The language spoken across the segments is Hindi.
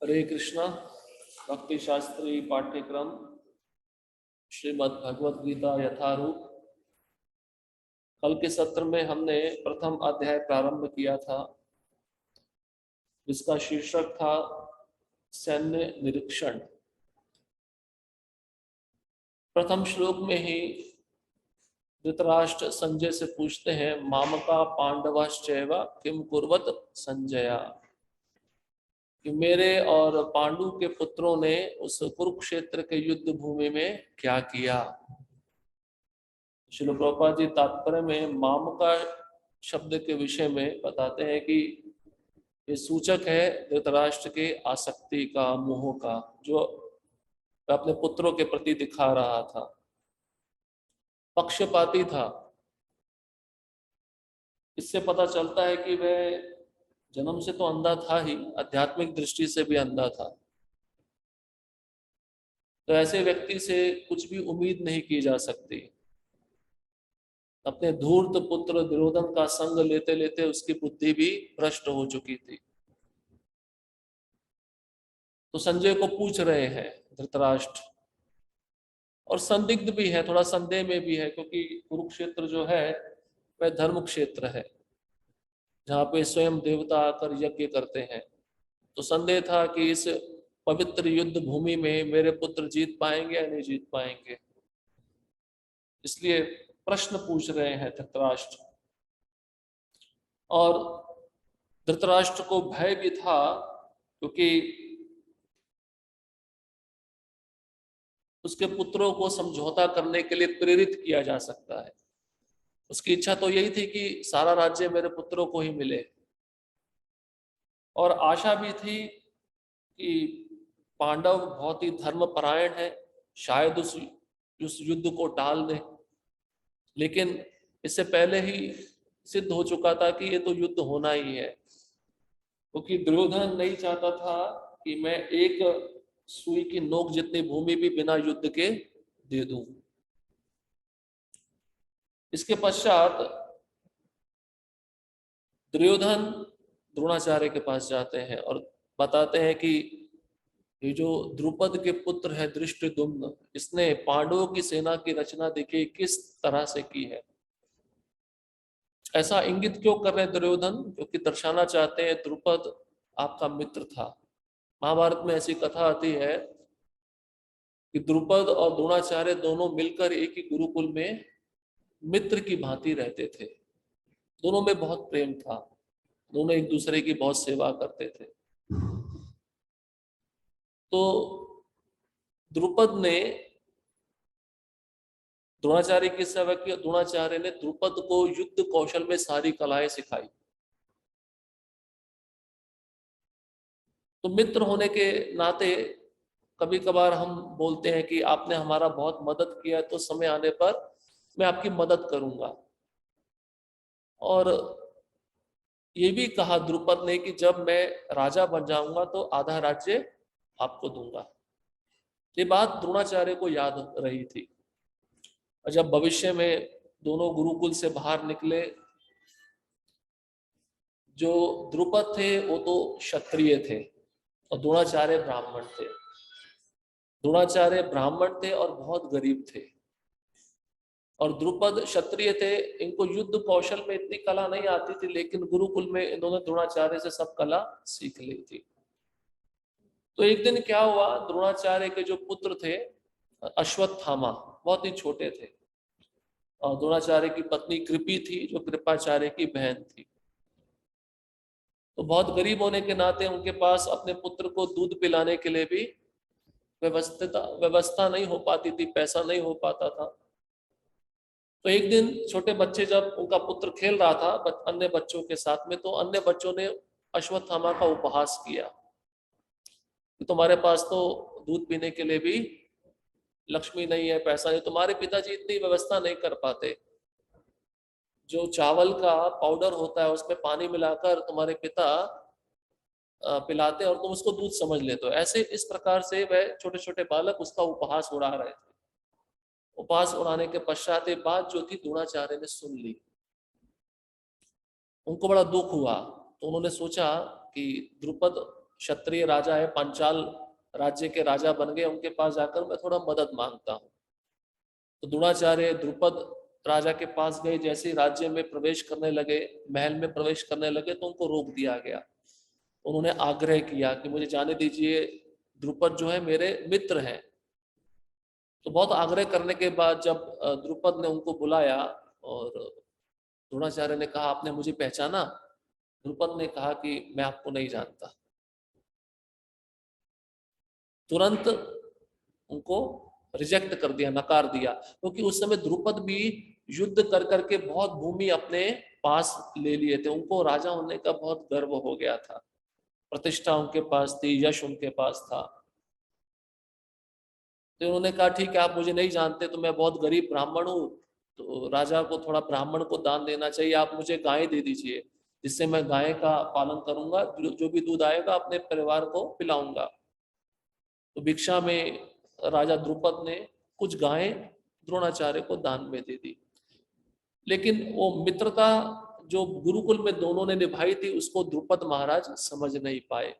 हरे कृष्णा। भक्ति शास्त्री पाठ्यक्रम श्रीमद् भगवत गीता यथारूप। कल के सत्र में हमने प्रथम अध्याय प्रारंभ किया था, जिसका शीर्षक था सैन्य निरीक्षण। प्रथम श्लोक में ही धृतराष्ट्र संजय से पूछते हैं, मामका पांडवश्चैव किम कुर्वत संजया, कि मेरे और पांडु के पुत्रों ने उस कुरुक्षेत्र के युद्ध भूमि में क्या किया। श्रील प्रभुपाद जी तात्पर्य में मामका शब्द के विषय में बताते हैं कि ये सूचक है धृतराष्ट्र के आसक्ति का, मोह का, जो अपने पुत्रों के प्रति दिखा रहा था। पक्षपाती था। इससे पता चलता है कि वह जन्म से तो अंधा था ही, आध्यात्मिक दृष्टि से भी अंधा था। तो ऐसे व्यक्ति से कुछ भी उम्मीद नहीं की जा सकती। अपने धूर्त पुत्र दुर्योधन का संग लेते लेते उसकी बुद्धि भी भ्रष्ट हो चुकी थी। तो संजय को पूछ रहे हैं धृतराष्ट्र, और संदिग्ध भी है, थोड़ा संदेह में भी है, क्योंकि कुरुक्षेत्र जो है वह धर्म क्षेत्र है, जहाँ पे स्वयं देवता आकर यज्ञ करते हैं। तो संदेह था कि इस पवित्र युद्ध भूमि में मेरे पुत्र जीत पाएंगे या नहीं जीत पाएंगे। इसलिए प्रश्न पूछ रहे हैं धृतराष्ट्र। और धृतराष्ट्र को भय भी था, क्योंकि उसके पुत्रों को समझौता करने के लिए प्रेरित किया जा सकता है। उसकी इच्छा तो यही थी कि सारा राज्य मेरे पुत्रों को ही मिले, और आशा भी थी कि पांडव बहुत ही धर्मपरायण है, शायद उस युद्ध को टाल दे। लेकिन इससे पहले ही सिद्ध हो चुका था कि ये तो युद्ध होना ही है, क्योंकि दुर्योधन नहीं चाहता था कि मैं एक सुई की नोक जितनी भूमि भी बिना युद्ध के दे दूं। इसके पश्चात दुर्योधन द्रोणाचार्य के पास जाते हैं और बताते हैं कि ये जो द्रुपद के पुत्र है धृष्टद्युम्न, इसने पांडवों की सेना की रचना देखिए किस तरह से की है। ऐसा इंगित क्यों कर रहे हैं दुर्योधन? क्योंकि दर्शाना चाहते हैं द्रुपद आपका मित्र था। महाभारत में ऐसी कथा आती है कि द्रुपद और द्रोणाचार्य दोनों मिलकर एक ही गुरुकुल में मित्र की भांति रहते थे। दोनों में बहुत प्रेम था, दोनों एक दूसरे की बहुत सेवा करते थे। तो द्रुपद ने द्रोणाचार्य की सेवा की, द्रोणाचार्य ने द्रुपद को युद्ध कौशल में सारी कलाएं सिखाई। तो मित्र होने के नाते कभी कभार हम बोलते हैं कि आपने हमारा बहुत मदद किया, तो समय आने पर मैं आपकी मदद करूंगा। और ये भी कहा द्रुपद ने कि जब मैं राजा बन जाऊंगा तो आधा राज्य आपको दूंगा। ये बात द्रोणाचार्य को याद रही थी। और जब भविष्य में दोनों गुरुकुल से बाहर निकले, जो द्रुपद थे वो तो क्षत्रिय थे और द्रोणाचार्य ब्राह्मण थे। द्रोणाचार्य ब्राह्मण थे और बहुत गरीब थे, और द्रुपद क्षत्रिय थे। इनको युद्ध कौशल में इतनी कला नहीं आती थी, लेकिन गुरुकुल में इन्होंने द्रोणाचार्य से सब कला सीख ली थी। तो एक दिन क्या हुआ, द्रोणाचार्य के जो पुत्र थे अश्वत्थामा, बहुत ही छोटे थे, और द्रोणाचार्य की पत्नी कृपी थी जो कृपाचार्य की बहन थी। तो बहुत गरीब होने के नाते उनके पास अपने पुत्र को दूध पिलाने के लिए भी व्यवस्था नहीं हो पाती थी, पैसा नहीं हो पाता था। तो एक दिन छोटे बच्चे, जब उनका पुत्र खेल रहा था अन्य बच्चों के साथ में, तो अन्य बच्चों ने अश्वत्थामा का उपहास किया कि तुम्हारे पास तो दूध पीने के लिए भी लक्ष्मी नहीं है, पैसा नहीं, तुम्हारे पिताजी इतनी व्यवस्था नहीं कर पाते। जो चावल का पाउडर होता है उसमें पानी मिलाकर तुम्हारे पिता पिलाते और तुम उसको दूध समझ लेते हो। ऐसे इस प्रकार से वह छोटे छोटे बालक उसका उपहास उड़ा रहे थे। उपहास उड़ाने के पश्चात ये बात जो थी द्रोणाचार्य ने सुन ली। उनको बड़ा दुख हुआ, तो उन्होंने सोचा कि द्रुपद क्षत्रिय राजा है, पांचाल राज्य के राजा बन गए, उनके पास जाकर मैं थोड़ा मदद मांगता हूँ। तो द्रोणाचार्य द्रुपद राजा के पास गए, जैसे ही राज्य में प्रवेश करने लगे, महल में प्रवेश करने लगे, तो उनको रोक दिया गया। उन्होंने आग्रह किया कि मुझे जाने दीजिए, द्रुपद जो है मेरे मित्र हैं। तो बहुत आग्रह करने के बाद जब द्रुपद ने उनको बुलाया और द्रोणाचार्य ने कहा, आपने मुझे पहचाना? द्रुपद ने कहा कि मैं आपको नहीं जानता। तुरंत उनको रिजेक्ट कर दिया, नकार दिया, क्योंकि उस समय द्रुपद भी युद्ध कर करके बहुत भूमि अपने पास ले लिए थे। उनको राजा होने का बहुत गर्व हो गया था, प्रतिष्ठा उनके पास थी, यश उनके पास था। तो उन्होंने कहा, ठीक है, आप मुझे नहीं जानते, तो मैं बहुत गरीब ब्राह्मण हूँ, तो राजा को थोड़ा ब्राह्मण को दान देना चाहिए, आप मुझे गाय दे दीजिए, जिससे मैं गाय का पालन करूंगा, जो भी दूध आएगा अपने परिवार को पिलाऊंगा। तो भिक्षा में राजा द्रुपद ने कुछ गायें द्रोणाचार्य को दान में दे दी। लेकिन वो मित्रता जो गुरुकुल में दोनों ने निभाई थी, उसको द्रुपद महाराज समझ नहीं पाए।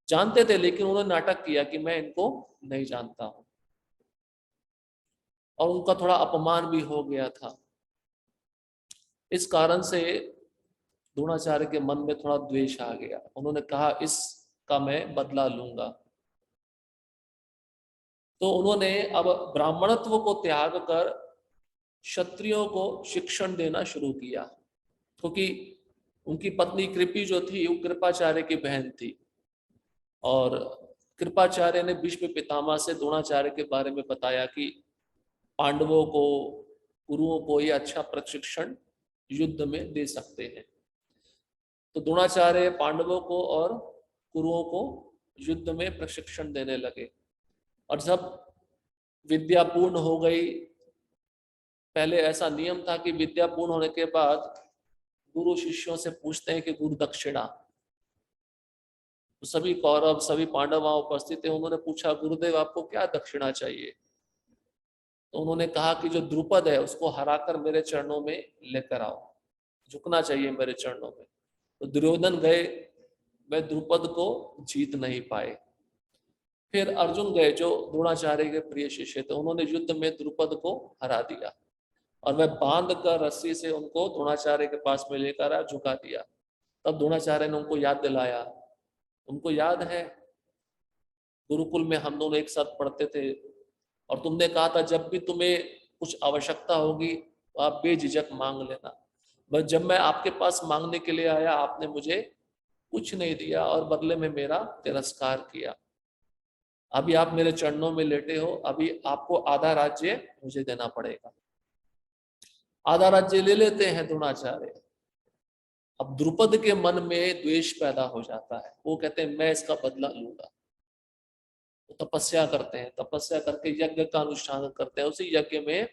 जानते थे, लेकिन उन्होंने नाटक किया कि मैं इनको नहीं जानता हूं, और उनका थोड़ा अपमान भी हो गया था। इस कारण से द्रोणाचार्य के मन में थोड़ा द्वेष आ गया। उन्होंने कहा, इसका मैं बदला लूंगा। तो उन्होंने अब ब्राह्मणत्व को त्याग कर क्षत्रियों को शिक्षण देना शुरू किया, क्योंकि उनकी पत्नी कृपि जो थी वो कृपाचार्य की बहन थी, और कृपाचार्य ने भीष्म पितामह से द्रोणाचार्य के बारे में बताया कि पांडवों को, गुरुओं को ये अच्छा प्रशिक्षण युद्ध में दे सकते हैं। तो द्रोणाचार्य पांडवों को और कुरुओं को युद्ध में प्रशिक्षण देने लगे। और जब विद्या पूर्ण हो गई, पहले ऐसा नियम था कि विद्या पूर्ण होने के बाद गुरु शिष्यों से पूछते हैं कि गुरु दक्षिणा। तो सभी कौरव, सभी पांडव वहां उपस्थित थे। उन्होंने पूछा, गुरुदेव आपको क्या दक्षिणा चाहिए? तो उन्होंने कहा कि जो द्रुपद है उसको हराकर मेरे चरणों में लेकर आओ, झुकना चाहिए मेरे चरणों में। तो दुर्योधन गए, वे द्रुपद को जीत नहीं पाए। फिर अर्जुन गए, जो द्रोणाचार्य के प्रिय शिष्य थे, उन्होंने युद्ध में द्रुपद को हरा दिया, और वह बांध कर रस्सी से उनको द्रोणाचार्य के पास में लेकर आ झुका दिया। तब द्रोणाचार्य ने उनको याद दिलाया, उनको याद है गुरुकुल में हम दोनों एक साथ पढ़ते थे, और तुमने कहा था जब भी तुम्हें कुछ आवश्यकता होगी तो आप बेझिझक मांग लेना। बस जब मैं आपके पास मांगने के लिए आया, आपने मुझे कुछ नहीं दिया और बदले में मेरा तिरस्कार किया। अभी आप मेरे चरणों में लेटे हो, अभी आपको आधा राज्य मुझे देना पड़ेगा। आधा राज्य ले लेते हैं द्रोणाचार्य। अब द्रुपद के मन में द्वेष पैदा हो जाता है, वो कहते हैं मैं इसका बदला लूंगा। तो तपस्या करते हैं, तपस्या करके यज्ञ का अनुष्ठान करते हैं। उसी यज्ञ में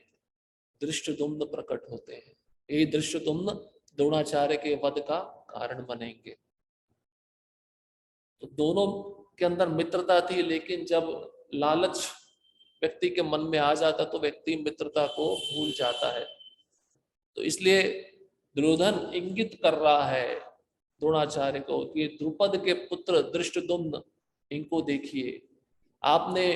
धृष्टद्युम्न प्रकट होते हैं। ये धृष्टद्युम्न द्रोणाचार्य के वध का कारण बनेंगे। तो दोनों के अंदर मित्रता थी, लेकिन जब लालच व्यक्ति के मन में आ जाता तो व्यक्ति मित्रता को भूल जाता है। तो इसलिए दुर्योधन इंगित कर रहा है द्रोणाचार्य को कि द्रुपद के पुत्र धृष्टद्युम्न, इनको देखिए, आपने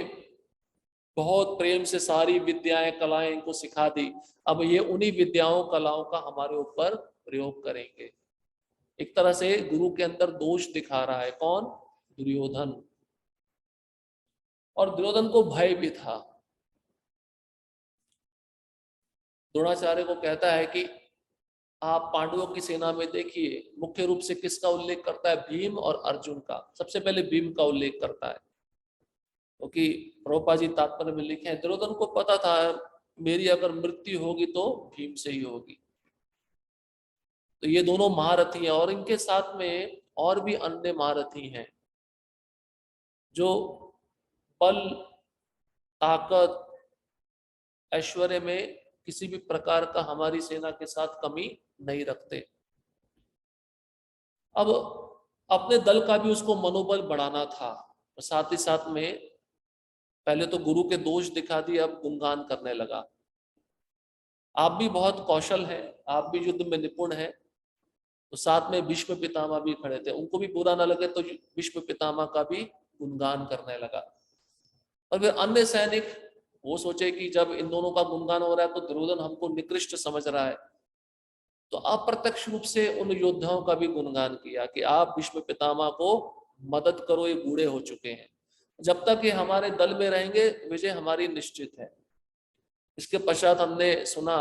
बहुत प्रेम से सारी विद्याएं, कलाएं इनको सिखा दी, अब ये उन्हीं विद्याओं, कलाओं का हमारे ऊपर प्रयोग करेंगे। एक तरह से गुरु के अंदर दोष दिखा रहा है। कौन? दुर्योधन। और दुर्योधन को भय भी था। द्रोणाचार्य को कहता है कि आप पांडवों की सेना में देखिए, मुख्य रूप से किसका उल्लेख करता है? भीम और अर्जुन का। सबसे पहले भीम का उल्लेख करता है, क्योंकि प्रभुपाद जी तात्पर्य में लिखे हैं, दुर्योधन को पता था मेरी अगर मृत्यु होगी तो भीम से ही होगी। तो ये दोनों महारथी हैं, और इनके साथ में और भी अन्य महारथी हैं जो बल, ताकत, ऐश्वर्य में किसी भी प्रकार का हमारी सेना के साथ कमी नहीं रखते। अब अपने दल का भी उसको मनोबल बढ़ाना था, और साथ ही साथ में पहले तो गुरु के दोष दिखा दिए, अब गुणगान करने लगा। आप भी बहुत कौशल हैं, आप भी युद्ध में निपुण हैं, तो साथ में भीष्म पितामह भी खड़े थे, उनको भी बुरा ना लगे तो भीष्म पितामह का भी गुणगान करने लगा। और फिर अन्य सैनिक वो सोचे कि जब इन दोनों का गुणगान हो रहा है तो दुर्योधन हमको निकृष्ट समझ रहा है, तो अप्रत्यक्ष रूप से उन योद्धाओं का भी गुणगान किया कि आप भीष्म पितामह को मदद करो, ये बूढ़े हो चुके हैं, जब तक ये हमारे दल में रहेंगे विजय हमारी निश्चित है। इसके पश्चात हमने सुना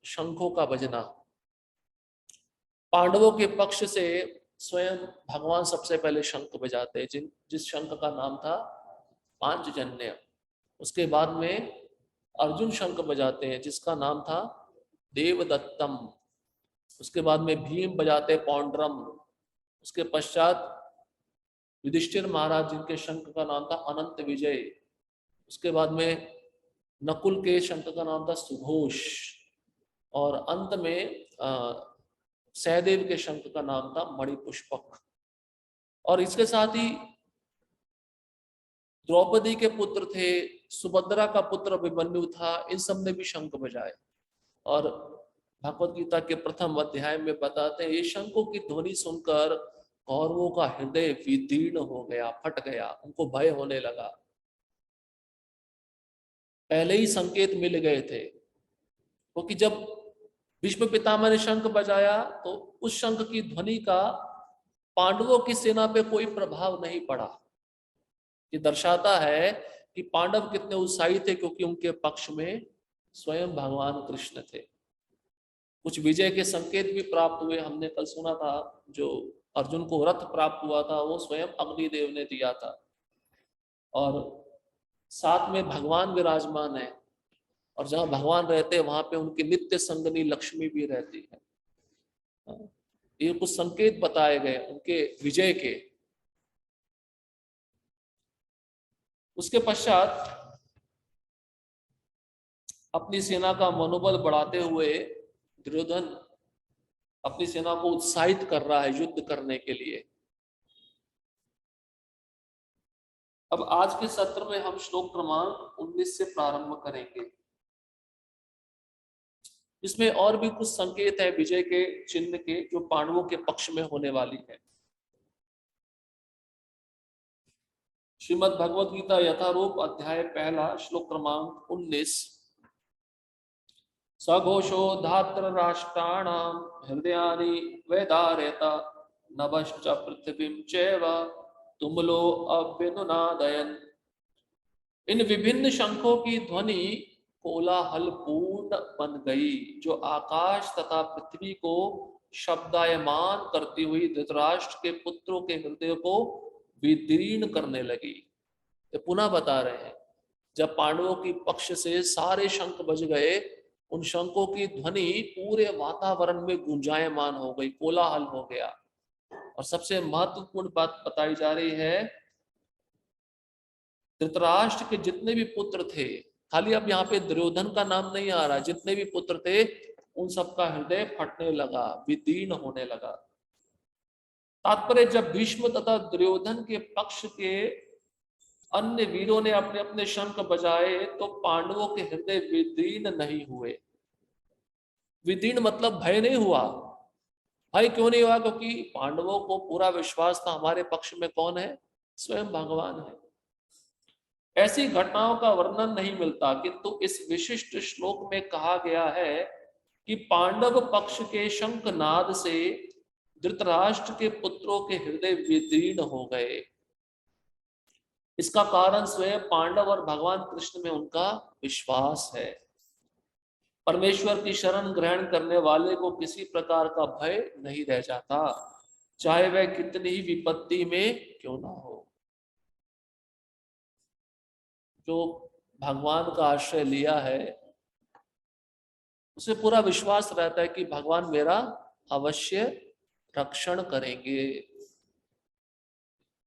शंखों का बजना। पांडवों के पक्ष से स्वयं भगवान सबसे पहले शंख बजाते हैं, जिस शंख का नाम था पांचजन्य। उसके बाद में अर्जुन शंख बजाते हैं जिसका नाम था देवदत्तम। उसके बाद में भीम बजाते पौंड्रम। उसके पश्चात युधिष्ठिर महाराज जिनके शंख का नाम था अनंत विजय। उसके बाद में नकुल के शंख का नाम था सुघोष। और अंत में सहदेव के शंख का नाम था मणिपुष्पक। और इसके साथ ही द्रौपदी के पुत्र थे, सुभद्रा का पुत्र अभिमन्यु था, इन सब ने भी शंख बजाए। और भगवत गीता के प्रथम अध्याय में बताते हैं ये शंखों की ध्वनि सुनकर कौरवों का हृदय विदीर्ण हो गया, फट गया, उनको भय होने लगा। पहले ही संकेत मिल गए थे, क्योंकि जब भीष्म पितामह ने शंख बजाया तो उस शंख की ध्वनि का पांडवों की सेना पे कोई प्रभाव नहीं पड़ा। ये दर्शाता है कि पांडव कितने उत्साही थे, क्योंकि उनके पक्ष में स्वयं भगवान कृष्ण थे। कुछ विजय के संकेत भी प्राप्त हुए, हमने कल सुना था जो अर्जुन को रथ प्राप्त हुआ था वो स्वयं अग्निदेव ने दिया था। और साथ में भगवान विराजमान है, और जहां भगवान रहते हैं वहां पे उनकी नित्य संगनी लक्ष्मी भी रहती है। ये कुछ संकेत बताए गए उनके विजय के। उसके पश्चात अपनी सेना का मनोबल बढ़ाते हुए दुर्योधन अपनी सेना को उत्साहित कर रहा है युद्ध करने के लिए। अब आज के सत्र में हम श्लोक क्रमांक 19 से प्रारंभ करेंगे। इसमें और भी कुछ संकेत है विजय के चिन्ह के जो पांडवों के पक्ष में होने वाली है। श्रीमद् भगवद गीता यथारूप अध्याय पहला श्लोक क्रमांक 19। सघोषो धात्र राष्ट्राणाम हृदयानि वेदारयत नभश्च पृथ्वीं चैव तुमलो अभ्युनादयन्। इन विभिन्न शंखों की ध्वनि कोलाहल पूर्ण बन गई, जो आकाश तथा पृथ्वी को शब्दायमान करती हुई धृतराष्ट्र के पुत्रों के हृदय को विदीर्ण करने लगी। तो पुनः बता रहे हैं, जब पांडवों की पक्ष से सारे शंख बज गए, उन शंखों की ध्वनि पूरे वातावरण में गुंजायमान हो गई, कोलाहल हो गया। और सबसे महत्वपूर्ण बात बताई जा रही है, धृतराष्ट्र के जितने भी पुत्र थे, खाली अब यहाँ पे दुर्योधन का नाम नहीं आ रहा, जितने भी पुत्र थे उन सबका हृदय फटने लगा, विदीर्ण होने लगा। तात्पर्य, जब भीष्म तथा दुर्योधन के पक्ष के अन्य वीरों ने अपने अपने शंख बजाए तो पांडवों के हृदय विदीर्ण नहीं हुए। विदीर्ण मतलब भय नहीं हुआ। भय क्यों नहीं हुआ? क्योंकि पांडवों को पूरा विश्वास था हमारे पक्ष में कौन है, स्वयं भगवान है। ऐसी घटनाओं का वर्णन नहीं मिलता, किंतु इस विशिष्ट श्लोक में कहा गया है कि पांडव पक्ष के शंखनाद से धृतराष्ट्र के पुत्रों के हृदय विदीर्ण हो गए। इसका कारण स्वयं पांडव और भगवान कृष्ण में उनका विश्वास है। परमेश्वर की शरण ग्रहण करने वाले को किसी प्रकार का भय नहीं रह जाता, चाहे वह कितनी ही विपत्ति में क्यों ना हो। जो भगवान का आश्रय लिया है उसे पूरा विश्वास रहता है कि भगवान मेरा अवश्य रक्षण करेंगे।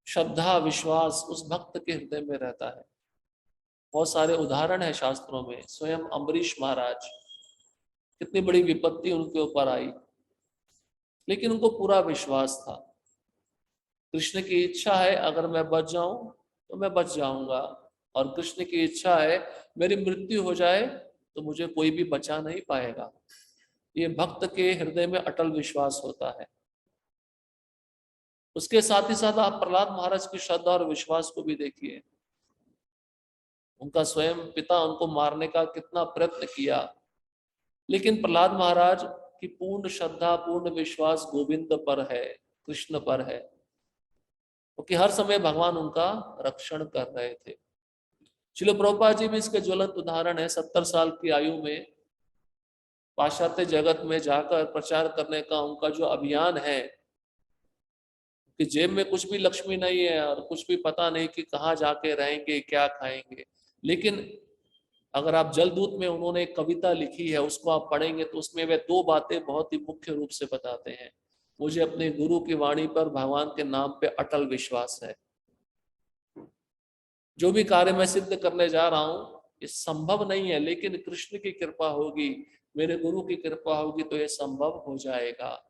श्रद्धा विश्वास उस भक्त के हृदय में रहता है। बहुत सारे उदाहरण है शास्त्रों में। स्वयं अम्बरीश महाराज, कितनी बड़ी विपत्ति उनके ऊपर आई, लेकिन उनको पूरा विश्वास था कृष्ण की इच्छा है अगर मैं बच जाऊं तो मैं बच जाऊंगा, और कृष्ण की इच्छा है मेरी मृत्यु हो जाए तो मुझे कोई भी बचा नहीं पाएगा। ये भक्त के हृदय में अटल विश्वास होता है। उसके साथ ही साथ आप प्रहलाद महाराज की श्रद्धा और विश्वास को भी देखिए। उनका स्वयं पिता उनको मारने का कितना प्रयत्न किया, लेकिन प्रहलाद महाराज की पूर्ण श्रद्धा, पूर्ण विश्वास गोविंद पर है, कृष्ण पर है, क्योंकि हर समय भगवान उनका रक्षण कर रहे थे। श्रील प्रभुपाद जी भी इसके ज्वलंत उदाहरण है। 70 साल की आयु में पाश्चात्य जगत में जाकर प्रचार करने का उनका जो अभियान है, कि जेब में कुछ भी लक्ष्मी नहीं है और कुछ भी पता नहीं कि कहाँ जाके रहेंगे, क्या खाएंगे, लेकिन अगर आप जलदूत में उन्होंने एक कविता लिखी है, उसको आप पढ़ेंगे तो उसमें वे दो बातें बहुत ही मुख्य रूप से बताते हैं। मुझे अपने गुरु की वाणी पर, भगवान के नाम पे अटल विश्वास है। जो भी कार्य मैं सिद्ध करने जा रहा हूं, ये संभव नहीं है, लेकिन कृष्ण की कृपा होगी, मेरे गुरु की कृपा होगी तो ये संभव हो जाएगा।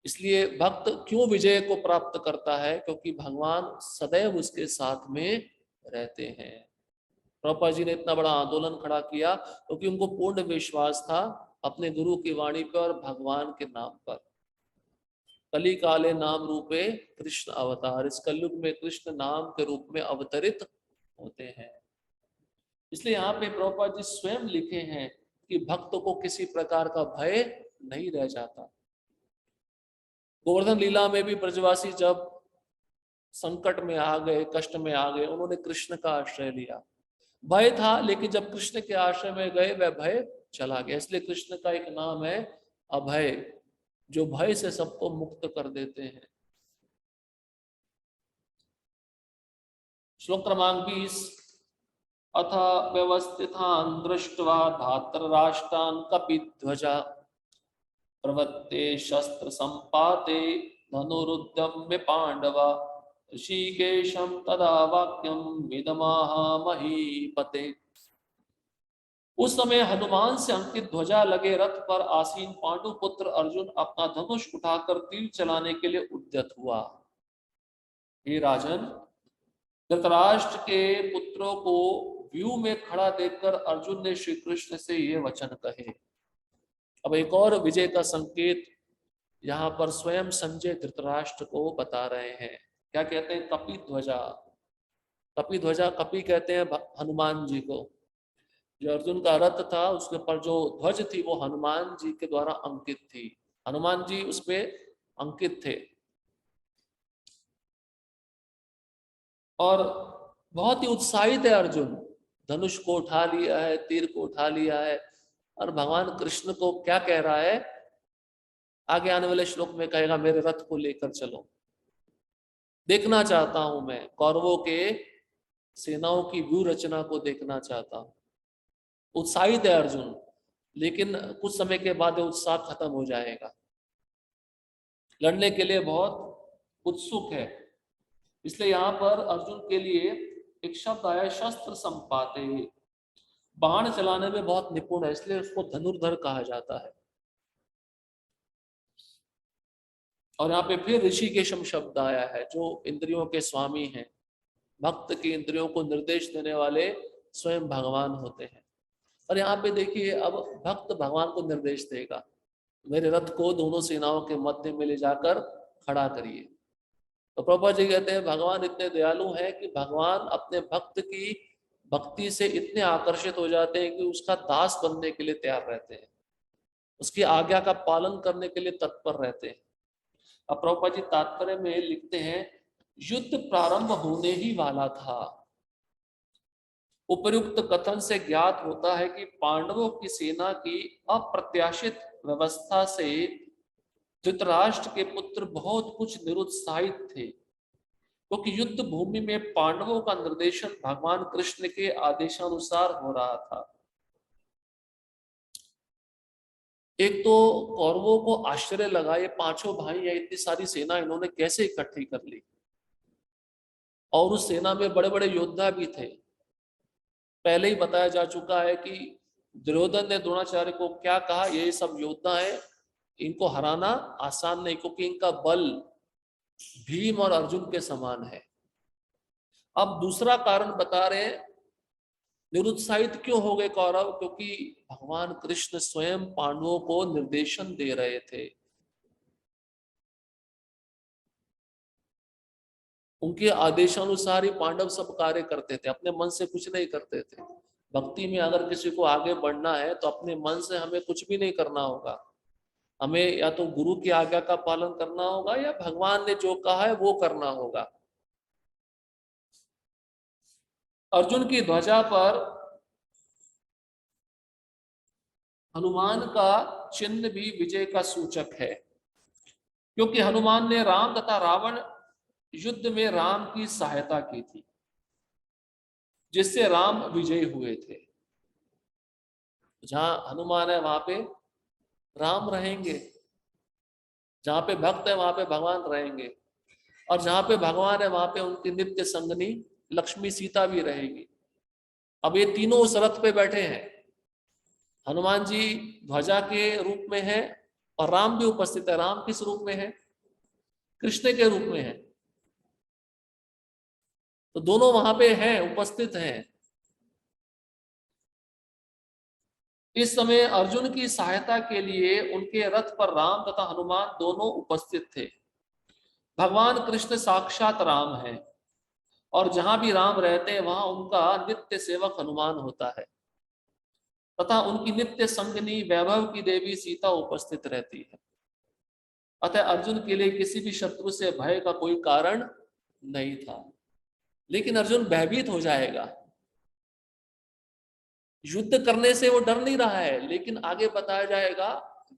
इसलिए भक्त क्यों विजय को प्राप्त करता है? क्योंकि भगवान सदैव उसके साथ में रहते हैं। प्रभुपाद जी ने इतना बड़ा आंदोलन खड़ा किया क्योंकि उनको पूर्ण विश्वास था अपने गुरु की वाणी पर और भगवान के नाम पर। कली काले नाम रूपे कृष्ण अवतार, इस कलयुग में कृष्ण नाम के रूप में अवतरित होते हैं। इसलिए यहाँ पे प्रभुपाद जी स्वयं लिखे हैं कि भक्त को किसी प्रकार का भय नहीं रह जाता। गोवर्धन लीला में भी ब्रजवासी जब संकट में आ गए, कष्ट में आ गए, उन्होंने कृष्ण का आश्रय लिया। भय था, लेकिन जब कृष्ण के आश्रय में गए वह भय चला गया। इसलिए कृष्ण का एक नाम है अभय, जो भय से सबको मुक्त कर देते हैं। श्लोक क्रमांक 20। अथ व्यवस्थितान् दृष्ट्वा धातराष्ट्रान् कपिध्वजा प्रवृत्ते शस्त्र संपाते धनुरुद्यम्य पांडवा ऋषिकेशं तदा वाक्यम् इदमाह महीपते। उस समय हनुमान से अंकित ध्वजा लगे रथ पर आसीन पांडु पुत्र अर्जुन अपना धनुष उठाकर तीर चलाने के लिए उद्यत हुआ। हे राजन, धृतराष्ट्र के पुत्रों को व्यू में खड़ा देखकर अर्जुन ने श्री कृष्ण से ये वचन कहे। अब एक और विजय का संकेत यहाँ पर स्वयं संजय धृतराष्ट्र को बता रहे हैं। क्या कहते हैं? कपि ध्वजा। कपि ध्वजा, कपि कहते हैं हनुमान जी को। जो अर्जुन का रथ था उसके पर जो ध्वज थी वो हनुमान जी के द्वारा अंकित थी। हनुमान जी उसपे अंकित थे और बहुत ही उत्साहित है अर्जुन। धनुष को उठा लिया है, तीर को उठा लिया है, और भगवान कृष्ण को क्या कह रहा है? आगे आने वाले श्लोक में कहेगा मेरे रथ को लेकर चलो, देखना चाहता हूं मैं कौरवों के सेनाओं की व्यूह रचना को देखना चाहता हूं। उत्साहित है अर्जुन, लेकिन कुछ समय के बाद उत्साह खत्म हो जाएगा। लड़ने के लिए बहुत उत्सुक है। इसलिए यहाँ पर अर्जुन के लिए एक शब्द आया, शस्त्र संपाते। बाण चलाने में बहुत निपुण है, इसलिए उसको धनुर्धर कहा जाता है। और यहाँ पे फिर ऋषिकेशम शब्द आया है, जो इंद्रियों के स्वामी हैं। भक्त की इंद्रियों को निर्देश देने वाले स्वयं भगवान होते हैं। और यहाँ पे देखिए, अब भक्त भगवान को निर्देश देगा, मेरे रथ को दोनों सेनाओं के मध्य में ले जाकर खड़ा करिए। तो प्रभुपाद जी कहते हैं भगवान इतने दयालु हैं कि भगवान अपने भक्त की भक्ति से इतने आकर्षित हो जाते हैं कि उसका दास बनने के लिए तैयार रहते हैं, उसकी आज्ञा का पालन करने के लिए तत्पर रहते हैं। अब प्रभुपाद जी तात्पर्य में लिखते हैं, युद्ध प्रारंभ होने ही वाला था। उपर्युक्त कथन से ज्ञात होता है कि पांडवों की सेना की अप्रत्याशित व्यवस्था से धृतराष्ट्र के पुत्र बहुत कुछ निरुत्साहित थे, क्योंकि तो युद्ध भूमि में पांडवों का निर्देशन भगवान कृष्ण के आदेशानुसार हो रहा था। एक तो कौरवों को आश्चर्य लगा, ये पांचों भाई या इतनी सारी सेना इन्होंने कैसे इकट्ठी कर ली, और उस सेना में बड़े बड़े योद्धा भी थे। पहले ही बताया जा चुका है कि दुर्योधन ने द्रोणाचार्य को क्या कहा, ये सब योद्धा है, इनको हराना आसान नहीं, क्योंकि इनका बल भीम और अर्जुन के समान है। अब दूसरा कारण बता रहे हैं, निरुत्साहित क्यों हो गए कौरव? क्योंकि भगवान कृष्ण स्वयं पांडवों को निर्देशन दे रहे थे। उनके आदेशानुसार ही पांडव सब कार्य करते थे, अपने मन से कुछ नहीं करते थे। भक्ति में अगर किसी को आगे बढ़ना है तो अपने मन से हमें कुछ भी नहीं करना होगा। हमें या तो गुरु की आज्ञा का पालन करना होगा या भगवान ने जो कहा है वो करना होगा। अर्जुन की ध्वजा पर हनुमान का चिन्ह भी विजय का सूचक है, क्योंकि हनुमान ने राम तथा रावण युद्ध में राम की सहायता की थी, जिससे राम विजयी हुए थे। जहां हनुमान है वहां पे राम रहेंगे, जहां पे भक्त है वहां पे भगवान रहेंगे, और जहां पे भगवान है वहां पे उनकी नित्य संगनी लक्ष्मी सीता भी रहेगी। अब ये तीनों उस रथ पे बैठे हैं, हनुमान जी ध्वजा के रूप में है और राम भी उपस्थित है। राम किस रूप में है? कृष्ण के रूप में है। तो दोनों वहां पे हैं, उपस्थित हैं। इस समय अर्जुन की सहायता के लिए उनके रथ पर राम तथा हनुमान दोनों उपस्थित थे। भगवान कृष्ण साक्षात राम है, और जहां भी राम रहते हैं वहां उनका नित्य सेवक हनुमान होता है, तथा उनकी नित्य संगनी वैभव की देवी सीता उपस्थित रहती है। अतः अर्जुन के लिए किसी भी शत्रु से भय का कोई कारण नहीं था। लेकिन अर्जुन भयभीत हो जाएगा। युद्ध करने से वो डर नहीं रहा है, लेकिन आगे बताया जाएगा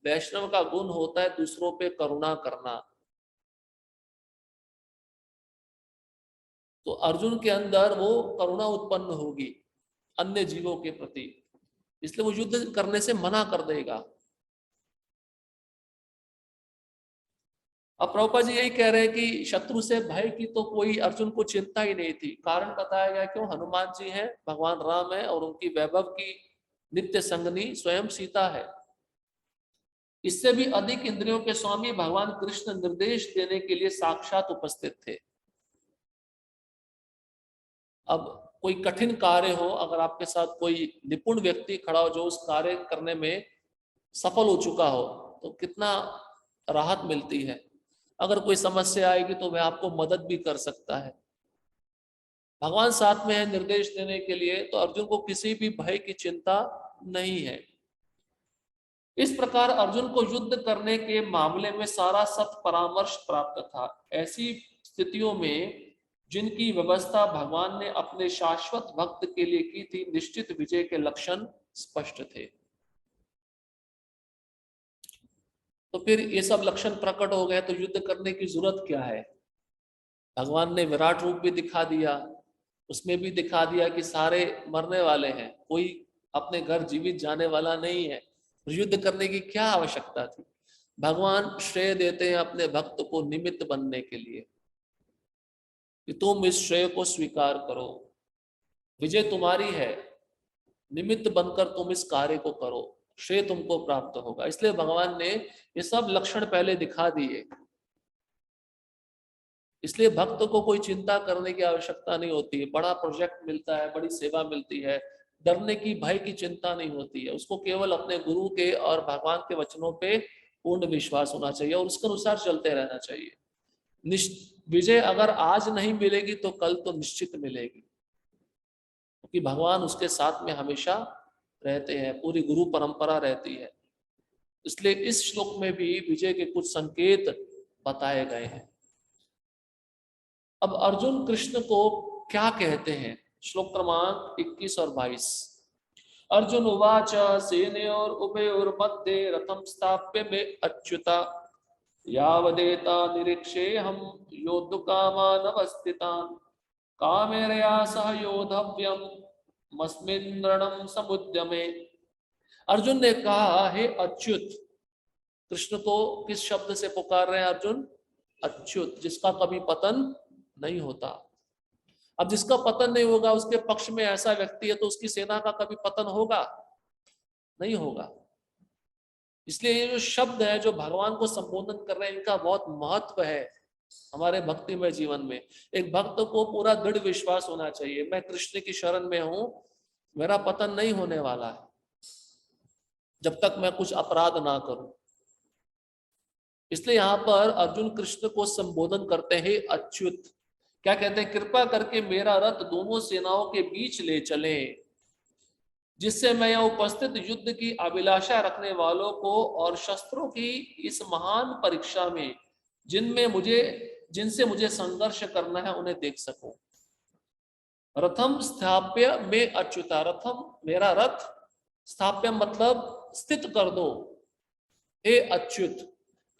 वैष्णव का गुण होता है दूसरों पे करुणा करना। तो अर्जुन के अंदर वो करुणा उत्पन्न होगी अन्य जीवों के प्रति, इसलिए वो युद्ध करने से मना कर देगा। अब प्रभुपाद जी यही कह रहे हैं कि शत्रु से भय की तो कोई अर्जुन को चिंता ही नहीं थी। कारण बताया गया क्यों? हनुमान जी हैं, भगवान राम है, और उनकी वैभव की नित्य संगनी स्वयं सीता है। इससे भी अधिक इंद्रियों के स्वामी भगवान कृष्ण निर्देश देने के लिए साक्षात उपस्थित थे। अब कोई कठिन कार्य हो, अगर आपके साथ कोई निपुण व्यक्ति खड़ा हो जो उस कार्य करने में सफल हो चुका हो, तो कितना राहत मिलती है। अगर कोई समस्या आएगी तो वह आपको मदद भी कर सकता है। भगवान साथ में है निर्देश देने के लिए, तो अर्जुन को किसी भी भय की चिंता नहीं है। इस प्रकार अर्जुन को युद्ध करने के मामले में सारा सत परामर्श प्राप्त था। ऐसी स्थितियों में जिनकी व्यवस्था भगवान ने अपने शाश्वत भक्त के लिए की थी, निश्चित विजय के लक्षण स्पष्ट थे। तो फिर ये सब लक्षण प्रकट हो गए, तो युद्ध करने की जरूरत क्या है? भगवान ने विराट रूप भी दिखा दिया, उसमें भी दिखा दिया कि सारे मरने वाले हैं, कोई अपने घर जीवित जाने वाला नहीं है। युद्ध करने की क्या आवश्यकता थी? भगवान श्रेय देते हैं अपने भक्त को निमित्त बनने के लिए कि तुम इस श्रेय को स्वीकार करो, विजय तुम्हारी है, निमित्त बनकर तुम इस कार्य को करो, श्रेय तुमको प्राप्त होगा। इसलिए भगवान ने ये सब लक्षण पहले दिखा दिए। इसलिए भक्त को कोई चिंता करने की आवश्यकता नहीं होती है। बड़ा प्रोजेक्ट मिलता है, बड़ी सेवा मिलती है, डरने की भय की चिंता नहीं होती है। उसको केवल अपने गुरु के और भगवान के वचनों पे पूर्ण विश्वास होना चाहिए और उसके अनुसार चलते रहना चाहिए। विजय अगर आज नहीं मिलेगी तो कल तो निश्चित मिलेगी, क्योंकि भगवान उसके साथ में हमेशा रहते हैं, पूरी गुरु परंपरा रहती है। इसलिए इस श्लोक में भी विजय के कुछ संकेत बताए गए हैं। अब अर्जुन कृष्ण को क्या कहते हैं? श्लोक क्रमांक 21 और 22। अर्जुन उवाच सेनयोर उभयोर्मध्ये रथम स्थाप्य में अच्युता यावदेता निरीक्षे हम योद्धुकामान अवस्थितान् कामेरया सह योद्धव्यम मस्मिन् रणं समुद्यमे। अर्जुन ने कहा, हे अच्युत। कृष्ण को किस शब्द से पुकार रहे हैं अर्जुन? अच्युत, जिसका कभी पतन नहीं होता। अब जिसका पतन नहीं होगा, उसके पक्ष में ऐसा व्यक्ति है तो उसकी सेना का कभी पतन होगा? नहीं होगा। इसलिए ये जो शब्द है जो भगवान को संबोधन कर रहे हैं, इनका बहुत महत्व है हमारे भक्तिमय जीवन में। एक भक्त को पूरा दृढ़ विश्वास होना चाहिए, मैं कृष्ण की शरण में हूं, मेरा पतन नहीं होने वाला है जब तक मैं कुछ अपराध ना करूं। इसलिए यहां पर अर्जुन कृष्ण को संबोधन करते हैं अच्युत, क्या कहते हैं, कृपा करके मेरा रथ दोनों सेनाओं के बीच ले चले, जिससे मैं यहाँ उपस्थित युद्ध की अभिलाषा रखने वालों को और शस्त्रों की इस महान परीक्षा में जिनसे मुझे संघर्ष करना है उन्हें देख सकूं। रथम स्थाप्य में अच्युता, रथम मेरा रथ, स्थाप्य मतलब स्थित कर दो हे अच्युत।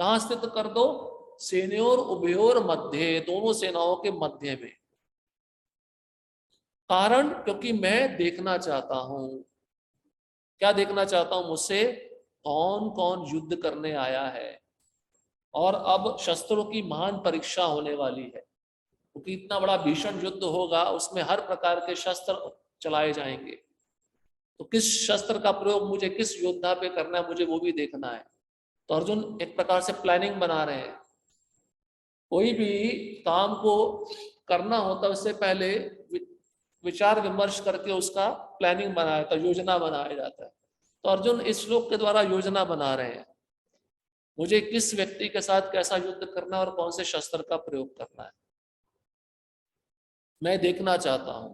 कहां स्थित कर दो? सेनयोर उभयोर मध्य, दोनों सेनाओं के मध्य में। कारण क्योंकि मैं देखना चाहता हूं। क्या देखना चाहता हूं? मुझसे कौन कौन युद्ध करने आया है, और अब शस्त्रों की महान परीक्षा होने वाली है, क्योंकि इतना बड़ा भीषण युद्ध होगा, उसमें हर प्रकार के शस्त्र चलाए जाएंगे। तो किस शस्त्र का प्रयोग मुझे किस योद्धा पे करना है, मुझे वो भी देखना है। तो अर्जुन एक प्रकार से प्लानिंग बना रहे हैं। कोई भी काम को करना होता है उससे पहले विचार विमर्श करके उसका प्लानिंग बनाया जाता है, योजना बनाया जाता है। तो अर्जुन इस श्लोक के द्वारा योजना बना रहे हैं, मुझे किस व्यक्ति के साथ कैसा युद्ध करना है और कौन से शस्त्र का प्रयोग करना है, मैं देखना चाहता हूं।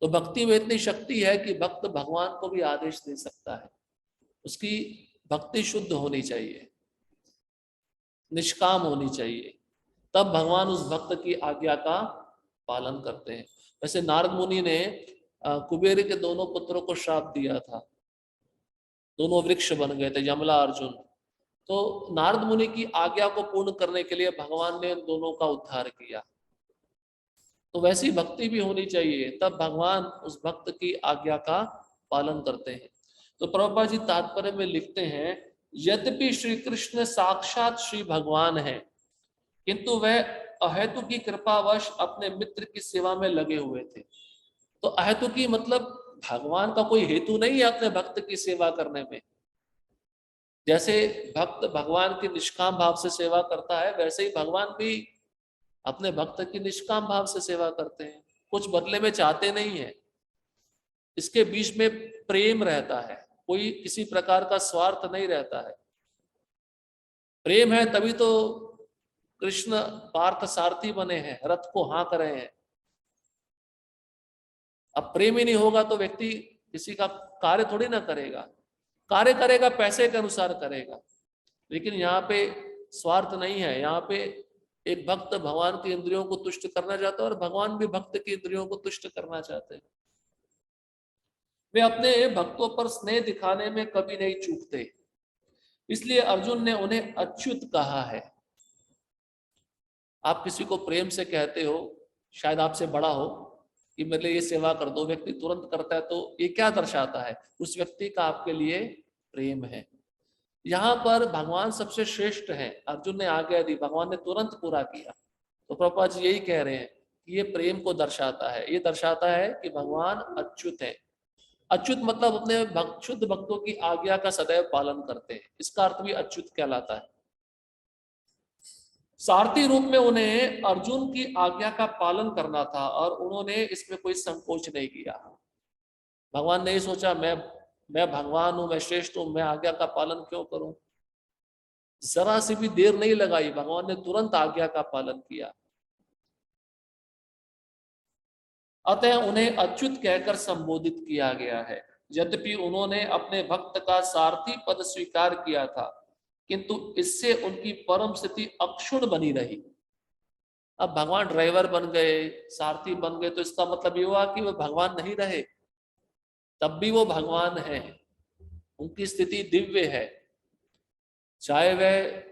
तो भक्ति में इतनी शक्ति है कि भक्त भगवान को भी आदेश दे सकता है। उसकी भक्ति शुद्ध होनी चाहिए, निष्काम होनी चाहिए, तब भगवान उस भक्त की आज्ञा का पालन करते हैं। वैसे नारद मुनि ने कुबेर के दोनों पुत्रों को श्राप दिया था, दोनों वृक्ष बन गए थे, यमला अर्जुन। तो नारद मुनि की आज्ञा को पूर्ण करने के लिए भगवान ने उन दोनों का उद्धार किया। तो वैसी भक्ति भी होनी चाहिए, तब भगवान उस भक्त की आज्ञा का पालन करते हैं। तो प्रभुपाद जी तात्पर्य में लिखते हैं, यद्यपि श्री कृष्ण साक्षात श्री भगवान है, किंतु वह अहेतु की कृपावश अपने मित्र की सेवा में लगे हुए थे। तो अहेतु की मतलब भगवान का कोई हेतु नहीं है अपने भक्त की सेवा करने में। जैसे भक्त भगवान की निष्काम भाव से सेवा करता है, वैसे ही भगवान भी अपने भक्त की निष्काम भाव से सेवा करते हैं, कुछ बदले में चाहते नहीं है। इसके बीच में प्रेम रहता है, कोई किसी प्रकार का स्वार्थ नहीं रहता है। प्रेम है तभी तो कृष्ण पार्थ सारथी बने हैं, रथ को हाँक रहे हैं। अब प्रेम ही नहीं होगा तो व्यक्ति किसी का कार्य थोड़ी ना करेगा, कार्य करेगा पैसे के अनुसार करेगा। लेकिन यहाँ पे स्वार्थ नहीं है, यहाँ पे एक भक्त भगवान की इंद्रियों को तुष्ट करना चाहता है और भगवान भी भक्त की इंद्रियों को तुष्ट करना चाहते हैं। वे अपने भक्तों पर स्नेह दिखाने में कभी नहीं चूकते, इसलिए अर्जुन ने उन्हें अच्युत कहा है। आप किसी को प्रेम से कहते हो, शायद आपसे बड़ा हो, कि मेरे लिए ये सेवा कर दो, व्यक्ति तुरंत करता है, तो ये क्या दर्शाता है? उस व्यक्ति का आपके लिए प्रेम है। यहाँ पर भगवान सबसे श्रेष्ठ है, अर्जुन ने आज्ञा दी, भगवान ने तुरंत पूरा किया। तो प्रभुपाद जी यही कह रहे हैं कि ये प्रेम को दर्शाता है, ये दर्शाता है कि भगवान अच्युत है। अच्युत मतलब अपने शुद्ध भक्तों की आज्ञा का सदैव पालन करते हैं, इसका अर्थ भी अच्युत कहलाता है। सारथी रूप में उन्हें अर्जुन की आज्ञा का पालन करना था और उन्होंने इसमें कोई संकोच नहीं किया। भगवान ने सोचा मैं भगवान हूं, मैं श्रेष्ठ हूं, मैं आज्ञा का पालन क्यों करूं। जरा सी भी देर नहीं लगाई, भगवान ने तुरंत आज्ञा का पालन किया। अतः उन्हें अच्युत कहकर संबोधित किया गया है। यद्यपि उन्होंने अपने भक्त का सारथी पद स्वीकार किया था, किंतु इससे उनकी परम स्थिति अक्षुण्ण बनी रही। अब भगवान ड्राइवर बन गए, सारथी बन गए, तो इसका मतलब ये हुआ कि वो भगवान नहीं रहे, तब भी वो भगवान है, उनकी स्थिति दिव्य है। चाहे वह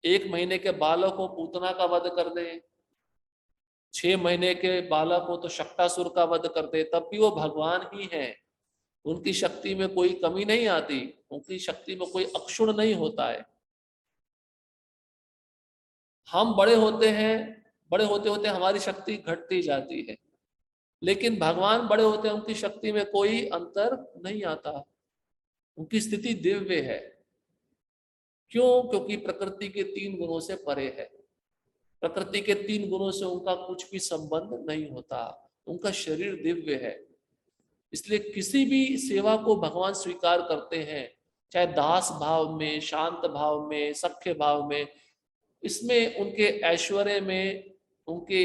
1 महीने के बालक को पूतना का वध कर दे, 6 महीने के बालक हो तो शक्टासुर का वध कर दे, तब भी वो भगवान ही है। उनकी शक्ति में कोई कमी नहीं आती, उनकी शक्ति में कोई अक्षुण्ण नहीं होता है। हम बड़े होते हैं, बड़े होते होते हमारी शक्ति घटती जाती है, लेकिन भगवान बड़े होते हैं, उनकी शक्ति में कोई अंतर नहीं आता, उनकी स्थिति दिव्य है। क्यों? क्योंकि प्रकृति के 3 गुणों से परे है। प्रकृति के 3 गुणों से उनका कुछ भी संबंध नहीं होता, उनका शरीर दिव्य है। इसलिए किसी भी सेवा को भगवान स्वीकार करते हैं, चाहे दास भाव में, शांत भाव में, सख्य भाव में, इसमें उनके ऐश्वर्य में उनकी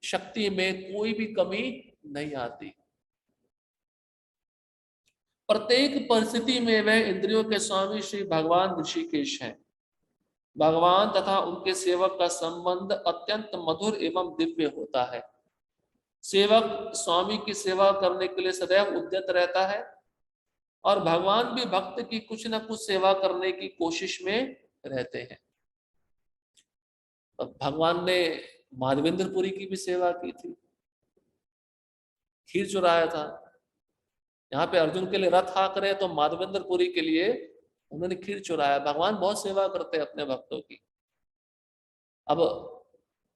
शक्ति में कोई भी कमी नहीं आती। प्रत्येक परिस्थिति में वह इंद्रियों के स्वामी श्री भगवान ऋषिकेश हैं। भगवान तथा उनके सेवक का संबंध अत्यंत मधुर एवं दिव्य होता है। सेवक स्वामी की सेवा करने के लिए सदैव उद्यत रहता है और भगवान भी भक्त की कुछ न कुछ सेवा करने की कोशिश में रहते हैं। भगवान ने माधवेंद्रपुरी की भी सेवा की थी, खीर चुराया था। यहाँ पे अर्जुन के लिए रथ हाँक रहे हैं तो माधवेंद्रपुरी के लिए उन्होंने खीर चुराया। भगवान बहुत सेवा करते हैं अपने भक्तों की। अब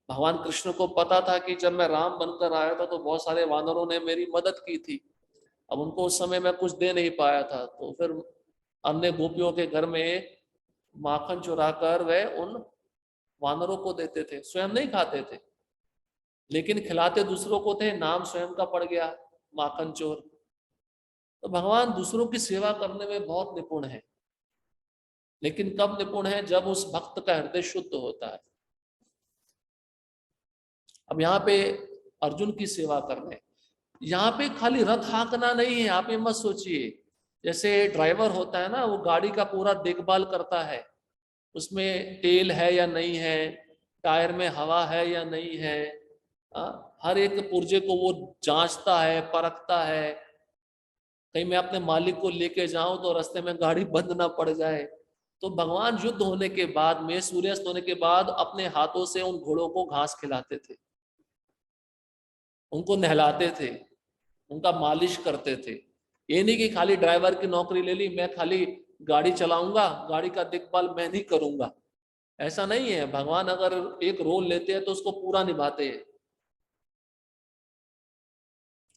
भगवान कृष्ण को पता था कि जब मैं राम बनकर आया था तो बहुत सारे वानरों ने मेरी मदद की थी। अब उनको उस समय मैं कुछ दे नहीं पाया था, तो फिर अन्य गोपियों के घर में माखन चुरा कर वह उन वानरों को देते थे, स्वयं नहीं खाते थे, लेकिन खिलाते दूसरों को थे। नाम स्वयं का पड़ गया, माखन चोर। तो भगवान दूसरों की सेवा करने में बहुत निपुण है, लेकिन कब निपुण है? जब उस भक्त का हृदय शुद्ध होता है। अब यहाँ पे अर्जुन की सेवा कर रहे हैं। यहाँ पे खाली रथ हाँकना नहीं है, आप ये मत सोचिए। जैसे ड्राइवर होता है ना, वो गाड़ी का पूरा देखभाल करता है, उसमें तेल है या नहीं है, टायर में हवा है या नहीं है, हर एक पुर्जे को वो जांचता है, परखता है। कहीं मैं अपने मालिक को लेके जाऊं तो रास्ते में गाड़ी बंद ना पड़ जाए। तो भगवान युद्ध होने के बाद में, सूर्यास्त होने के बाद, अपने हाथों से उन घोड़ों को घास खिलाते थे, उनको नहलाते थे, उनका मालिश करते थे। ये नहीं कि खाली ड्राइवर की नौकरी ले ली, मैं खाली गाड़ी चलाऊंगा, गाड़ी का देखभाल मैं नहीं करूंगा, ऐसा नहीं है। भगवान अगर एक रोल लेते हैं तो उसको पूरा निभाते हैं।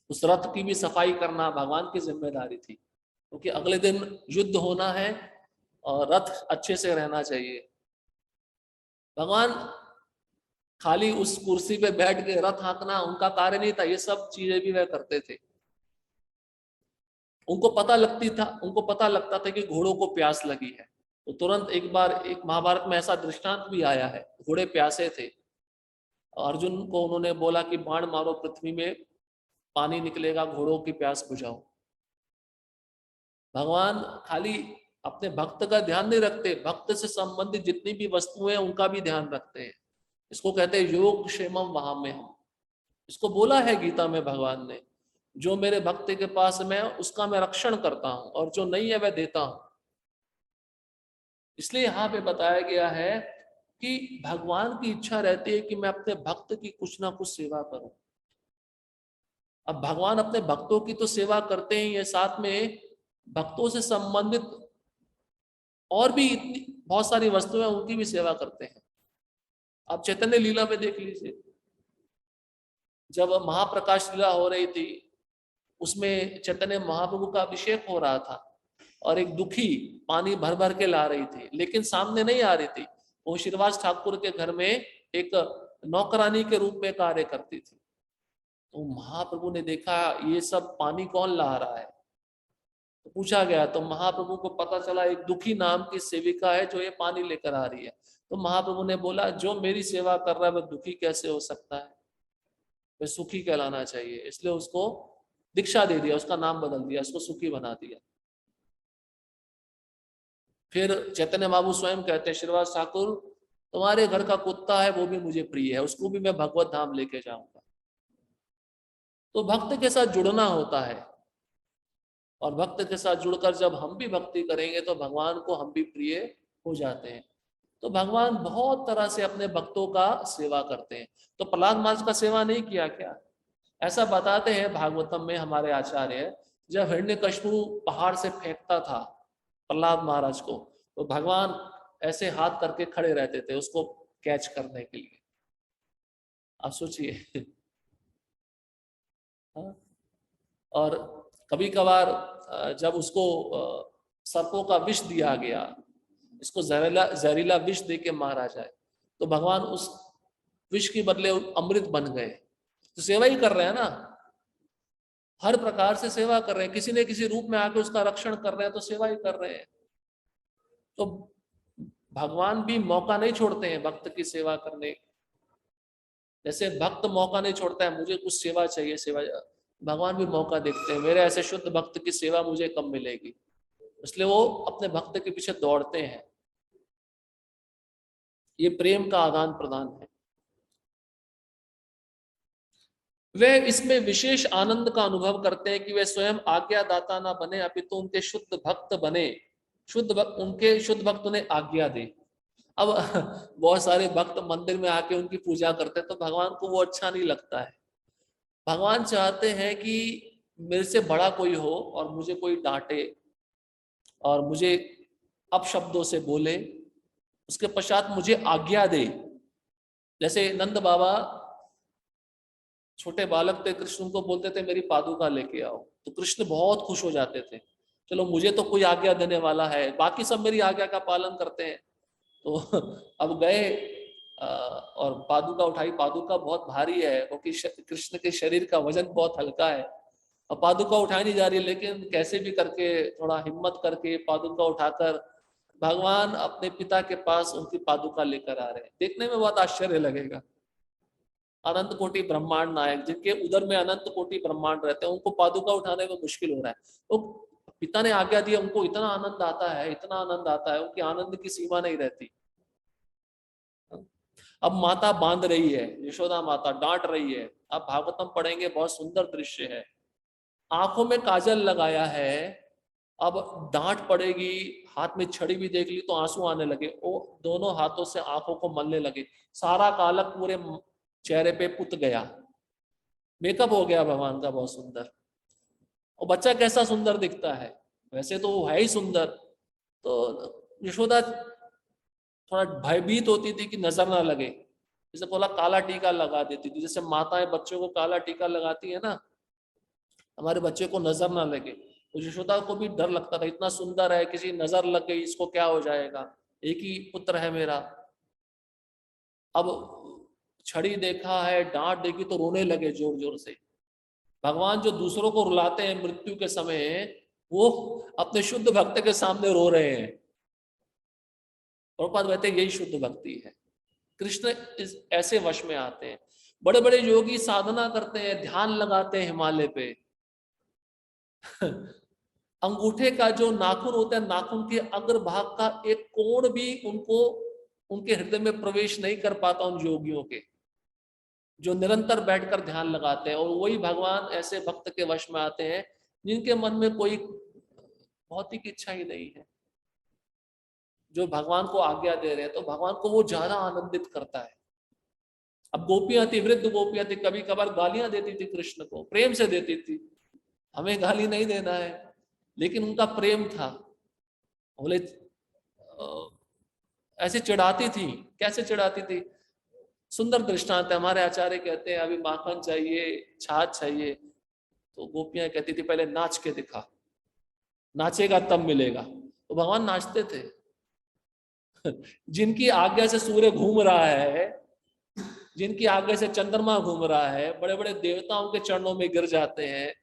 उस रथ की भी सफाई करना भगवान की जिम्मेदारी थी, क्योंकि अगले दिन युद्ध होना है और रथ अच्छे से रहना चाहिए। भगवान खाली उस कुर्सी पे बैठ के रथ हाँकना उनका कार्य नहीं था, ये सब चीजें भी वह करते थे। उनको पता लगता था कि घोड़ों को प्यास लगी है, तो तुरंत एक बार एक महाभारत में ऐसा दृष्टांत भी आया है, घोड़े प्यासे थे, अर्जुन को उन्होंने बोला कि बाण मारो पृथ्वी में, पानी निकलेगा, घोड़ों की प्यास बुझाओ। भगवान खाली अपने भक्त का ध्यान नहीं रखते, भक्त से संबंधित जितनी भी वस्तुएं हैं उनका भी ध्यान रखते हैं। इसको कहते हैं योग क्षेमम वहां में हम। इसको बोला है गीता में भगवान ने, जो मेरे भक्त के पास में उसका मैं रक्षण करता हूं और जो नहीं है वह देता हूं। इसलिए यहाँ पे बताया गया है कि भगवान की इच्छा रहती है कि मैं अपने भक्त की कुछ ना कुछ सेवा करूं। अब भगवान अपने भक्तों की तो सेवा करते ही है, साथ में भक्तों से संबंधित और भी इतनी बहुत सारी वस्तुएं उनकी भी सेवा करते हैं। आप चैतन्य लीला में देख लीजिए, जब महाप्रकाश लीला हो रही थी, उसमें चैतन्य महाप्रभु का अभिषेक हो रहा था और एक दुखी पानी भर भर के ला रही थी, लेकिन सामने नहीं आ रही थी। वो श्रीवास ठाकुर के घर में एक नौकरानी के रूप में कार्य करती थी। तो महाप्रभु ने देखा ये सब पानी कौन ला रहा है, तो पूछा गया, तो महाप्रभु को पता चला एक दुखी नाम की सेविका है जो ये पानी लेकर आ रही है। तो महाप्रभु ने बोला जो मेरी सेवा कर रहा है वह दुखी कैसे हो सकता है, वह सुखी कहलाना चाहिए। इसलिए उसको दीक्षा दे दिया, उसका नाम बदल दिया, उसको सुखी बना दिया। फिर चैतन्य महाप्रभु स्वयं कहते हैं, श्रीवास ठाकुर तुम्हारे घर का कुत्ता है वो भी मुझे प्रिय है, उसको भी मैं भगवत धाम लेके जाऊंगा। तो भक्त के साथ जुड़ना होता है, और भक्त के साथ जुड़कर जब हम भी भक्ति करेंगे तो भगवान को हम भी प्रिय हो जाते हैं। तो भगवान बहुत तरह से अपने भक्तों का सेवा करते हैं। तो प्रहलाद महाराज का सेवा नहीं किया क्या? ऐसा बताते हैं भागवतम में हमारे आचार्य, जब हिरण्यकशिपु पहाड़ से फेंकता था प्रहलाद महाराज को, तो भगवान ऐसे हाथ करके खड़े रहते थे उसको कैच करने के लिए। आप सोचिए। हाँ? और कभी कभार जब उसको सर्पों का विष दिया गया, इसको जहरीला जहरीला विष दे के मारा जाए, तो भगवान उस विष के बदले अमृत बन गए। तो सेवा ही कर रहे हैं ना, हर प्रकार से सेवा कर रहे हैं, किसी न किसी रूप में आके उसका रक्षण कर रहे हैं, तो सेवा ही कर रहे हैं। तो भगवान भी मौका नहीं छोड़ते हैं भक्त की सेवा करने जैसे भक्त मौका नहीं छोड़ता है, मुझे कुछ सेवा चाहिए, सेवा, भगवान भी मौका देखते हैं, मेरे ऐसे शुद्ध भक्त की सेवा मुझे कब मिलेगी, इसलिए वो अपने भक्त के पीछे दौड़ते हैं। ये प्रेम का आदान प्रदान है। वे इसमें विशेष आनंद का अनुभव करते हैं कि वे स्वयं आज्ञादाता ना बने, अपितु उनके शुद्ध भक्त बने, शुद्ध भक्त, उनके शुद्ध भक्त उन्हें आज्ञा दे। अब बहुत सारे भक्त मंदिर में आके उनकी पूजा करते हैं तो भगवान को वो अच्छा नहीं लगता है। भगवान चाहते हैं कि मेरे से बड़ा कोई हो और मुझे कोई डांटे और मुझे अपशब्दों से बोले, उसके पश्चात मुझे आज्ञा दे। जैसे नंद बाबा छोटे बालक थे, कृष्ण को बोलते थे मेरी पादुका लेके आओ, तो कृष्ण बहुत खुश हो जाते थे, चलो मुझे तो कोई आज्ञा देने वाला है, बाकी सब मेरी आज्ञा का पालन करते हैं। तो अब गए और पादुका उठाई, पादुका बहुत भारी है क्योंकि कृष्ण के शरीर का वजन बहुत हल्का है, और पादुका उठाई नहीं जा रही, लेकिन कैसे भी करके थोड़ा हिम्मत करके पादुका उठाकर भगवान अपने पिता के पास उनकी पादुका लेकर आ रहे हैं। देखने में बहुत आश्चर्य लगेगा। अनंत कोटि ब्रह्मांड नायक, जिनके उदर में अनंत कोटि ब्रह्मांड रहते हैं, उनको पादुका उठाने में मुश्किल हो रहा है, तो पिता ने आज्ञा दी, उनको इतना आनंद आता है, इतना आनंद आता है, उनकी आनंद की सीमा नहीं रहती। अब माता बांध रही है, यशोदा माता डांट रही है, अब भागवतम पढ़ेंगे, बहुत सुंदर दृश्य है। आंखों में काजल लगाया है, अब डांट पड़ेगी, हाथ में छड़ी भी देख ली तो आंसू आने लगे, वो दोनों हाथों से आंखों को मलने लगे, सारा कालक पूरे चेहरे पे पुत गया, मेकअप हो गया भगवान का बहुत सुंदर। और बच्चा कैसा सुंदर दिखता है, वैसे तो वो है ही सुंदर। तो यशोदा थोड़ा भयभीत होती थी कि नजर ना लगे, जैसे बोला काला टीका लगा देती थी, जैसे माताएं बच्चों को काला टीका लगाती है ना, हमारे बच्चे को नजर ना लगे। तो यशोदा को भी डर लगता था, इतना सुंदर है, किसी नजर लग गई इसको क्या हो जाएगा, एक ही पुत्र है मेरा। अब छड़ी देखा है, डांट देखी तो रोने लगे जोर जोर से। भगवान जो दूसरों को रुलाते हैं मृत्यु के समय, वो अपने शुद्ध भक्त के सामने रो रहे हैं। प्रभुपाद कहते हैं यही शुद्ध भक्ति है। कृष्ण इस ऐसे वश में आते हैं। बड़े बड़े योगी साधना करते हैं, ध्यान लगाते हैं हिमालय पे अंगूठे का जो नाखून होता है, नाखून के अग्रभाग का एक कोण भी उनको उनके हृदय में प्रवेश नहीं कर पाता उन योगियों के, जो निरंतर बैठकर ध्यान लगाते हैं। और वही भगवान ऐसे भक्त के वश में आते हैं जिनके मन में कोई भौतिक इच्छा ही नहीं है, जो भगवान को आज्ञा दे रहे हैं, तो भगवान को वो ज्यादा आनंदित करता है। अब गोपियां थी, वृद्ध गोपियां थी, कभी कभार गालियां देती थी कृष्ण को, प्रेम से देती थी, हमें गाली नहीं देना है, लेकिन उनका प्रेम था। बोले ऐसे चिढ़ाती थी, कैसे चिढ़ाती थी, सुंदर दृष्टांत है। हमारे आचार्य कहते हैं अभी माखन चाहिए, छाछ चाहिए, तो गोपियां कहती थी पहले नाच के दिखा, नाचेगा तब मिलेगा। तो भगवान नाचते थे। जिनकी आज्ञा से सूर्य घूम रहा है, जिनकी आज्ञा से चंद्रमा घूम रहा है, बड़े बड़े देवताओं के चरणों में गिर जाते हैं।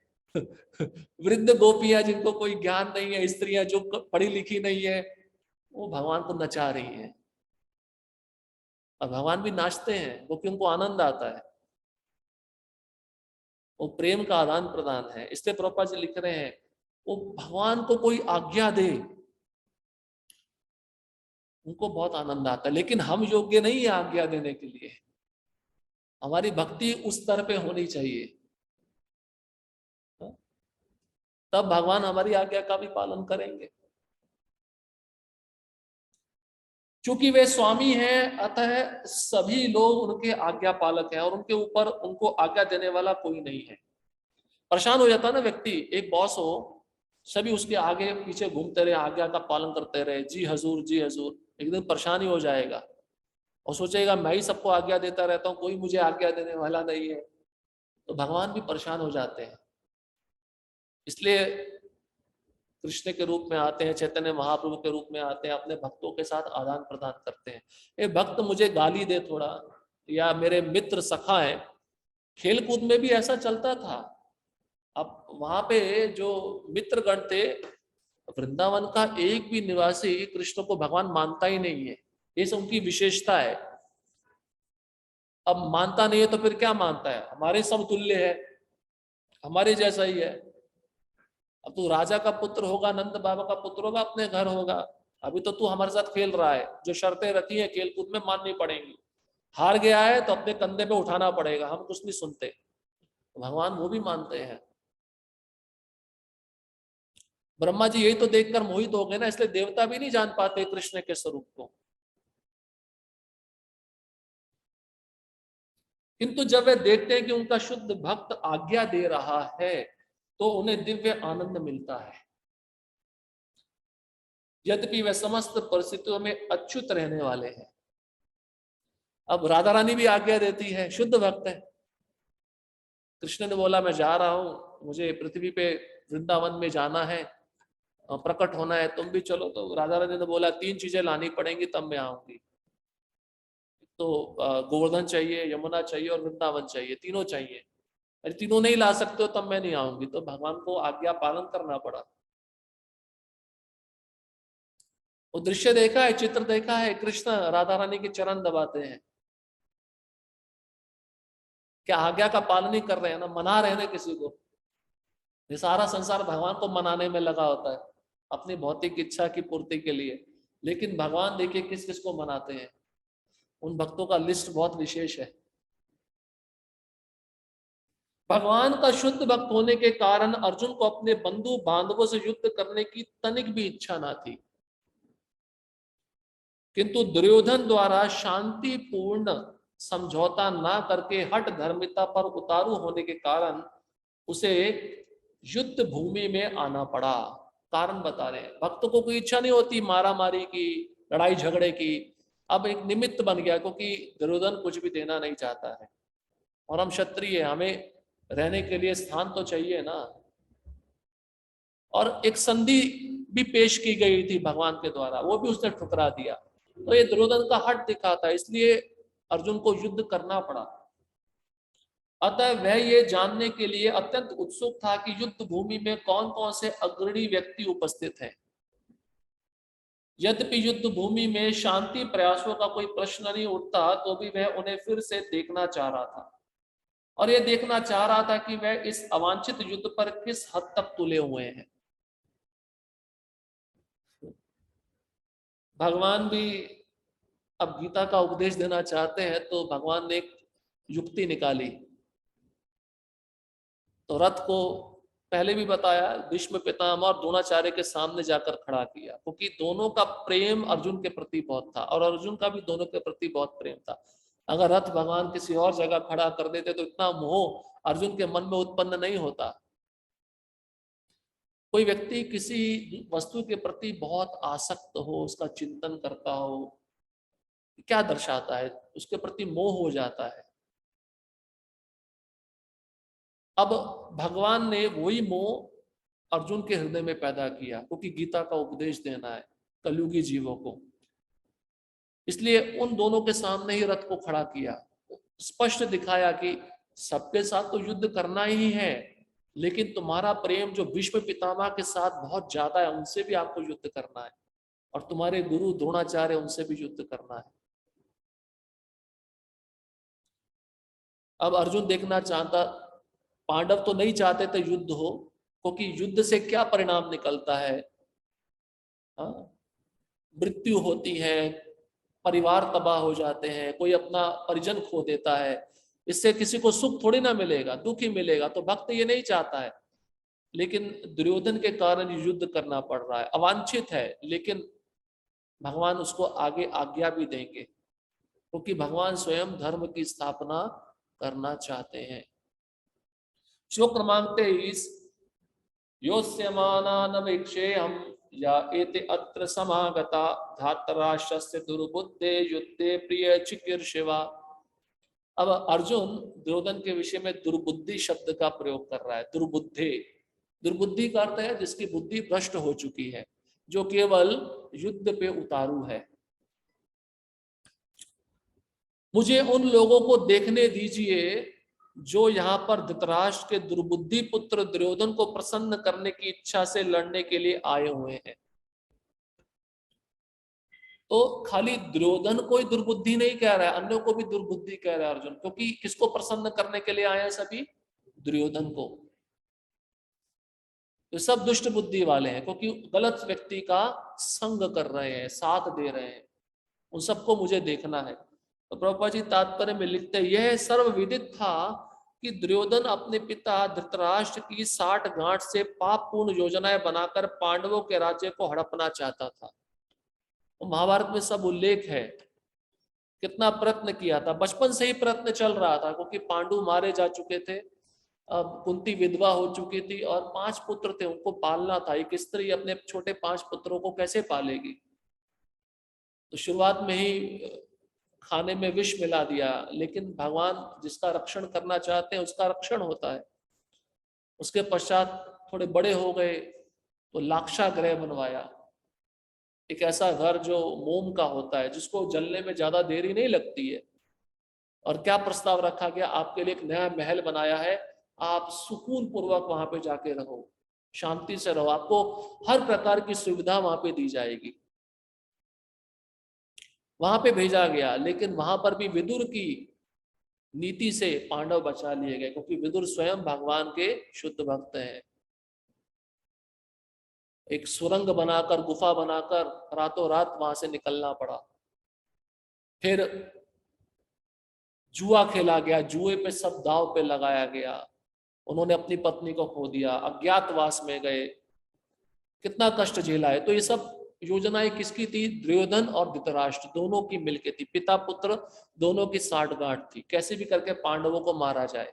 वृद्ध गोपियां जिनको कोई ज्ञान नहीं है, स्त्रियां जो पढ़ी लिखी नहीं है, वो भगवान को नचा रही हैं। और भगवान भी नाचते हैं क्योंकि उनको आनंद आता है। वो प्रेम का आदान प्रदान है। इसलिए प्रभुपाद जी लिख रहे हैं, वो भगवान को कोई आज्ञा दे उनको बहुत आनंद आता है, लेकिन हम योग्य नहीं है आज्ञा देने के लिए। हमारी भक्ति उस स्तर पे होनी चाहिए, तब भगवान हमारी आज्ञा का भी पालन करेंगे। चूंकि वे स्वामी हैं, अतः सभी लोग उनके आज्ञा पालक हैं और उनके ऊपर उनको आज्ञा देने वाला कोई नहीं है। परेशान हो जाता है ना व्यक्ति, एक बॉस हो, सभी उसके आगे पीछे घूमते रहे, आज्ञा का पालन करते रहे, जी हजूर जी हजूर, एक दिन परेशान ही हो जाएगा और सोचेगा मैं ही सबको आज्ञा देता रहता हूँ, कोई मुझे आज्ञा देने वाला नहीं है। तो भगवान भी परेशान हो जाते हैं। इसलिए कृष्ण के रूप में आते हैं, चैतन्य महाप्रभु के रूप में आते हैं, अपने भक्तों के साथ आदान प्रदान करते हैं। ये भक्त मुझे गाली दे थोड़ा, या मेरे मित्र सखा है, खेल कूद में भी ऐसा चलता था। अब वहां पे जो मित्रगण थे, वृंदावन का एक भी निवासी कृष्ण को भगवान मानता ही नहीं है, ये सब उनकी विशेषता है। अब मानता नहीं है तो फिर क्या मानता है? हमारे समतुल्य है, हमारे जैसा ही है। अब तू राजा का पुत्र होगा, नंद बाबा का पुत्र होगा, अपने घर होगा। अभी तो तू हमारे साथ खेल रहा है, जो शर्तें रखी है खेल कूद में माननी पड़ेंगी। हार गया है तो अपने कंधे पे उठाना पड़ेगा, हम कुछ नहीं सुनते। भगवान वो भी मानते हैं। ब्रह्मा जी यही तो देखकर मोहित हो गए ना, इसलिए देवता भी नहीं जान पाते कृष्ण के स्वरूप को। किंतु जब वे देखते हैं कि उनका शुद्ध भक्त आज्ञा दे रहा है तो उन्हें दिव्य आनंद मिलता है। यद्यपि वे समस्त परिस्थितियों में अच्युत रहने वाले हैं। अब राधा रानी भी आज्ञा देती है, शुद्ध भक्त है। कृष्ण ने बोला मैं जा रहा हूं, मुझे पृथ्वी पे वृंदावन में जाना है, प्रकट होना है, तुम भी चलो। तो राधा रानी ने बोला 3 चीजें लानी पड़ेंगी तब मैं आऊंगी। तो गोवर्धन चाहिए, यमुना चाहिए और वृंदावन चाहिए, तीनों चाहिए। अरे तीनों नहीं ला सकते हो तब मैं नहीं आऊंगी। तो भगवान को आज्ञा पालन करना पड़ा। वो दृश्य देखा है, चित्र देखा है, कृष्ण राधा रानी के चरण दबाते हैं। क्या आज्ञा का पालन नहीं कर रहे हैं ना, मना रहे हैं किसी को। ये सारा संसार भगवान को मनाने में लगा होता है अपनी भौतिक इच्छा की पूर्ति के लिए। लेकिन भगवान देखिए किस किस को मनाते हैं। उन भक्तों का लिस्ट बहुत विशेष है। भगवान का शुद्ध भक्त होने के कारण अर्जुन को अपने बंधु बांधवों से युद्ध करने की तनिक भी इच्छा ना थी। किंतु दुर्योधन द्वारा शांतिपूर्ण समझौता ना करके हठ धर्मिता पर उतारू होने के कारण उसे युद्ध भूमि में आना पड़ा। कारण बता रहे हैं, भक्त को कोई इच्छा नहीं होती मारा मारी की, लड़ाई झगड़े की। अब एक निमित्त बन गया, क्योंकि दुर्योधन कुछ भी देना नहीं चाहता है और हम क्षत्रिय, हमें रहने के लिए स्थान तो चाहिए ना। और एक संधि भी पेश की गई थी भगवान के द्वारा, वो भी उसने ठुकरा दिया। तो ये दुर्योधन का हट दिखा था, इसलिए अर्जुन को युद्ध करना पड़ा। अतः वह ये जानने के लिए अत्यंत उत्सुक था कि युद्ध भूमि में कौन कौन से अग्रणी व्यक्ति उपस्थित हैं। यद्यपि युद्ध भूमि में शांति प्रयासों का कोई प्रश्न नहीं उठता, तो भी वह उन्हें फिर से देखना चाह रहा था। और यह देखना चाह रहा था कि वह इस अवांछित युद्ध पर किस हद तक तुले हुए हैं। भगवान भी अब गीता का उपदेश देना चाहते हैं, तो भगवान ने एक युक्ति निकाली। तो रथ को पहले भी बताया, भीष्म पितामह और द्रोणाचार्य के सामने जाकर खड़ा किया, क्योंकि दोनों का प्रेम अर्जुन के प्रति बहुत था और अर्जुन का भी दोनों के प्रति बहुत प्रेम था। अगर रथ भगवान किसी और जगह खड़ा कर देते तो इतना मोह अर्जुन के मन में उत्पन्न नहीं होता। कोई व्यक्ति किसी वस्तु के प्रति बहुत आसक्त हो, उसका चिंतन करता हो, क्या दर्शाता है? उसके प्रति मोह हो जाता है। अब भगवान ने वही मोह अर्जुन के हृदय में पैदा किया, क्योंकि गीता का उपदेश देना है कलयुगी जीवों को। इसलिए उन दोनों के सामने ही रथ को खड़ा किया, स्पष्ट दिखाया कि सबके साथ तो युद्ध करना ही है, लेकिन तुम्हारा प्रेम जो भीष्म पितामह के साथ बहुत ज्यादा है, उनसे भी आपको युद्ध करना है, और तुम्हारे गुरु द्रोणाचार्य उनसे भी युद्ध करना है। अब अर्जुन देखना चाहता, पांडव तो नहीं चाहते थे युद्ध हो, क्योंकि युद्ध से क्या परिणाम निकलता है? मृत्यु होती है, परिवार तबाह हो जाते हैं, कोई अपना परिजन खो देता है, इससे किसी को सुख थोड़ी ना मिलेगा, दुख ही मिलेगा। तो भक्त ये नहीं चाहता है, लेकिन दुर्योधन के कारण युद्ध करना पड़ रहा है, अवांछित है, लेकिन भगवान उसको आगे आज्ञा भी देंगे, क्योंकि भगवान स्वयं धर्म की स्थापना करना चाहते हैं। श्लोक क्रमांक 23, योस्यमानानवेक्षेऽहं या एते अत्र समागता धातराष्ट्रस्य दुर्बुद्धे युद्धे प्रिय चिकीर्षिवा। अब अर्जुन दुर्योधन के विषय में दुर्बुद्धि शब्द का प्रयोग कर रहा है। दुर्बुद्धे, दुर्बुद्धि का अर्थ है जिसकी बुद्धि भ्रष्ट हो चुकी है, जो केवल युद्ध पे उतारू है। मुझे उन लोगों को देखने दीजिए जो यहाँ पर धृतराष्ट्र के दुर्बुद्धि पुत्र दुर्योधन को प्रसन्न करने की इच्छा से लड़ने के लिए आए हुए हैं। तो खाली दुर्योधन कोई दुर्बुद्धि नहीं कह रहा है, अन्यों को भी दुर्बुद्धि कह रहा है अर्जुन, क्योंकि किसको प्रसन्न करने के लिए आए हैं सभी? दुर्योधन को। तो सब दुष्ट बुद्धि वाले हैं, क्योंकि गलत व्यक्ति का संग कर रहे हैं, साथ दे रहे हैं। उन सबको मुझे देखना है। तो प्रभुपाद जी तात्पर्य में लिखते हैं, यह सर्वविदित था कि दुर्योधन अपने पिता धृतराष्ट्र की 60 गांठ से पापपूर्ण योजनाएं बनाकर पांडवों के राज्य को हड़पना चाहता था। तो महाभारत में सब उल्लेख है, कितना प्रयत्न किया था, बचपन से ही प्रयत्न चल रहा था, क्योंकि पांडु मारे जा चुके थे, अब कुंती विधवा हो चुकी थी और 5 पुत्र थे, उनको पालना था। एक स्त्री अपने छोटे 5 पुत्रों को कैसे पालेगी? तो शुरुआत में ही खाने में विष मिला दिया, लेकिन भगवान जिसका रक्षण करना चाहते हैं उसका रक्षण होता है। उसके पश्चात थोड़े बड़े हो गए तो लाक्षा ग्रह बनवाया, एक ऐसा घर जो मोम का होता है, जिसको जलने में ज्यादा देरी नहीं लगती है। और क्या प्रस्ताव रखा गया? आपके लिए एक नया महल बनाया है, आप सुकून पूर्वक वहां पे जाके रहो, शांति से रहो, आपको हर प्रकार की सुविधा वहां पे दी जाएगी। वहां पे भेजा गया, लेकिन वहां पर भी विदुर की नीति से पांडव बचा लिए गए, क्योंकि विदुर स्वयं भगवान के शुद्ध भक्त हैं। एक सुरंग बनाकर, गुफा बनाकर रातों रात वहां से निकलना पड़ा। फिर जुआ खेला गया, जुए पे सब दाव पे लगाया गया, उन्होंने अपनी पत्नी को खो दिया, अज्ञातवास में गए, कितना कष्ट झेला है। तो ये सब योजनाएं किसकी थी? दुर्योधन और धृतराष्ट्र दोनों की मिलके थी, पिता पुत्र दोनों की साठगांठ थी, कैसे भी करके पांडवों को मारा जाए।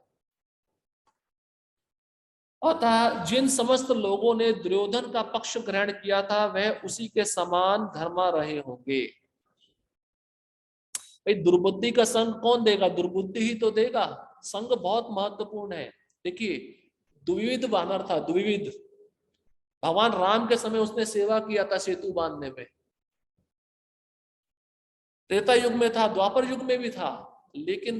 अतः जिन समस्त लोगों ने दुर्योधन का पक्ष ग्रहण किया था, वह उसी के समान धर्मा रहे होंगे। भाई दुर्बुद्धि का संग कौन देगा? दुर्बुद्धि ही तो देगा। संग बहुत महत्वपूर्ण है। देखिए, द्विविध वानर था, द्विविध। भगवान राम के समय उसने सेवा किया था सेतु बांधने में, त्रेता युग में था, द्वापर युग में भी था, लेकिन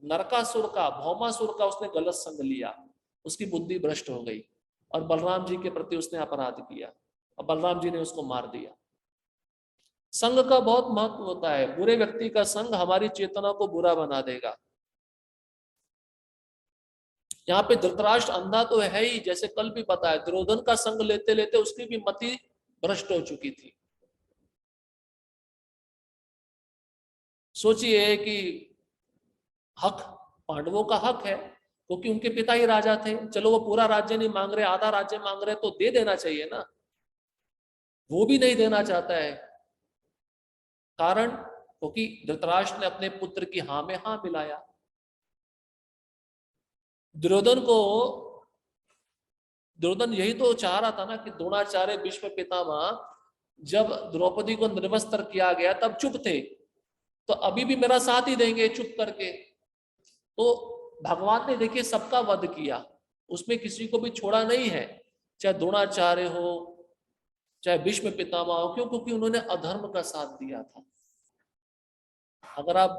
नरकासुर का, भौमासुर का उसने गलत संग लिया, उसकी बुद्धि भ्रष्ट हो गई और बलराम जी के प्रति उसने अपराध किया और बलराम जी ने उसको मार दिया। संग का बहुत महत्व होता है। बुरे व्यक्ति का संग हमारी चेतना को बुरा बना देगा। यहाँ पे धृतराष्ट्र अंधा तो है ही, जैसे कल भी बताया, दुर्योधन का संग लेते लेते उसकी भी मति भ्रष्ट हो चुकी थी। सोचिए कि हक पांडवों का हक है, क्योंकि उनके पिता ही राजा थे। चलो वो पूरा राज्य नहीं मांग रहे, आधा राज्य मांग रहे, तो दे देना चाहिए ना। वो भी नहीं देना चाहता है। कारण, क्योंकि धृतराष्ट्र ने अपने पुत्र की हां में हां मिलाया। दुर्योधन को, दुर्योधन यही तो चाह रहा था ना कि द्रोणाचार्य भीष्म पितामह जब द्रौपदी को निर्वस्त्र किया गया तब चुप थे, तो अभी भी मेरा साथ ही देंगे चुप करके। तो भगवान ने देखिए सबका वध किया, उसमें किसी को भी छोड़ा नहीं है, चाहे द्रोणाचार्य हो, चाहे भीष्म पितामह हो। क्यों? क्योंकि उन्होंने अधर्म का साथ दिया था। अगर आप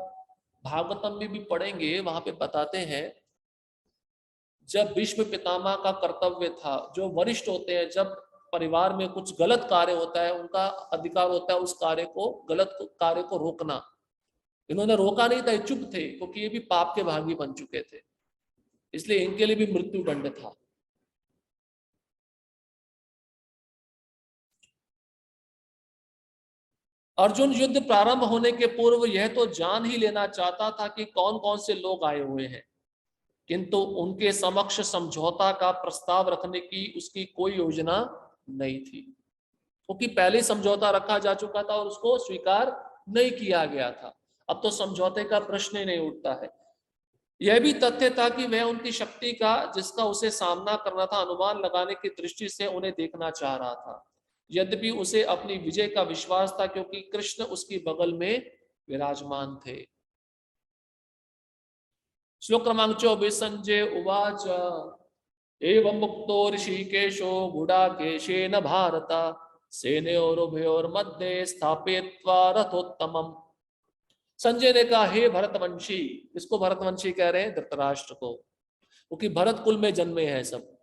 भागवतम में भी पढ़ेंगे, वहां पे बताते हैं, जब भीष्म पितामह का कर्तव्य था, जो वरिष्ठ होते हैं, जब परिवार में कुछ गलत कार्य होता है, उनका अधिकार होता है उस कार्य को, गलत कार्य को रोकना। इन्होंने रोका नहीं था, चुप थे, क्योंकि ये भी पाप के भागी बन चुके थे, इसलिए इनके लिए भी मृत्यु दंड था। अर्जुन युद्ध प्रारंभ होने के पूर्व यह तो जान ही लेना चाहता था कि कौन कौन से लोग आए हुए हैं, किंतु उनके समक्ष समझौता का प्रस्ताव रखने की उसकी कोई योजना नहीं थी, क्योंकि पहले समझौता रखा जा चुका था और उसको स्वीकार नहीं किया गया था। अब तो समझौते का प्रश्न ही नहीं उठता है। यह भी तथ्य था कि वह उनकी शक्ति का, जिसका उसे सामना करना था, अनुमान लगाने की दृष्टि से उन्हें देखना चाह रहा था। यद्यपि उसे अपनी विजय का विश्वास था, क्योंकि कृष्ण उसकी बगल में विराजमान थे। श्लोक क्रमांक 24। संजय उवाच एवं मुक्तो ऋषिकेशो गुडाकेशेन भारत सेनयोरुभयोर्मध्ये स्थापयित्वा रथोत्तमम्। संजय ने कहा, हे भरतवंशी, इसको भरतवंशी कह रहे हैं धृतराष्ट्र को, क्योंकि भरत कुल में जन्मे हैं सब।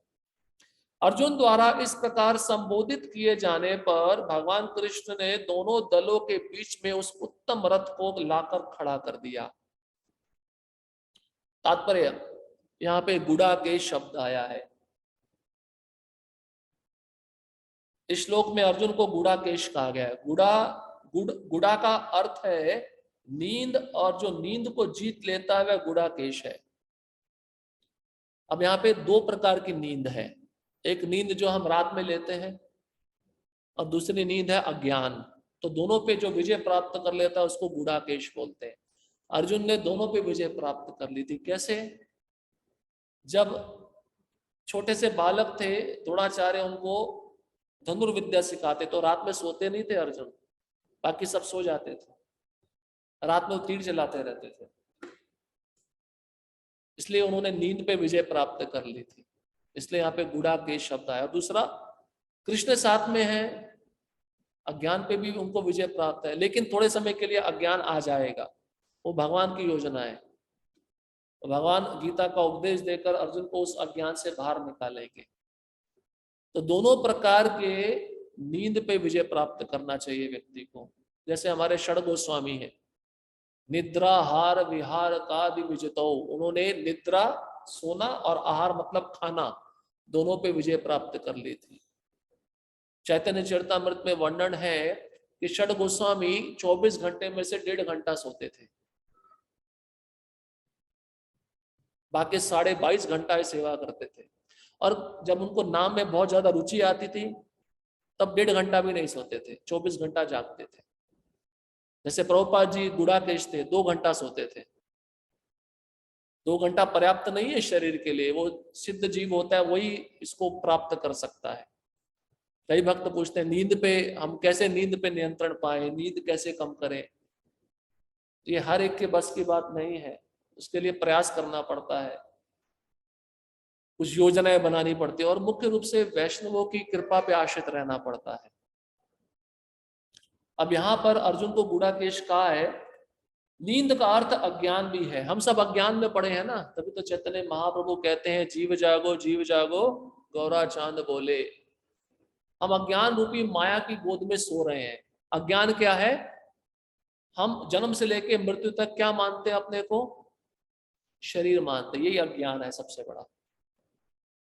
अर्जुन द्वारा इस प्रकार संबोधित किए जाने पर भगवान कृष्ण ने दोनों दलों के बीच में उस उत्तम रथ को लाकर खड़ा कर दिया। तात्पर्य, यहाँ पे गुड़ा के शब्द आया है। इस श्लोक में अर्जुन को गुड़ाकेश कहा गया है। गुड़ा का अर्थ है नींद, और जो नींद को जीत लेता है वह गुड़ाकेश है। अब यहाँ पे दो प्रकार की नींद है, एक नींद जो हम रात में लेते हैं और दूसरी नींद है अज्ञान। तो दोनों पे जो विजय प्राप्त कर लेता है उसको गुड़ाकेश बोलते हैं। अर्जुन ने दोनों पे विजय प्राप्त कर ली थी। कैसे? जब छोटे से बालक थे, द्रोणाचार्य उनको धनुर्विद्या सिखाते, तो रात में सोते नहीं थे अर्जुन, बाकी सब सो जाते थे, रात में वो तीर चलाते रहते थे, इसलिए उन्होंने नींद पे विजय प्राप्त कर ली थी। इसलिए यहाँ पे गुड़ा के शब्द आया। दूसरा, कृष्ण साथ में है, अज्ञान पे भी उनको विजय प्राप्त है, लेकिन थोड़े समय के लिए अज्ञान आ जाएगा, वो भगवान की योजना है। भगवान गीता का उपदेश देकर अर्जुन को उस अज्ञान से बाहर निकालेंगे। तो दोनों प्रकार के नींद पे विजय प्राप्त करना चाहिए व्यक्ति को। जैसे हमारे षड गोस्वामी है, निद्रा हार विहार का विजतो, उन्होंने निद्रा सोना और आहार मतलब खाना, दोनों पे विजय प्राप्त कर ली थी। चैतन्य चरितामृत में वर्णन है कि षड गोस्वामी 24 घंटे में से 1.5 घंटा सोते थे, बाकी 22.5 घंटा सेवा करते थे। और जब उनको नाम में बहुत ज्यादा रुचि आती थी तब 1.5 घंटा भी नहीं सोते थे, 24 घंटा जागते थे। जैसे प्रभुपाद जी गुड़ाकेश थे, 2 घंटा सोते थे। 2 घंटा पर्याप्त नहीं है शरीर के लिए, वो सिद्ध जीव होता है वही इसको प्राप्त कर सकता है। कई भक्त पूछते हैं नींद पे, हम कैसे नींद पे नियंत्रण पाए, नींद कैसे कम करें? ये हर एक के बस की बात नहीं है, उसके लिए प्रयास करना पड़ता है, कुछ योजनाएं बनानी पड़ती है, और मुख्य रूप से वैष्णवों की कृपा पे आश्रित रहना पड़ता है। अब यहाँ पर अर्जुन को गुड़ाकेश कहा है। नींद का अर्थ अज्ञान भी है, हम सब अज्ञान में पड़े हैं ना, तभी तो चैतन्य महाप्रभु कहते हैं जीव जागो गौरा चांद बोले। हम अज्ञान रूपी माया की गोद में सो रहे हैं। अज्ञान क्या है? हम जन्म से लेके मृत्यु तक क्या मानते हैं अपने को? शरीर मानते, यही अज्ञान है सबसे बड़ा।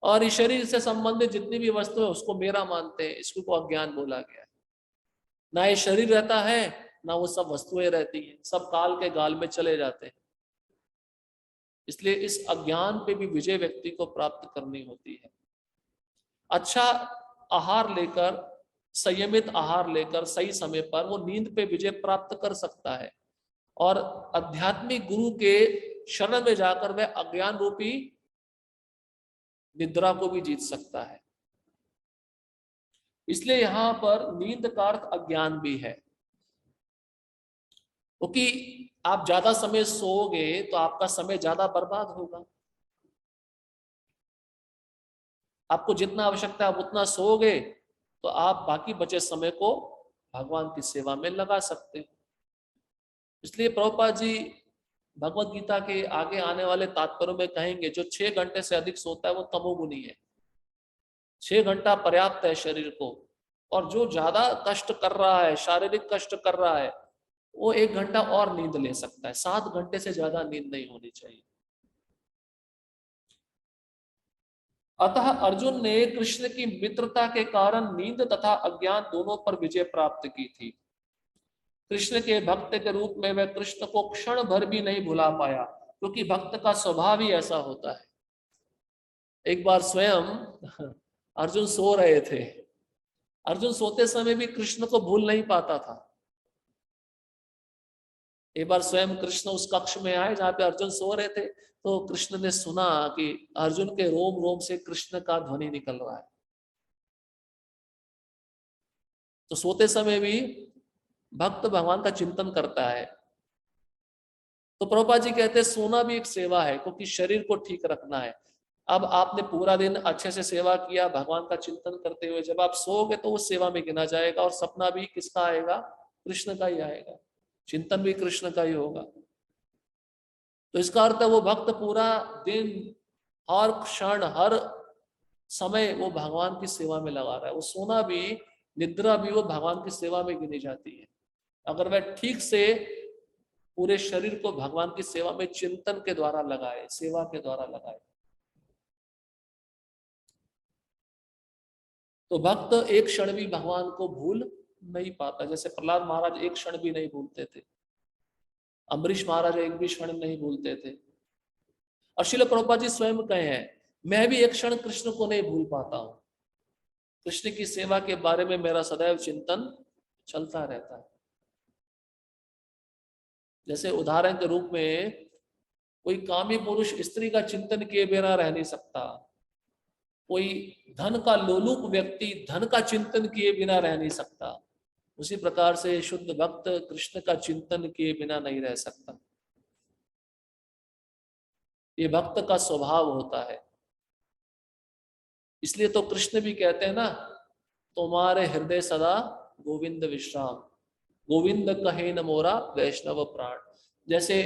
और इस शरीर से संबंधित जितनी भी वस्तु है उसको मेरा मानते हैं, इसको अज्ञान बोला गया है। ना ये शरीर रहता है ना वो सब वस्तुएं रहती हैं, सब काल के गाल में चले जाते हैं। इसलिए इस अज्ञान पे भी विजय व्यक्ति को प्राप्त करनी होती है। अच्छा आहार लेकर, संयमित आहार लेकर सही समय पर वो नींद पे विजय प्राप्त कर सकता है, और आध्यात्मिक गुरु के शरण में जाकर वह अज्ञान रूपी निद्रा को भी जीत सकता है। इसलिए यहां पर नींद का अर्थ अज्ञान भी है, क्योंकि आप ज्यादा समय सोओगे तो आपका समय ज्यादा बर्बाद होगा। आपको जितना आवश्यकता है आप उतना सोओगे तो आप बाकी बचे समय को भगवान की सेवा में लगा सकते हो। इसलिए प्रभुपाद जी भगवत गीता के आगे आने वाले तात्पर्यों में कहेंगे जो 6 घंटे से अधिक सोता है वो तमोगुनी है। 6 घंटा पर्याप्त है शरीर को, और जो ज्यादा कष्ट कर रहा है, शारीरिक कष्ट कर रहा है, वो 1 घंटा और नींद ले सकता है। 7 घंटे से ज्यादा नींद नहीं होनी चाहिए। अतः अर्जुन ने कृष्ण की मित्रता के कारण नींद तथा अज्ञान दोनों पर विजय प्राप्त की थी। कृष्ण के भक्त के रूप में वह कृष्ण को क्षण भर भी नहीं भुला पाया, क्योंकि भक्त का स्वभाव ही ऐसा होता है। एक बार स्वयं अर्जुन सो रहे थे, अर्जुन सोते समय भी कृष्ण को भूल नहीं पाता था। एक बार स्वयं कृष्ण उस कक्ष में आए जहां पे अर्जुन सो रहे थे, तो कृष्ण ने सुना कि अर्जुन के रोम रोम से कृष्ण का ध्वनि निकल रहा है। तो सोते समय भी भक्त भगवान का चिंतन करता है। तो प्रभुपाद जी कहते हैं सोना भी एक सेवा है, क्योंकि शरीर को ठीक रखना है। अब आपने पूरा दिन अच्छे से सेवा किया भगवान का चिंतन करते हुए, जब आप सोओगे तो उस सेवा में गिना जाएगा, और सपना भी किसका आएगा? कृष्ण का ही आएगा, चिंतन भी कृष्ण का ही होगा। तो इसका अर्थ है वो भक्त पूरा दिन, हर क्षण, हर समय वो भगवान की सेवा में लगा रहा है। वो सोना भी, निद्रा भी वो भगवान की सेवा में गिनी जाती है। अगर वह ठीक से पूरे शरीर को भगवान की सेवा में चिंतन के द्वारा लगाए, सेवा के द्वारा लगाए, तो भक्त एक क्षण भी भगवान को भूल नहीं पाता। जैसे प्रहलाद महाराज एक क्षण भी नहीं भूलते थे, अम्बरीश महाराज एक भी क्षण नहीं भूलते थे। और श्रील प्रभुपाद जी स्वयं कहे हैं, मैं भी एक क्षण कृष्ण को नहीं भूल पाता हूं। कृष्ण की सेवा के बारे में मेरा सदैव चिंतन चलता रहता है। जैसे उदाहरण के रूप में कोई कामी पुरुष स्त्री का चिंतन किए बिना रह नहीं सकता। कोई धन का लोलुप व्यक्ति धन का चिंतन किए बिना रह नहीं सकता। उसी प्रकार से शुद्ध भक्त कृष्ण का चिंतन किए बिना नहीं रह सकता। ये भक्त का स्वभाव होता है। इसलिए तो कृष्ण भी कहते हैं ना, तुम्हारे हृदय सदा गोविंद विश्राम, गोविंद कहे न मोरा वैष्णव प्राण। जैसे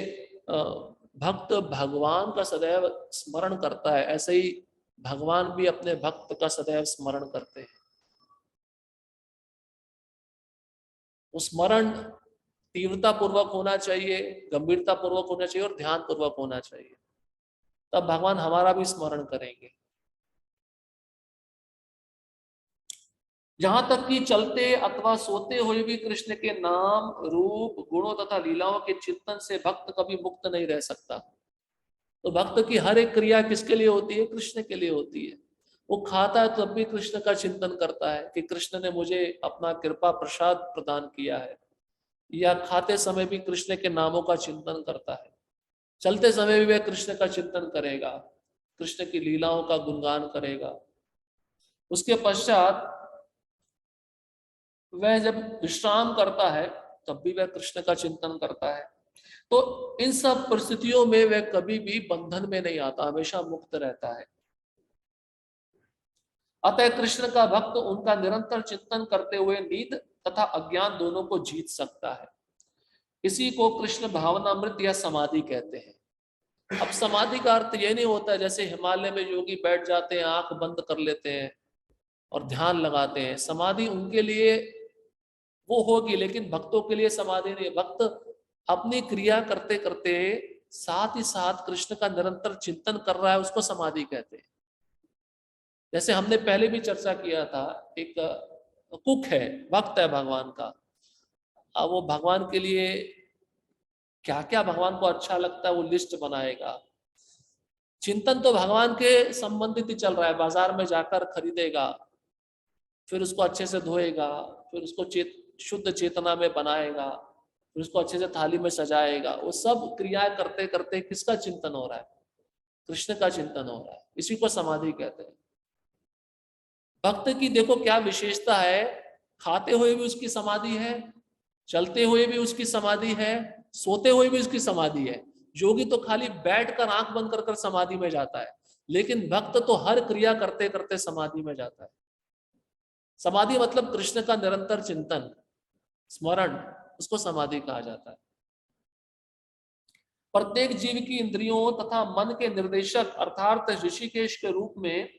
भक्त भगवान का सदैव स्मरण करता है, ऐसे ही भगवान भी अपने भक्त का सदैव स्मरण करते हैं। वो स्मरण तीव्रता पूर्वक होना चाहिए, गंभीरता पूर्वक होना चाहिए और ध्यान पूर्वक होना चाहिए, तब भगवान हमारा भी स्मरण करेंगे। जहां तक कि चलते अथवा सोते हुए भी कृष्ण के नाम, रूप, गुणों तथा लीलाओं के चिंतन से भक्त कभी मुक्त नहीं रह सकता। तो भक्त की हर एक क्रिया किसके लिए होती है? कृष्ण के लिए होती है। वो खाता है तब भी कृष्ण का चिंतन करता है कि कृष्ण ने मुझे अपना कृपा प्रसाद प्रदान किया है, या खाते समय भी कृष्ण के नामों का चिंतन करता है। चलते समय भी वह कृष्ण का चिंतन करेगा, कृष्ण की लीलाओं का गुणगान करेगा। उसके पश्चात वह जब विश्राम करता है तब भी वह कृष्ण का चिंतन करता है। तो इन सब परिस्थितियों में वह कभी भी बंधन में नहीं आता, हमेशा मुक्त रहता है। अतः कृष्ण का भक्त उनका निरंतर चिंतन करते हुए नींद तथा अज्ञान दोनों को जीत सकता है। इसी को कृष्ण भावनामृत या समाधि कहते हैं। अब समाधि का अर्थ यह नहीं होता है जैसे हिमालय में योगी बैठ जाते हैं, आंख बंद कर लेते हैं और ध्यान लगाते हैं। समाधि उनके लिए वो होगी, लेकिन भक्तों के लिए समाधि नहीं है। भक्त अपनी क्रिया करते करते साथ ही साथ कृष्ण का निरंतर चिंतन कर रहा है, उसको समाधि कहते हैं। जैसे हमने पहले भी चर्चा किया था, एक कुक है, भक्त है भगवान का। अब वो भगवान के लिए क्या क्या भगवान को अच्छा लगता है वो लिस्ट बनाएगा। चिंतन तो भगवान के संबंधित ही चल रहा है। बाजार में जाकर खरीदेगा, फिर उसको अच्छे से धोएगा, फिर उसको शुद्ध चेतना में बनाएगा, फिर उसको अच्छे से थाली में सजाएगा। वो सब क्रियाएं करते करते किसका चिंतन हो रहा है? कृष्ण का चिंतन हो रहा है। इसी को समाधि कहते हैं। भक्त की देखो क्या विशेषता है, खाते हुए भी उसकी समाधि है, चलते हुए भी उसकी समाधि है, सोते हुए भी उसकी समाधि है। योगी तो खाली बैठकर आंख बंद कर समाधि में जाता है, लेकिन भक्त तो हर क्रिया करते करते समाधि में जाता है। समाधि मतलब कृष्ण का निरंतर चिंतन, स्मरण, उसको समाधि कहा जाता है। प्रत्येक जीव की इंद्रियों तथा मन के निर्देशक अर्थात ऋषिकेश के रूप में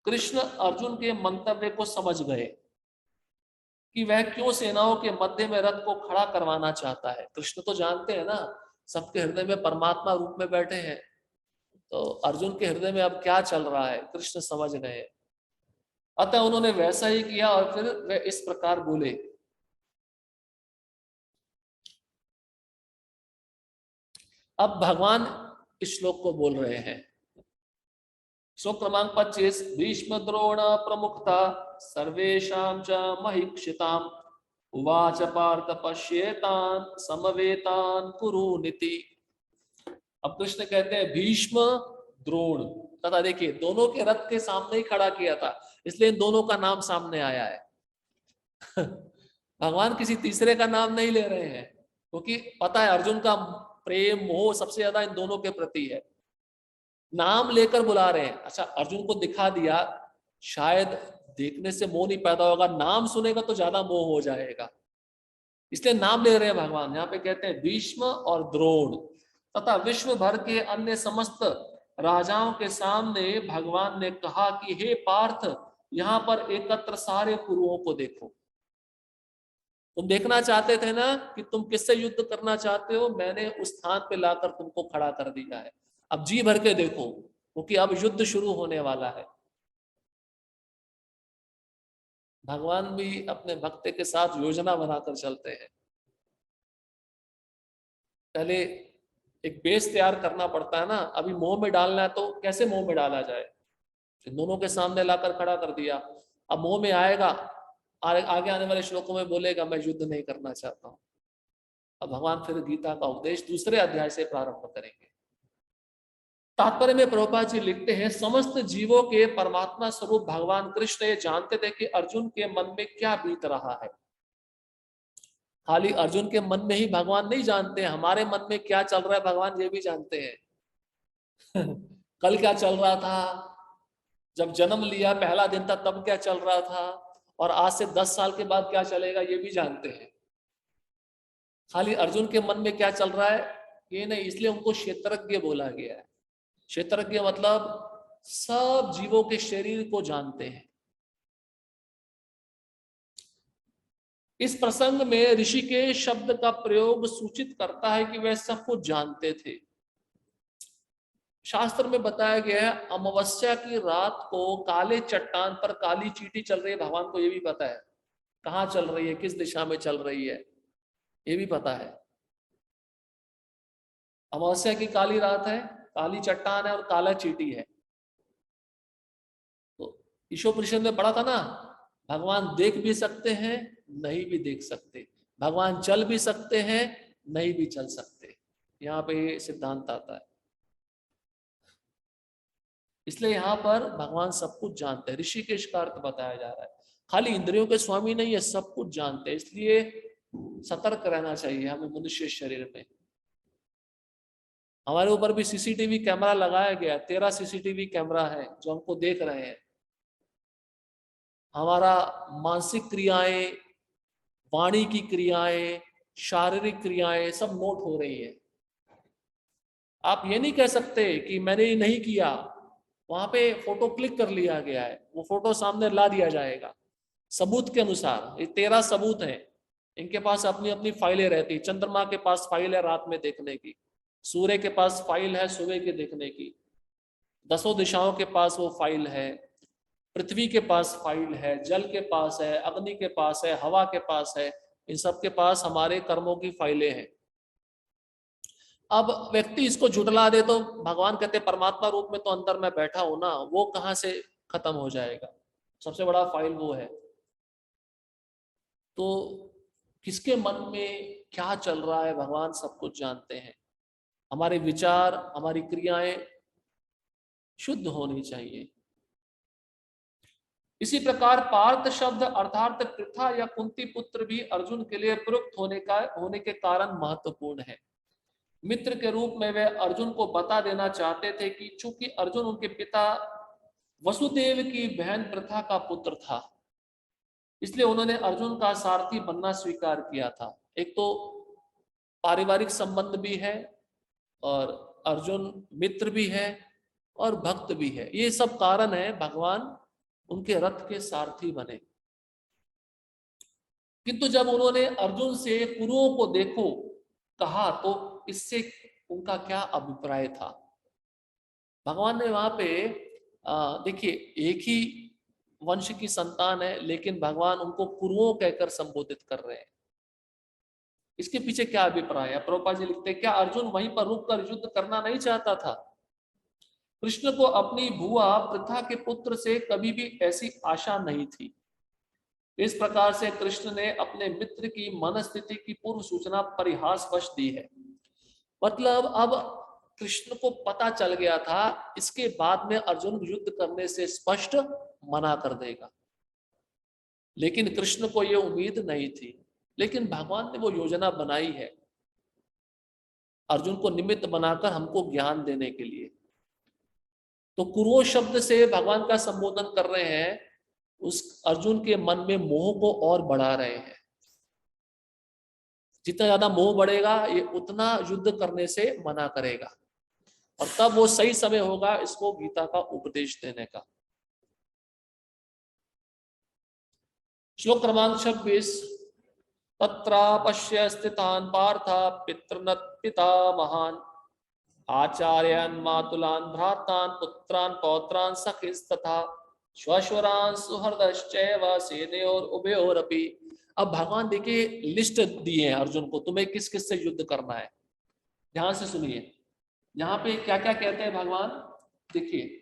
कृष्ण अर्जुन के मंतव्य को समझ गए कि वह क्यों सेनाओं के मध्य में रथ को खड़ा करवाना चाहता है। कृष्ण तो जानते हैं ना, सबके हृदय में परमात्मा रूप में बैठे हैं। तो अर्जुन के हृदय में अब क्या चल रहा है कृष्ण समझ गए। अतः उन्होंने वैसा ही किया और फिर वे इस प्रकार बोले। अब भगवान इस श्लोक को बोल रहे हैं। श्लोक क्रमांक 25। भीष्म द्रोण प्रमुखता सर्वेषां च महीक्षिताम् उवाच पार्थ पश्येतान् समवेतान् कुरु नीति। अब कृष्ण कहते हैं भीष्म द्रोण तथा, देखिए दोनों के रथ के सामने ही खड़ा किया था, इसलिए इन दोनों का नाम सामने आया है। भगवान किसी तीसरे का नाम नहीं ले रहे हैं, क्योंकि पता है अर्जुन का प्रेम मोह सबसे ज्यादा इन दोनों के प्रति है। नाम लेकर बुला रहे हैं। अच्छा, अर्जुन को दिखा दिया, शायद देखने से मोह नहीं पैदा होगा, नाम सुनेगा तो ज्यादा मोह हो जाएगा, इसलिए नाम ले रहे हैं भगवान। यहाँ पे कहते हैं भीष्म और द्रोण तथा विश्व भर के अन्य समस्त राजाओं के सामने भगवान ने कहा कि हे पार्थ, यहाँ पर एकत्र सारे कुरुओं को देखो। तुम देखना चाहते थे ना कि तुम किससे युद्ध करना चाहते हो, मैंने उस स्थान पे लाकर तुमको खड़ा कर दिया है। अब जी भर के देखो, क्योंकि अब युद्ध शुरू होने वाला है। भगवान भी अपने भक्त के साथ योजना बनाकर चलते हैं। पहले एक बेस तैयार करना पड़ता है ना। अभी मुंह में डालना है तो कैसे मुंह में डाला जाए, दोनों के सामने लाकर खड़ा कर दिया। अब मुंह में आएगा, आगे आने वाले श्लोकों में बोलेगा मैं युद्ध नहीं करना चाहता हूं। अब भगवान फिर गीता का उपदेश दूसरे अध्याय से प्रारंभ करेंगे। तात्पर्य में प्रभुपाद जी लिखते हैं, समस्त जीवों के परमात्मा स्वरूप भगवान कृष्ण ये जानते थे कि अर्जुन के मन में क्या बीत रहा है। खाली अर्जुन के मन में ही भगवान नहीं जानते, हमारे मन में क्या चल रहा है भगवान ये भी जानते हैं। कल क्या चल रहा था, जब जन्म लिया पहला दिन था तब क्या चल रहा था, और आज से 10 साल के बाद क्या चलेगा ये भी जानते हैं। खाली अर्जुन के मन में क्या चल रहा है ये नहीं, इसलिए उनको क्षेत्रज्ञ बोला गया है। क्षेत्रज्ञ मतलब सब जीवों के शरीर को जानते हैं। इस प्रसंग में ऋषिकेश शब्द का प्रयोग सूचित करता है कि वह सब कुछ जानते थे। शास्त्र में बताया गया है, अमावस्या की रात को काले चट्टान पर काली चींटी चल रही है, भगवान को यह भी पता है कहाँ चल रही है, किस दिशा में चल रही है, ये भी पता है। अमावस्या की काली रात है, काली चट्टान है और काला चींटी है। तो ईशोपनिषद में पढ़ा था ना, भगवान देख भी सकते हैं नहीं भी देख सकते, भगवान चल भी सकते हैं नहीं भी चल सकते। यहाँ पे ये सिद्धांत आता है। इसलिए यहाँ पर भगवान सब कुछ जानते हैं। ऋषिकेश का अर्थ बताया जा रहा है, खाली इंद्रियों के स्वामी नहीं है, सब कुछ जानते हैं। इसलिए सतर्क रहना चाहिए हमें मनुष्य शरीर में। हमारे ऊपर भी सीसीटीवी कैमरा लगाया गया, 13 सीसीटीवी कैमरा है जो हमको देख रहे हैं। हमारा मानसिक क्रियाएं, वाणी की क्रियाएं, शारीरिक क्रियाएं सब नोट हो रही है। आप ये नहीं कह सकते कि मैंने ये नहीं किया, वहां पे फोटो क्लिक कर लिया गया है, वो फोटो सामने ला दिया जाएगा सबूत के अनुसार। ये 13 सबूत हैं, इनके पास अपनी अपनी फाइलें रहती। चंद्रमा के पास फाइल है रात में देखने की, सूर्य के पास फाइल है सुबह के देखने की, 10 दिशाओं के पास वो फाइल है, पृथ्वी के पास फाइल है, जल के पास है, अग्नि के पास है, हवा के पास है, इन सब के पास हमारे कर्मों की फाइलें हैं। अब व्यक्ति इसको झुटला दे तो भगवान कहते परमात्मा रूप में तो अंदर मैं बैठा हूं ना, वो कहां से खत्म हो जाएगा। सबसे बड़ा फाइल वो है। तो किसके मन में क्या चल रहा है भगवान सब कुछ जानते हैं। हमारे विचार, हमारी क्रियाएं शुद्ध होनी चाहिए। इसी प्रकार पार्थ शब्द अर्थात पृथा या कुंती पुत्र भी अर्जुन के लिए प्रयुक्त होने के कारण महत्वपूर्ण है। मित्र के रूप में वे अर्जुन को बता देना चाहते थे कि चूंकि अर्जुन उनके पिता वसुदेव की बहन पृथा का पुत्र था, इसलिए उन्होंने अर्जुन का सारथी बनना स्वीकार किया था। एक तो पारिवारिक संबंध भी है, और अर्जुन मित्र भी है और भक्त भी है। ये सब कारण है भगवान उनके रथ के सारथी बने। किंतु जब उन्होंने अर्जुन से कुरुओं को देखो कहा तो इससे उनका क्या अभिप्राय था। भगवान ने वहां पे देखिए एक ही वंश की संतान है, लेकिन भगवान उनको कुरुओं कहकर संबोधित कर रहे हैं। इसके पीछे क्या अभिप्राय है। प्रभुपाद जी लिखते हैं, क्या अर्जुन वहीं पर रुककर युद्ध करना नहीं चाहता था। कृष्ण को अपनी बुआ पृथा के पुत्र से कभी भी ऐसी आशा नहीं थी। इस प्रकार से कृष्ण ने अपने मित्र की मनस्थिति की पूर्व सूचना परिहासवश दी है। मतलब अब कृष्ण को पता चल गया था इसके बाद में अर्जुन युद्ध करने से स्पष्ट मना कर देगा, लेकिन कृष्ण को यह उम्मीद नहीं थी। लेकिन भगवान ने वो योजना बनाई है अर्जुन को निमित्त बनाकर हमको ज्ञान देने के लिए। तो कुरु शब्द से भगवान का संबोधन कर रहे हैं, उस अर्जुन के मन में मोह को और बढ़ा रहे हैं। जितना ज्यादा मोह बढ़ेगा ये उतना युद्ध करने से मना करेगा। और तब वो सही समय होगा इसको गीता का उपदेश देने का। श्लोक क्रमांक 26। तत्रापश्य स्थितान् पार्थ पितृन पितामहान् आचार्यान् मातुलान् भ्रातान् पुत्रान् पौत्रान् सखिस्तथा श्वशुरान् सुहृदश्चैव सेनयोर उभयोरपि। अब भगवान देखिए लिस्ट दिए हैं अर्जुन को, तुम्हें किस किस से युद्ध करना है। ध्यान से सुनिए यहाँ पे क्या क्या कहते हैं भगवान। देखिए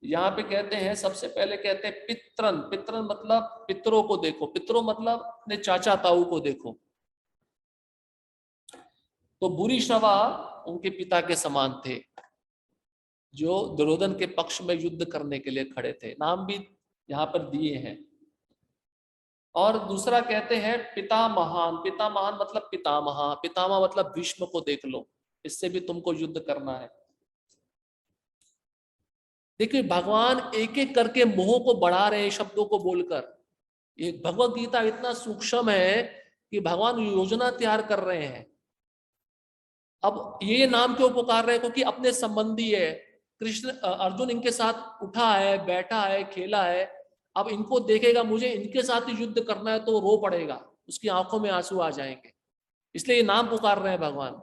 यहाँ पे कहते हैं, सबसे पहले कहते हैं पितरन। पितरन मतलब पितरों को देखो, पितरों मतलब अपने चाचा ताऊ को देखो। तो भूरिश्रवा उनके पिता के समान थे, जो दुर्योधन के पक्ष में युद्ध करने के लिए खड़े थे, नाम भी यहाँ पर दिए हैं। और दूसरा कहते हैं पितामहान। पितामहान मतलब पितामह, पितामह मतलब भीष्म को देख लो, इससे भी तुमको युद्ध करना है। देखिए भगवान एक एक करके मोह को बढ़ा रहे हैं शब्दों को बोलकर। ये भगवत गीता इतना सूक्ष्म है कि भगवान योजना तैयार कर रहे हैं। अब ये नाम क्यों पुकार रहे हैं? क्योंकि अपने संबंधी है। कृष्ण अर्जुन इनके साथ उठा है, बैठा है, खेला है। अब इनको देखेगा मुझे इनके साथ ही युद्ध करना है तो रो पड़ेगा, उसकी आंखों में आंसू आ जाएंगे, इसलिए ये नाम पुकार रहे हैं भगवान।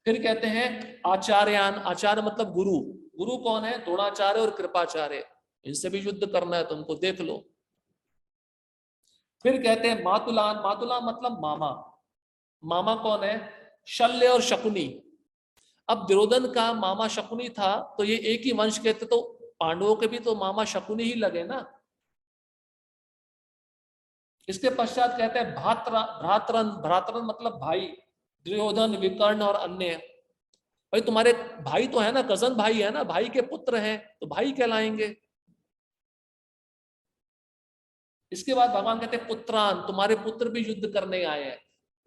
फिर कहते हैं आचार्यान। आचार्य मतलब गुरु। गुरु कौन है? द्रोणाचार्य और कृपाचार्य, इनसे भी युद्ध करना है तुमको, देख लो। फिर कहते हैं मातुलान। मातुलान मतलब मामा। मामा कौन है? शल्य और शकुनी। अब दुर्योधन का मामा शकुनी था, तो ये एक ही वंश के थे, तो पांडवों के भी तो मामा शकुनी ही लगे ना। इसके पश्चात कहते हैं भ्रातरन। भ्रातरन मतलब भाई। दुर्योधन, विकर्ण और अन्य। भाई तुम्हारे भाई तो है ना, कजन भाई है ना, भाई के पुत्र हैं तो भाई कहलाएंगे। इसके बाद भगवान कहते हैं पुत्रान। तुम्हारे पुत्र भी युद्ध करने आए हैं,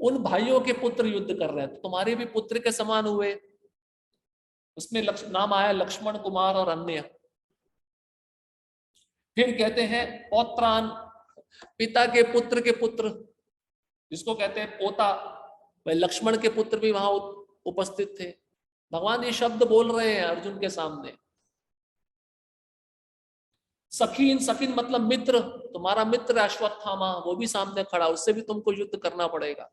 उन भाइयों के पुत्र युद्ध कर रहे हैं तो तुम्हारे भी पुत्र के समान हुए। उसमें नाम आया लक्ष्मण, कुमार और अन्य। फिर कहते हैं पौत्रान। पिता के पुत्र, जिसको कहते हैं पोता। वह लक्ष्मण के पुत्र भी वहां उपस्थित थे। भगवान ये शब्द बोल रहे हैं अर्जुन के सामने। सखीन। सखीन मतलब मित्र। तुम्हारा मित्र अश्वत्थामा, वो भी सामने खड़ा, उससे भी तुमको युद्ध करना पड़ेगा।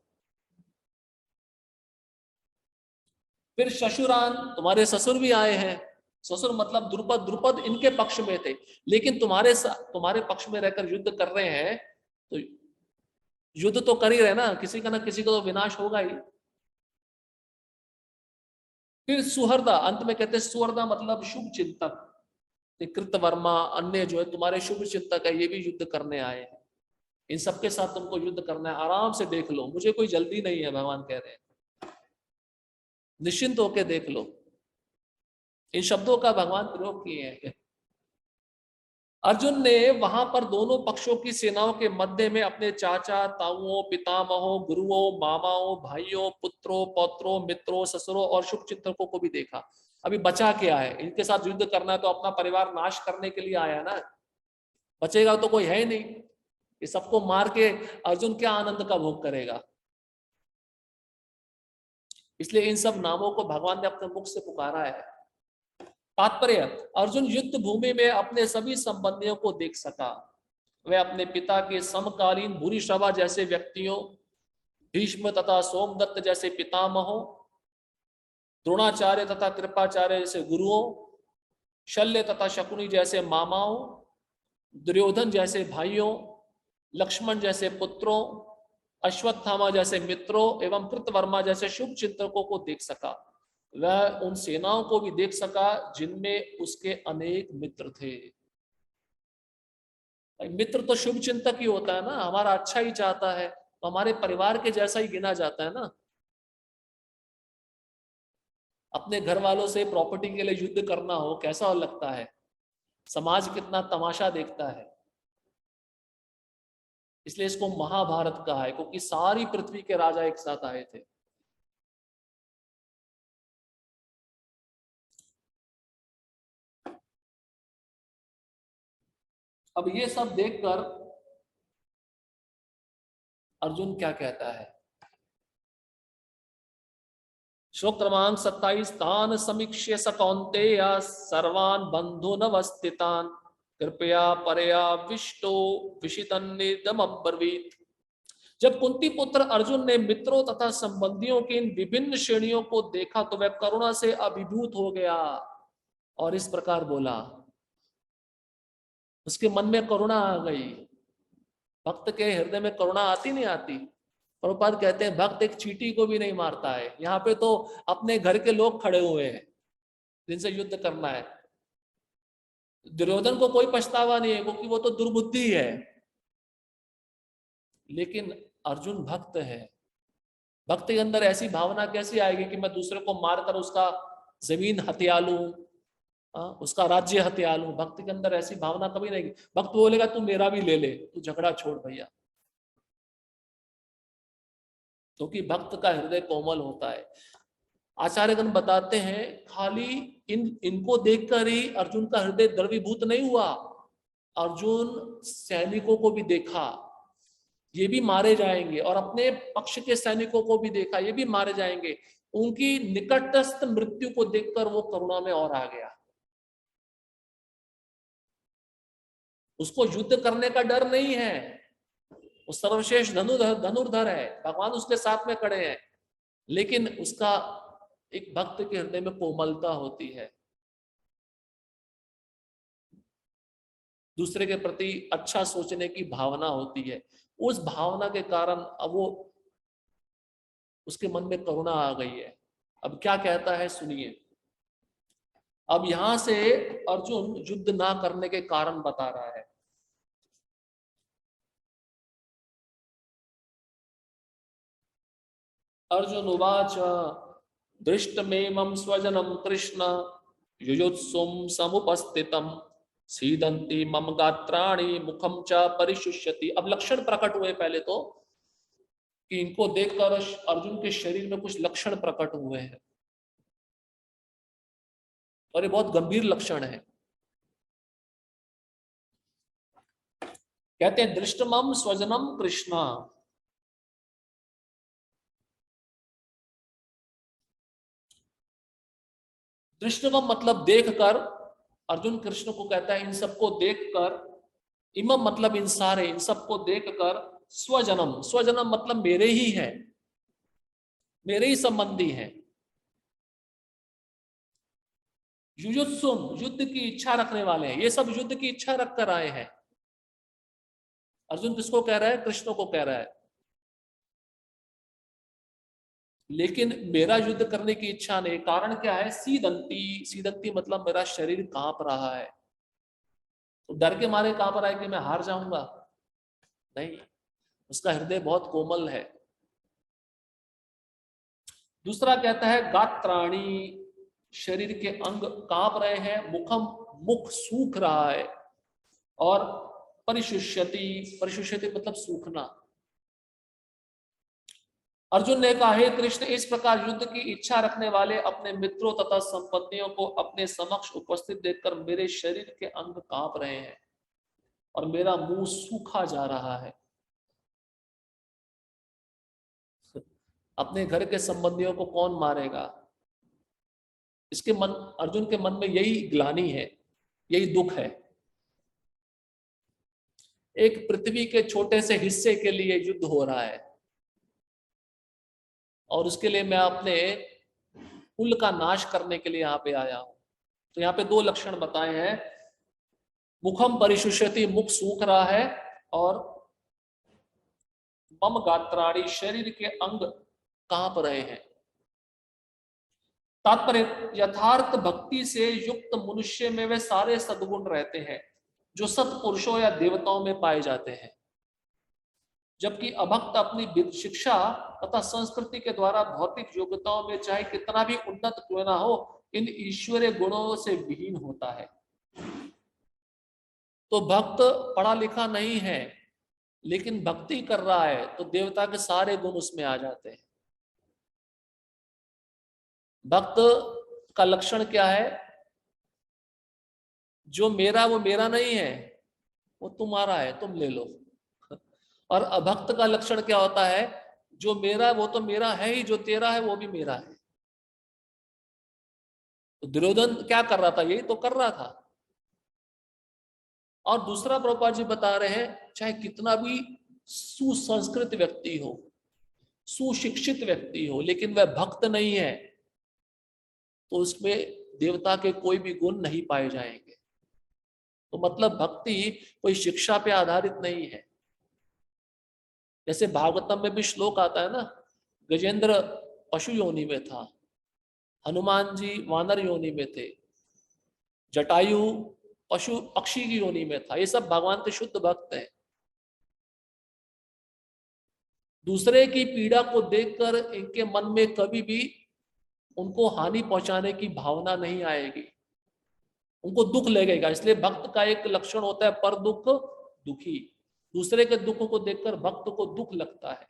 फिर ससुरान। तुम्हारे ससुर भी आए हैं। ससुर मतलब द्रुपद। द्रुपद इनके पक्ष में थे, लेकिन तुम्हारे पक्ष में रहकर युद्ध कर रहे हैं, तो युद्ध तो कर ही रहे ना, किसी का ना किसी का तो विनाश होगा ही। फिर सुहृदा। अंत में कहते हैं सुहृदा मतलब शुभ चिंतक। कृतवर्मा अन्य जो है तुम्हारे शुभ चिंतक है, ये भी युद्ध करने आए हैं। इन सबके साथ तुमको युद्ध करना है, आराम से देख लो, मुझे कोई जल्दी नहीं है, भगवान कह रहे हैं, निश्चिंत होकर देख लो। इन शब्दों का भगवान प्रयोग किए हैं। अर्जुन ने वहां पर दोनों पक्षों की सेनाओं के मध्य में अपने चाचा ताऊओं, पितामहों, गुरुओं, मामाओं, भाइयों, पुत्रों, पौत्रों, मित्रों, ससुरों और शुभ चिंतकों को भी देखा। अभी बचा क्या है? इनके साथ युद्ध करना है तो अपना परिवार नाश करने के लिए आया ना, बचेगा तो कोई है ही नहीं। ये सबको मार के अर्जुन क्या आनंद का भोग करेगा? इसलिए इन सब नामों को भगवान ने अपने मुख से पुकारा है। तात्पर्य, अर्जुन युद्ध भूमि में अपने सभी संबंधियों को देख सका। वह अपने पिता के समकालीन भूरिश्रवा जैसे व्यक्तियों, भीष्म तथा सोमदत्त जैसे पितामहों, द्रोणाचार्य तथा कृपाचार्य जैसे गुरुओं, शल्य तथा शकुनी जैसे मामाओं, दुर्योधन जैसे भाइयों, लक्ष्मण जैसे पुत्रों, अश्वत्थामा जैसे मित्रों एवं कृतवर्मा जैसे शुभ चिंतकों को देख सका। वह उन सेनाओं को भी देख सका जिनमें उसके अनेक मित्र थे। मित्र तो शुभ चिंतक ही होता है ना, हमारा अच्छा ही चाहता है, तो हमारे परिवार के जैसा ही गिना जाता है ना। अपने घर वालों से प्रॉपर्टी के लिए युद्ध करना हो, कैसा लगता है? समाज कितना तमाशा देखता है। इसलिए इसको महाभारत कहा है, क्योंकि सारी पृथ्वी के राजा एक साथ आए थे। अब ये सब देखकर अर्जुन क्या कहता है? श्लोक क्रमांक 27। तान समीक्ष्य स कौन्तेय सर्वान् बन्धूनवस्थितान् कृपया परया विष्टो विषितन्निदमब्रवीत्। जब कुंती पुत्र अर्जुन ने मित्रों तथा संबंधियों की इन विभिन्न श्रेणियों को देखा तो वह करुणा से अभिभूत हो गया और इस प्रकार बोला। उसके मन में करुणा आ गई। भक्त के हृदय में करुणा आती नहीं आती? प्रभुपाद कहते हैं भक्त एक चींटी को भी नहीं मारता है। यहाँ पे तो अपने घर के लोग खड़े हुए हैं जिनसे युद्ध करना है। दुर्योधन को कोई पछतावा नहीं है क्योंकि वो तो दुर्बुद्धि है, लेकिन अर्जुन भक्त है। भक्त के अंदर ऐसी भावना कैसी आएगी कि मैं दूसरे को मारकर उसका जमीन हथिया लूं, उसका राज्य हथिया लूं? भक्त के अंदर ऐसी भावना कभी नहीं। भक्त बोलेगा तू मेरा भी ले ले, तू झगड़ा छोड़ भैया। क्योंकि भक्त का हृदय कोमल होता है। आचार्यगण बताते हैं खाली इनको देखकर ही अर्जुन का हृदय द्रवीभूत नहीं हुआ। अर्जुन सैनिकों को भी देखा, ये भी मारे जाएंगे, और अपने पक्ष के सैनिकों को भी देखा, ये भी मारे जाएंगे। उनकी निकटस्थ मृत्यु को देखकर वो करुणा में और आ गया। उसको युद्ध करने का डर नहीं है, वो सर्वश्रेष्ठ धनुर्धर है, भगवान उसके साथ में खड़े हैं, लेकिन उसका एक भक्त के हृदय में कोमलता होती है, दूसरे के प्रति अच्छा सोचने की भावना होती है। उस भावना के कारण अब वो उसके मन में करुणा आ गई है। अब क्या कहता है सुनिए। अब यहां से अर्जुन युद्ध ना करने के कारण बता रहा है। अर्जुन उवाच दृष्टमेमं स्वजनं कृष्ण युयुत्सुं समुपस्थितम् सीदन्ति मम गात्राणि मुखम च परिशुष्यति। अब लक्षण प्रकट हुए पहले तो कि इनको देखकर अर्जुन के शरीर में कुछ लक्षण प्रकट हुए हैं, और ये बहुत गंभीर लक्षण है। कहते हैं दृष्टमम स्वजनम कृष्णा। दृष्टमम मतलब देखकर। अर्जुन कृष्ण को कहता है इन सबको देखकर, इमम मतलब इन सारे, इन सबको देखकर, स्वजनम, स्वजनम मतलब मेरे ही है, मेरे ही संबंधी हैं। युयुत्सुम युद्ध की इच्छा रखने वाले हैं, ये सब युद्ध की इच्छा रखकर आए हैं। अर्जुन किसको कह रहा है? कृष्ण को कह रहा है। लेकिन मेरा युद्ध करने की इच्छा नहीं। कारण क्या है? सीदंती, सीदंती मतलब मेरा शरीर कांप रहा है। तो डर के मारे कांप रहा है कि मैं हार जाऊंगा? नहीं, उसका हृदय बहुत कोमल है। दूसरा कहता है गात्राणी, शरीर के अंग कांप रहे हैं, मुखम मुख सूख रहा है, और परिशुष्यति, परिशुष्यति मतलब सूखना। अर्जुन ने कहा हे कृष्ण, इस प्रकार युद्ध की इच्छा रखने वाले अपने मित्रों तथा संपत्तियों को अपने समक्ष उपस्थित देखकर मेरे शरीर के अंग कांप रहे हैं और मेरा मुंह सूखा जा रहा है। अपने घर के संबंधियों को कौन मारेगा? इसके मन, अर्जुन के मन में यही ग्लानि है, यही दुख है। एक पृथ्वी के छोटे से हिस्से के लिए युद्ध हो रहा है, और उसके लिए मैं अपने कुल का नाश करने के लिए यहाँ पे आया हूं। तो यहाँ पे दो लक्षण बताए हैं, मुखम परिशुष्यति, मुख सूख रहा है, और मम गात्राणी, शरीर के अंग कांप रहे हैं। तात्पर्य, यथार्थ भक्ति से युक्त मनुष्य में वे सारे सद्गुण रहते हैं जो सत्पुरुषों या देवताओं में पाए जाते हैं, जबकि अभक्त अपनी शिक्षा तथा संस्कृति के द्वारा भौतिक योग्यताओं में चाहे कितना भी उन्नत क्यों ना हो, इन ईश्वरीय गुणों से विहीन होता है। तो भक्त पढ़ा लिखा नहीं है, लेकिन भक्ति कर रहा है तो देवता के सारे गुण उसमें आ जाते हैं। भक्त का लक्षण क्या है? जो मेरा वो मेरा नहीं है, वो तुम्हारा है, तुम ले लो। और अभक्त का लक्षण क्या होता है? जो मेरा वो तो मेरा है ही, जो तेरा है वो भी मेरा है। तो दुर्योधन क्या कर रहा था? यही तो कर रहा था। और दूसरा प्रभुपाद जी बता रहे हैं, चाहे कितना भी सुसंस्कृत व्यक्ति हो, सुशिक्षित व्यक्ति हो, लेकिन वह भक्त नहीं है, तो उसमें देवता के कोई भी गुण नहीं पाए जाएंगे। तो मतलब भक्ति कोई शिक्षा पे आधारित नहीं है। जैसे भागवतम में भी श्लोक आता है ना, गजेंद्र पशु योनि में था, हनुमान जी वानर योनि में थे, जटायु पशु पक्षी की योनि में था। ये सब भगवान के शुद्ध भक्त हैं। दूसरे की पीड़ा को देखकर इनके मन में कभी भी उनको हानि पहुंचाने की भावना नहीं आएगी, उनको दुख लगेगा। इसलिए भक्त का एक लक्षण होता है पर दुख दुखी। दूसरे के दुख को देखकर भक्त को दुख लगता है,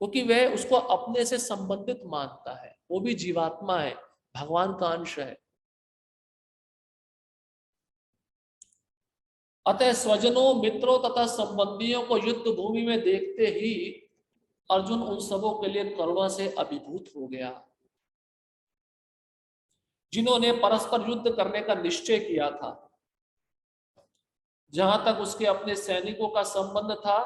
क्योंकि वह उसको अपने से संबंधित मानता है। वो भी जीवात्मा है, भगवान का अंश है। अतः स्वजनों, मित्रों तथा संबंधियों को युद्ध भूमि में देखते ही अर्जुन उन सबों के लिए करुणा से अभिभूत हो गया, जिन्होंने परस्पर युद्ध करने का निश्चय किया था। जहां तक उसके अपने सैनिकों का संबंध था,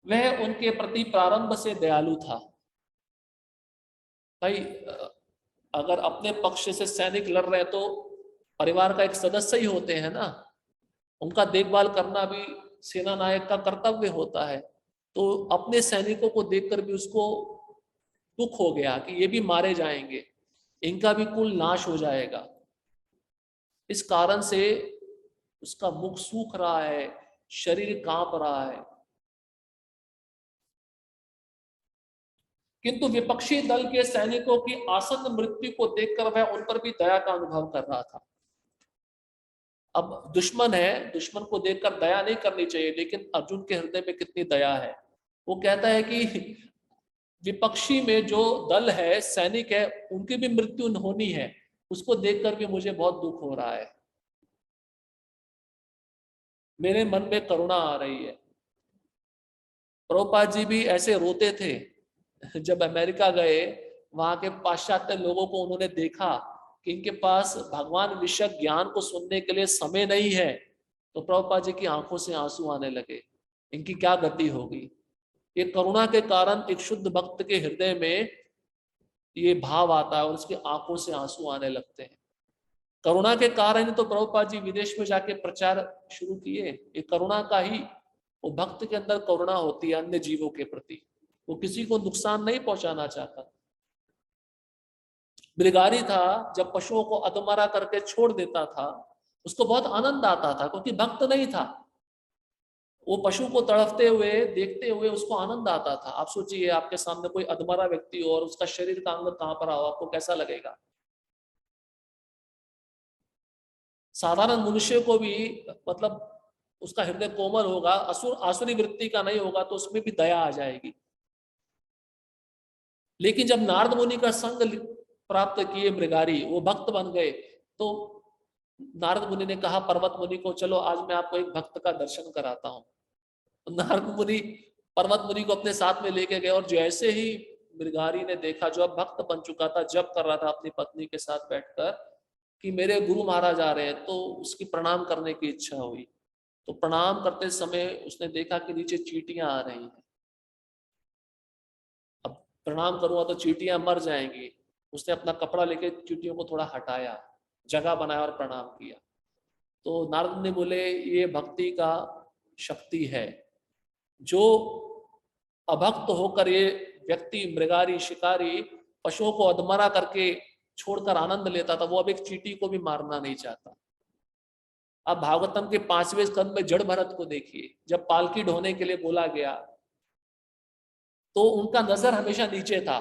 वह उनके प्रति प्रारंभ से दयालु था। भाई, अगर अपने पक्ष से सैनिक लड़ रहे हैं तो परिवार का एक सदस्य ही होते हैं ना, उनका देखभाल करना भी सेना नायक का कर्तव्य होता है। तो अपने सैनिकों को देखकर भी उसको दुख हो गया कि ये भी मारे जाएंगे, इनका भी कुल नाश हो जाएगा। इस कारण से उसका मुख सूख रहा है, शरीर कांप रहा है। किंतु विपक्षी दल के सैनिकों की आसन्न मृत्यु को देखकर वह उन पर भी दया का अनुभव कर रहा था। अब दुश्मन है, दुश्मन को देखकर दया नहीं करनी चाहिए, लेकिन अर्जुन के हृदय में कितनी दया है। वो कहता है कि विपक्षी में जो दल है, सैनिक है, उनकी भी मृत्यु होनी है, उसको देखकर भी मुझे बहुत दुख हो रहा है, मेरे मन में करुणा आ रही है। प्रभुपाद जी भी ऐसे रोते थे जब अमेरिका गए। वहां के पाश्चात्य लोगों को उन्होंने देखा कि इनके पास भगवान विषय ज्ञान को सुनने के लिए समय नहीं है, तो प्रभुपाद जी की आंखों से आंसू आने लगे, इनकी क्या गति होगी। ये करुणा के कारण एक शुद्ध भक्त के हृदय में ये भाव आता है और उसकी आंखों से आंसू आने लगते हैं। करुणा के कारण तो प्रभुपाद जी विदेश में जाके प्रचार शुरू किए। ये करुणा का ही, वो भक्त के अंदर करुणा होती है अन्य जीवों के प्रति, वो किसी को नुकसान नहीं पहुंचाना चाहता। मृगारी था, जब पशुओं को अधमरा करके छोड़ देता था, उसको बहुत आनंद आता था, क्योंकि भक्त नहीं था। वो पशु को तड़पते हुए देखते हुए उसको आनंद आता था। आप सोचिए, आपके सामने कोई अधमरा व्यक्ति हो और उसका शरीर का अंग कांप रहा हो, आपको कैसा लगेगा? साधारण मनुष्य को भी, मतलब उसका हृदय कोमल होगा, आसुरी वृत्ति का नहीं होगा, तो उसमें भी दया आ जाएगी। लेकिन जब नारद मुनि का संग प्राप्त किए मृगारी, वो भक्त बन गए, तो नारद मुनि ने कहा पर्वत मुनि को, चलो आज मैं आपको एक भक्त का दर्शन कराता हूँ। तो नारद मुनि पर्वत मुनि को अपने साथ में लेके गए, और जैसे ही मृगारी ने देखा, जो अब भक्त बन चुका था, जप कर रहा था अपनी पत्नी के साथ बैठकर कि मेरे गुरु महाराज आ रहे हैं, तो उसकी प्रणाम करने की इच्छा हुई। तो प्रणाम करते समय उसने देखा कि नीचे चींटियां आ रही हैं। अब प्रणाम करूंगा तो चींटियां मर जाएंगी। उसने अपना कपड़ा लेके चींटियों को थोड़ा हटाया, जगह बनाया और प्रणाम किया। तो नारद ने बोले, ये भक्ति का शक्ति है। जो अभक्त होकर ये व्यक्ति, मृगारी, शिकारी, पशुओं को अधमरा करके छोड़कर आनंद लेता था, वो अब एक चींटी को भी मारना नहीं चाहता। अब भागवतम के 5वें स्कंद में जड़ भरत को देखिए, जब पालकी ढोने के लिए बोला गया तो उनका नजर हमेशा नीचे था।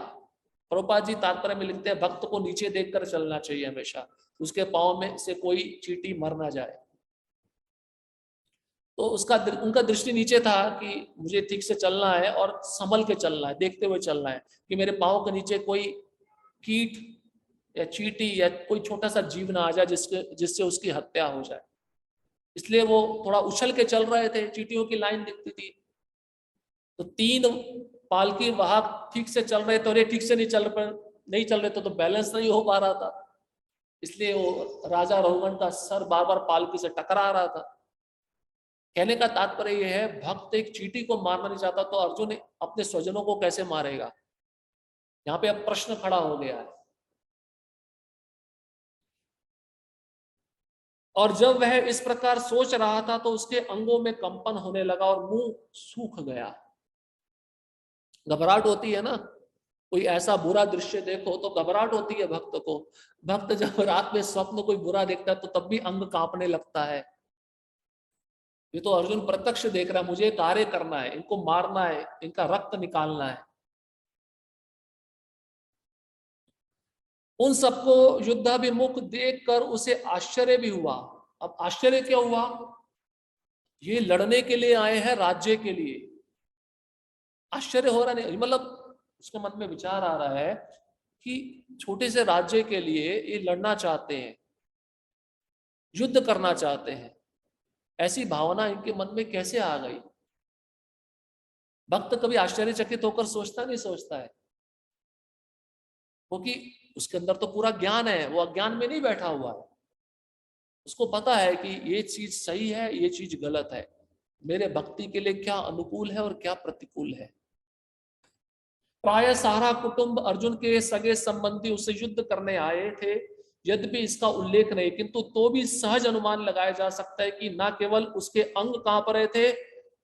प्रभुपाद जी तात्पर्य में लिखते हैं, भक्त को नीचे देखकर चलना चाहिए हमेशा, उसके पांव में से कोई चींटी मर ना जाए। तो उनका दृष्टि नीचे था कि मुझे ठीक से चलना है और संभल के चलना है, देखते हुए चलना है कि मेरे पांव के नीचे कोई कीट या चींटी या कोई छोटा सा जीव ना आ जाए जिससे उसकी हत्या हो जाए। इसलिए वो थोड़ा उछल के चल रहे थे, चींटियों की लाइन दिखती थी। तो 3 पालकी वाहक ठीक से चल रहे थे और ये ठीक से नहीं चल नहीं चल रहे थे तो बैलेंस नहीं हो पा रहा था, इसलिए वो राजा रोहन का सर बार बार पालकी से टकरा रहा था। कहने का तात्पर्य यह है, भक्त एक चींटी को मारना नहीं चाहता तो अर्जुन अपने स्वजनों को कैसे मारेगा? यहाँ पे अब प्रश्न खड़ा हो गया है। और जब वह इस प्रकार सोच रहा था तो उसके अंगों में कंपन होने लगा और मुंह सूख गया। घबराहट होती है ना, कोई ऐसा बुरा दृश्य देखो तो घबराहट होती है भक्त को। भक्त जब रात में स्वप्न कोई बुरा देखता है तो तब भी अंग कांपने लगता है। ये तो अर्जुन प्रत्यक्ष देख रहा है, मुझे कार्य करना है, इनको मारना है, इनका रक्त निकालना है। उन सबको युद्धाभिमुख देखकर उसे आश्चर्य भी हुआ। अब आश्चर्य क्या हुआ? ये लड़ने के लिए आए हैं राज्य के लिए। आश्चर्य हो रहा नहीं, मतलब उसके मन में विचार आ रहा है कि छोटे से राज्य के लिए ये लड़ना चाहते हैं, युद्ध करना चाहते हैं। ऐसी भावना इनके मन में कैसे आ गई? भक्त कभी आश्चर्यचकित होकर सोचता नहीं सोचता है, क्योंकि उसके अंदर तो पूरा ज्ञान है, वो अज्ञान में नहीं बैठा हुआ है। उसको पता है कि ये चीज सही है, ये चीज गलत है, मेरे भक्ति के लिए क्या अनुकूल है और क्या प्रतिकूल है। प्राय सारा कुटुंब अर्जुन के सगे संबंधी उससे युद्ध करने आए थे। यद्यपि इसका उल्लेख नहीं, किंतु तो भी सहज अनुमान लगाया जा सकता है कि न केवल उसके अंग कांप रहे थे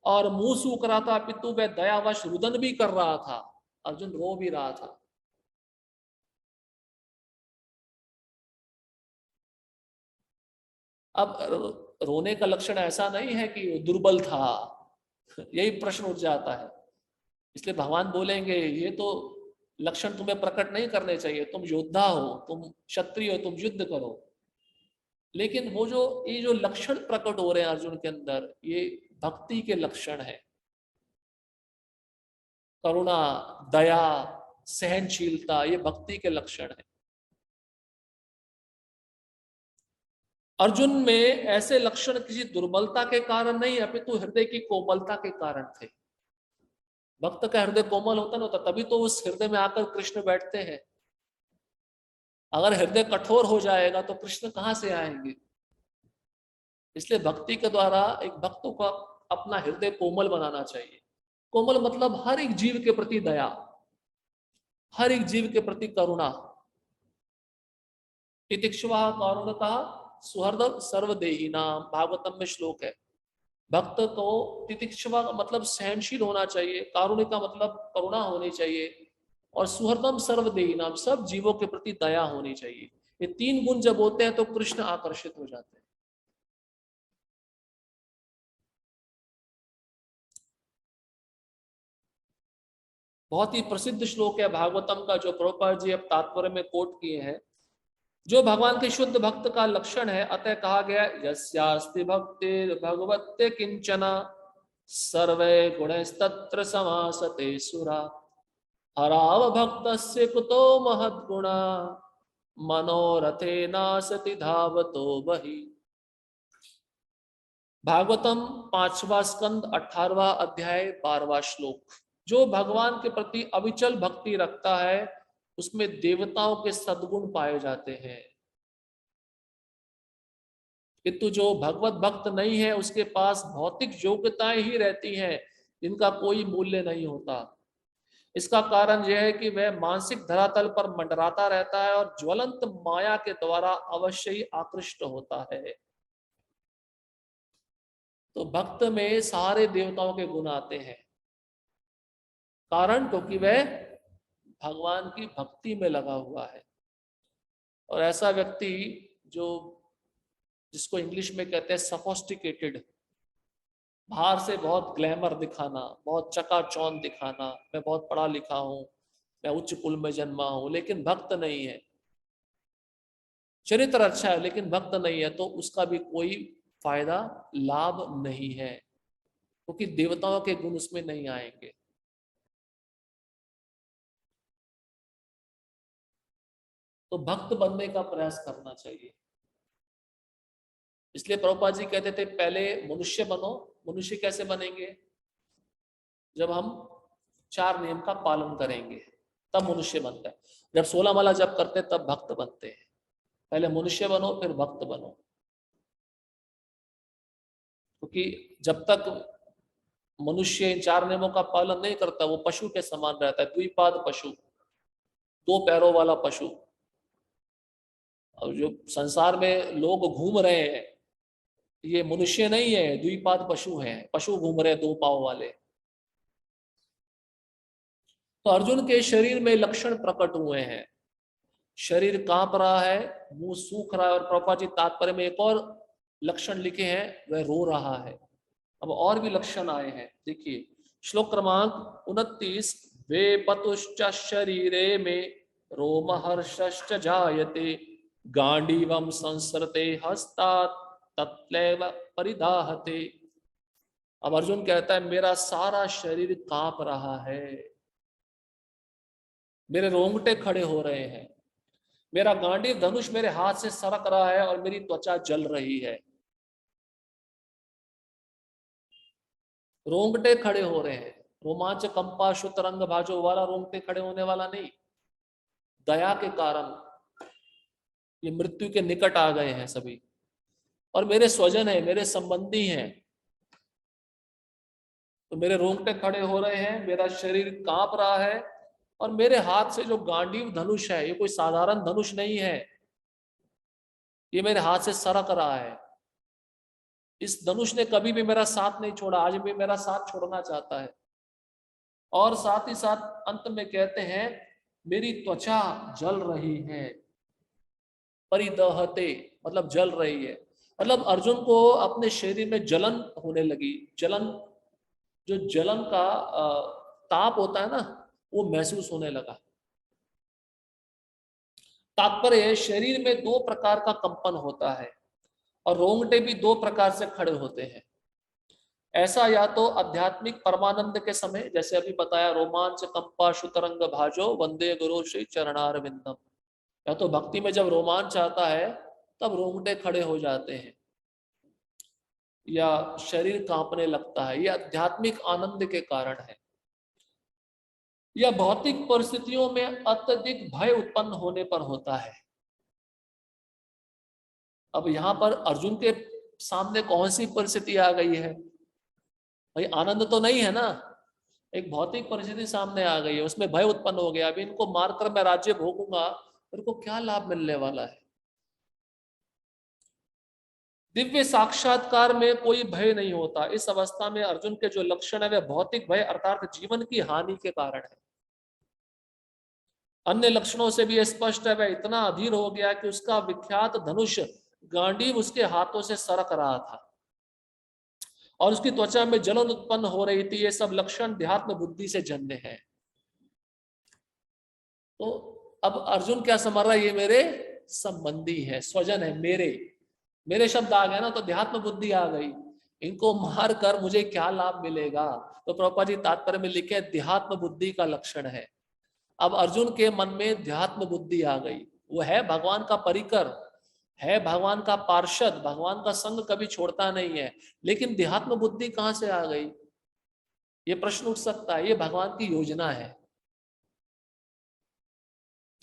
और मुंह सूख रहा था, अपितु वह दयावश रुदन भी कर रहा था। अर्जुन रो भी रहा था। अब रोने का लक्षण ऐसा नहीं है कि दुर्बल था, यही प्रश्न उठ जाता है। इसलिए भगवान बोलेंगे ये तो लक्षण तुम्हें प्रकट नहीं करने चाहिए, तुम योद्धा हो, तुम क्षत्रिय हो, तुम युद्ध करो। लेकिन वो जो ये जो लक्षण प्रकट हो रहे हैं अर्जुन के अंदर, ये भक्ति के लक्षण है। करुणा, दया, सहनशीलता, ये भक्ति के लक्षण है। अर्जुन में ऐसे लक्षण किसी दुर्बलता के कारण नहीं, अपितु हृदय की कोमलता के कारण थे। भक्त का हृदय कोमल होता ना, होता तभी तो उस हृदय में आकर कृष्ण बैठते हैं। अगर हृदय कठोर हो जाएगा तो कृष्ण कहां से आएंगे? इसलिए भक्ति के द्वारा एक भक्त को अपना हृदय कोमल बनाना चाहिए। कोमल मतलब हर एक जीव के प्रति दया, हर एक जीव के प्रति करुणा। तितिक्षुवा कारुणता सुहृद सर्वदेही नाम, भागवतम में श्लोक है। भक्त को तितिक्षुवा का मतलब सहनशील होना चाहिए, कारुण्य का मतलब करुणा होनी चाहिए, और सुहृदम सर्वदेही नाम, सब जीवों के प्रति दया होनी चाहिए। ये तीन गुण जब होते हैं तो कृष्ण आकर्षित हो जाते हैं। बहुत ही प्रसिद्ध श्लोक है भागवतम का, जो प्रभुपाद जी अब तात्पर्य में कोट किए हैं। जो भगवान के शुद्ध भक्त का लक्षण है, अतः कहा गया यस्यास्ति भक्ति भगवत्य किंचना सर्वे गुणस्तत्र समासते सुरा हराव भक्तस्य कुतो महद्गुणा मनोरथे नासति धावतो बहि। भागवतम 5वां स्कंद 18वां अध्याय 12वां श्लोक। जो भगवान के प्रति अविचल भक्ति रखता है उसमें देवताओं के सद्गुण पाए जाते हैं, किंतु जो भगवत भक्त नहीं है उसके पास भौतिक योग्यताएं ही रहती हैं, जिनका कोई मूल्य नहीं होता। इसका कारण यह है कि वह मानसिक धरातल पर मंडराता रहता है और ज्वलंत माया के द्वारा अवश्य ही आकृष्ट होता है। तो भक्त में सारे देवताओं के गुण आते हैं, कारण क्योंकि वह भगवान की भक्ति में लगा हुआ है। और ऐसा व्यक्ति जो, जिसको इंग्लिश में कहते हैं सफोस्टिकेटेड, बाहर से बहुत ग्लैमर दिखाना, बहुत चकाचौंध दिखाना, मैं बहुत पढ़ा लिखा हूं, मैं उच्च कुल में जन्मा हूं, लेकिन भक्त नहीं है, चरित्र अच्छा है लेकिन भक्त नहीं है, तो उसका भी कोई फायदा लाभ नहीं है, क्योंकि देवताओं के गुण उसमें नहीं आएंगे। तो भक्त बनने का प्रयास करना चाहिए। इसलिए प्रभुपाद जी कहते थे पहले मनुष्य बनो। मनुष्य कैसे बनेंगे? जब हम 4 नियम का पालन करेंगे। तब मनुष्य बनता है। जब 16 माला जप करते हैं तब भक्त बनते हैं। पहले मनुष्य बनो फिर भक्त बनो, क्योंकि जब तक मनुष्य इन 4 नियमों का पालन नहीं करता वो पशु के समान रहता है, द्विपाद पशु, 2 पैरों वाला पशु। और जो संसार में लोग घूम रहे हैं ये मनुष्य नहीं है, द्विपाद पशु हैं, पशु घूम रहे हैं 2 पांव वाले। तो अर्जुन के शरीर में लक्षण प्रकट हुए हैं, शरीर कांप रहा है, मुंह सूख रहा है, और प्रभुपाद जी तात्पर्य में एक और लक्षण लिखे हैं, वह रो रहा है। अब और भी लक्षण आए हैं, देखिए श्लोक क्रमांक 29, वे पतुश्च शरीरे में रोमहर्षश्च जायते गांडीवम संसरते हस्तात् तत्लैव परिदाहते। अब अर्जुन कहता है मेरा सारा शरीर कांप रहा है, मेरे रोंगटे खड़े हो रहे हैं, मेरा गांडीव धनुष मेरे हाथ से सरक रहा है और मेरी त्वचा जल रही है। रोंगटे खड़े हो रहे हैं, रोमांच कंपा शुतरंग भाजो वाला रोंगटे खड़े होने वाला नहीं, दया के कारण ये मृत्यु के निकट आ गए हैं सभी, और मेरे स्वजन है, मेरे संबंधी हैं, तो मेरे रोंगटे खड़े हो रहे हैं, मेरा शरीर कांप रहा है, और मेरे हाथ से जो गांडीव धनुष है ये कोई साधारण धनुष नहीं है, ये मेरे हाथ से सरक रहा है। इस धनुष ने कभी भी मेरा साथ नहीं छोड़ा, आज भी मेरा साथ छोड़ना चाहता है। और साथ ही साथ अंत में कहते हैं मेरी त्वचा जल रही है, परिदहते मतलब जल रही है, मतलब अर्जुन को अपने शरीर में जलन होने लगी। जलन, जो जलन का ताप होता है ना, वो महसूस होने लगा। तात्पर्य शरीर में 2 प्रकार का कंपन होता है, और रोंगटे भी 2 प्रकार से खड़े होते हैं। ऐसा या तो आध्यात्मिक परमानंद के समय, जैसे अभी बताया रोमांच कंपा शुतरंग भाजो वंदे गुरु श्री चरणारविंदम, या तो भक्ति में जब रोमांच आता है तब रोंगटे खड़े हो जाते हैं या शरीर कांपने लगता है, यह आध्यात्मिक आनंद के कारण है। यह भौतिक परिस्थितियों में अत्यधिक भय उत्पन्न होने पर होता है। अब यहां पर अर्जुन के सामने कौन सी परिस्थिति आ गई है भाई? आनंद तो नहीं है ना, एक भौतिक परिस्थिति सामने आ गई है, उसमें भय उत्पन्न हो गया। अभी इनको मारकर मैं राज्य भोगूंगा, मेरे को क्या लाभ मिलने वाला है? दिव्य साक्षात्कार में कोई भय नहीं होता। इस अवस्था में अर्जुन के जो लक्षण है वे भौतिक भय अर्थात जीवन की हानि के कारण है। अन्य लक्षणों से भी स्पष्ट है, वह इतना अधीर हो गया कि उसका विख्यात धनुष गांडीव उसके हाथों से सरक रहा था और उसकी त्वचा में जलन उत्पन्न हो रही थी। ये सब लक्षण ध्यात्म बुद्धि से जन्य है। तो अब अर्जुन क्या समझ रहा है, ये मेरे संबंधी है, स्वजन है, मेरे शब्द आ गए ना, तो ध्यात्म बुद्धि आ गई। इनको मार कर मुझे क्या लाभ मिलेगा? तो प्रभुपाद जी तात्पर्य में लिखे ध्यात्म बुद्धि का लक्षण है। अब अर्जुन के मन में ध्यात्म बुद्धि आ गई, वो है भगवान का परिकर, है भगवान का पार्षद, भगवान का संग कभी छोड़ता नहीं है, लेकिन ध्यात्म बुद्धि कहां से आ गई? ये प्रश्न उठ सकता है। ये भगवान की योजना है।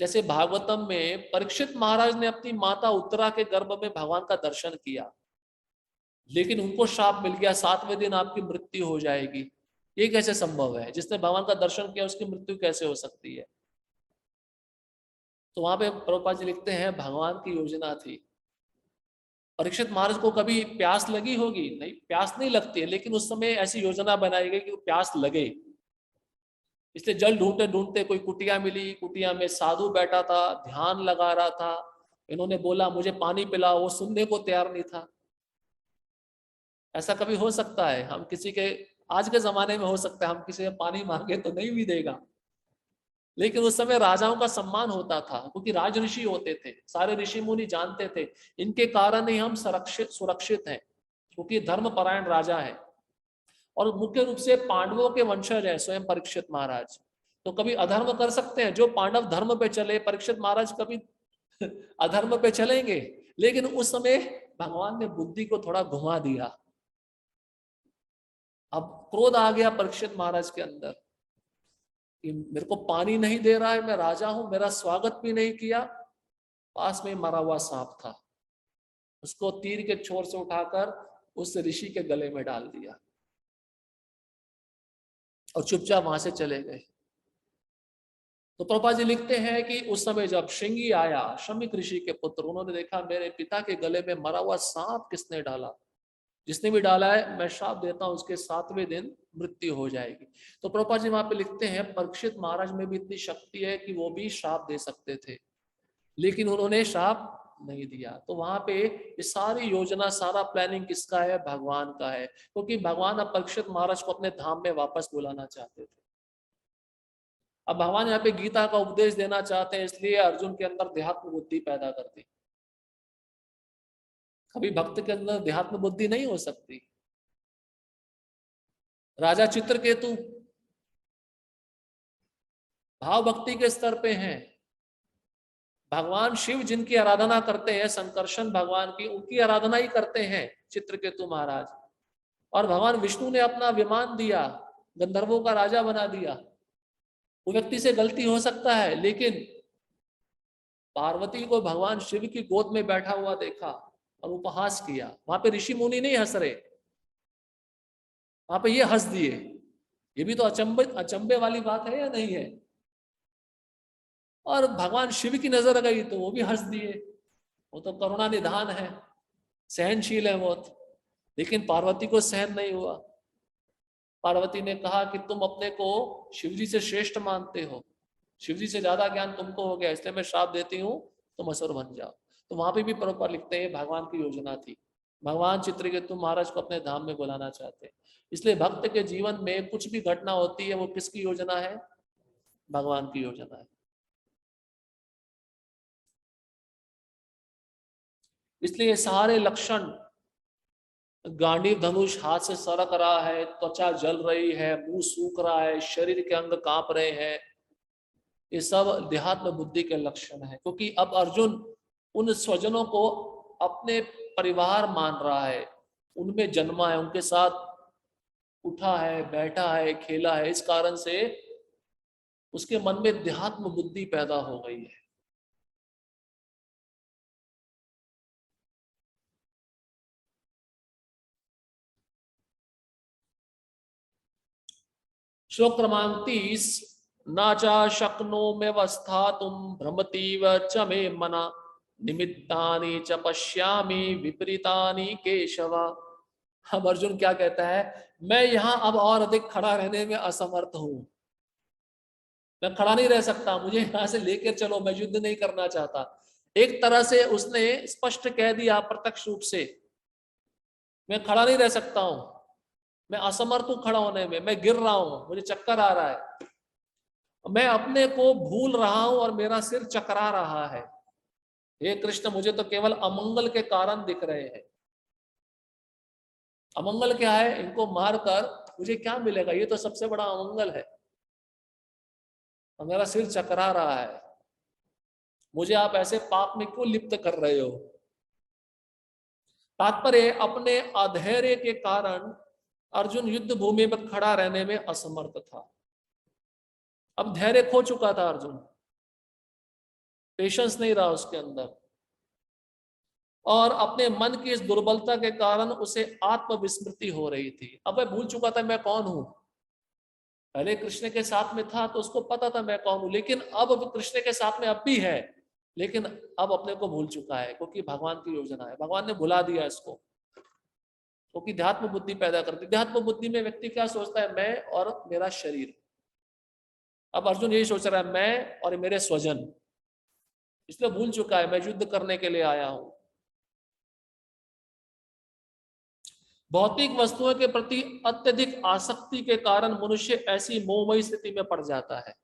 जैसे भागवतम में परीक्षित महाराज ने अपनी माता उत्तरा के गर्भ में भगवान का दर्शन किया, लेकिन उनको शाप मिल गया 7वें दिन आपकी मृत्यु हो जाएगी। ये कैसे संभव है? जिसने भगवान का दर्शन किया उसकी मृत्यु कैसे हो सकती है? तो वहां पे प्रभुपाद जी लिखते हैं भगवान की योजना थी। परीक्षित महाराज को कभी प्यास लगी होगी? नहीं, प्यास नहीं लगती है, लेकिन उस समय ऐसी योजना बनाई गई कि प्यास लगे, इसलिए जल ढूंढते ढूंढते कोई कुटिया मिली, कुटिया में साधु बैठा था, ध्यान लगा रहा था। इन्होंने बोला मुझे पानी पिलाओ, वो सुनने को तैयार नहीं था। ऐसा कभी हो सकता है? हम किसी के, आज के जमाने में हो सकता है हम किसी से पानी मांगे तो नहीं भी देगा, लेकिन उस समय राजाओं का सम्मान होता था, क्योंकि राज ऋषि होते थे, सारे ऋषि मुनि जानते थे इनके कारण ही हम सुरक्षित हैं, क्योंकि धर्मपरायण राजा है और मुख्य रूप से पांडवों के वंशज है स्वयं परीक्षित महाराज। तो कभी अधर्म कर सकते हैं? जो पांडव धर्म पे चले, परीक्षित महाराज कभी अधर्म पे चलेंगे? लेकिन उस समय भगवान ने बुद्धि को थोड़ा घुमा दिया। अब क्रोध आ गया परीक्षित महाराज के अंदर, कि मेरे को पानी नहीं दे रहा है, मैं राजा हूं, मेरा स्वागत भी नहीं किया। पास में मरा हुआ सांप था, उसको तीर के छोर से उठाकर उस ऋषि के गले में डाल दिया और चुपचाप वहां से चले गए। तो प्रभुपाद जी लिखते हैं कि उस समय जब श्रृंगी आया, शमीक ऋषि के पुत्र, उन्होंने देखा मेरे पिता के गले में मरा हुआ सांप किसने डाला, जिसने भी डाला है मैं श्राप देता हूं उसके 7वें दिन मृत्यु हो जाएगी। तो प्रभुपाद जी वहां पे लिखते हैं परीक्षित महाराज में भी इतनी शक्ति है कि वो भी श्राप दे सकते थे, लेकिन उन्होंने श्राप नहीं दिया। तो वहां पे ये सारी योजना, सारा प्लानिंग किसका है? भगवान का है, क्योंकि भगवान अब परीक्षित महाराज को अपने धाम में वापस बुलाना चाहते थे। अब भगवान यहाँ पे गीता का उपदेश देना चाहते हैं, इसलिए अर्जुन के अंदर देहात्म बुद्धि पैदा कर दी। कभी भक्त के अंदर देहात्म बुद्धि नहीं हो सकती। राजा चित्रकेतु भाव भक्ति के स्तर पे हैं। भगवान शिव जिनकी आराधना करते हैं, संकर्षण भगवान की, उनकी आराधना ही करते हैं चित्रकेतु महाराज। और भगवान विष्णु ने अपना विमान दिया, गंधर्वों का राजा बना दिया। वो व्यक्ति से गलती हो सकता है, लेकिन पार्वती को भगवान शिव की गोद में बैठा हुआ देखा और उपहास किया। वहां पे ऋषि मुनि नहीं हंस रहे, वहां पे ये हंस दिए। ये भी तो अचंबे वाली बात है या नहीं है? और भगवान शिव की नजर गई तो वो भी हंस दिए। वो तो करुणा निधान है, सहनशील है बहुत, लेकिन पार्वती को सहन नहीं हुआ। पार्वती ने कहा कि तुम अपने को शिवजी से श्रेष्ठ मानते हो, शिवजी से ज्यादा ज्ञान तुमको हो गया, इसलिए मैं श्राप देती हूँ तुम असुर बन जाओ। तो वहां पे भी प्रभुपाद लिखते हैं भगवान की योजना थी। भगवान चित्रकेतु महाराज को अपने धाम में बुलाना चाहते हैं, इसलिए भक्त के जीवन में कुछ भी घटना होती है वो किसकी योजना है? भगवान की योजना है। इसलिए सारे लक्षण, गांडीव धनुष हाथ से सरक रहा है, त्वचा जल रही है, मुंह सूख रहा है, शरीर के अंग कांप रहे हैं, ये सब देहात्म बुद्धि के लक्षण है। क्योंकि अब अर्जुन उन स्वजनों को अपने परिवार मान रहा है, उनमें जन्मा है, उनके साथ उठा है, बैठा है, खेला है, इस कारण से उसके मन में देहात्म बुद्धि पैदा हो गई है। श्लोक क्रमांक 30। नाचा शक्नो में वस्था तुम भ्रमतीव च मे मना निमित्तानि च पश्यामि विपरीतानि केशवा। अब अर्जुन क्या कहता है? मैं यहां अब और अधिक खड़ा रहने में असमर्थ हूं, मैं खड़ा नहीं रह सकता, मुझे यहां से लेकर चलो, मैं युद्ध नहीं करना चाहता। एक तरह से उसने स्पष्ट कह दिया प्रत्यक्ष रूप से, मैं खड़ा नहीं रह सकता हूं, मैं असमर्थ हूं खड़ा होने में, मैं गिर रहा हूं, मुझे चक्कर आ रहा है, मैं अपने को भूल रहा हूं और मेरा सिर चकरा रहा है। हे कृष्ण, मुझे तो केवल अमंगल के कारण दिख रहे हैं। अमंगल क्या है? इनको मारकर मुझे क्या मिलेगा? ये तो सबसे बड़ा अमंगल है, और मेरा सिर चकरा रहा है, मुझे आप ऐसे पाप में क्यों लिप्त कर रहे हो? तात्पर्य, अपने अधैर्य के कारण अर्जुन युद्ध भूमि में खड़ा रहने में असमर्थ था। अब धैर्य खो चुका था अर्जुन, पेशेंस नहीं रहा उसके अंदर, और अपने मन की इस दुर्बलता के कारण उसे आत्मविस्मृति हो रही थी। अब मैं भूल चुका था मैं कौन हूं। पहले कृष्ण के साथ में था तो उसको पता था मैं कौन हूं, लेकिन अब कृष्ण के साथ में अब भी है, लेकिन अब अपने को भूल चुका है, क्योंकि भगवान की योजना है, भगवान ने भुला दिया इसको, क्योंकि ध्यात्म बुद्धि पैदा करती। ध्यात्म बुद्धि में व्यक्ति क्या सोचता है? मैं और मेरा शरीर। अब अर्जुन यही सोच रहा है, मैं और मेरे स्वजन, इसलिए भूल चुका है मैं युद्ध करने के लिए आया हूं। भौतिक वस्तुओं के प्रति अत्यधिक आसक्ति के कारण मनुष्य ऐसी मोहमयी स्थिति में पड़ जाता है।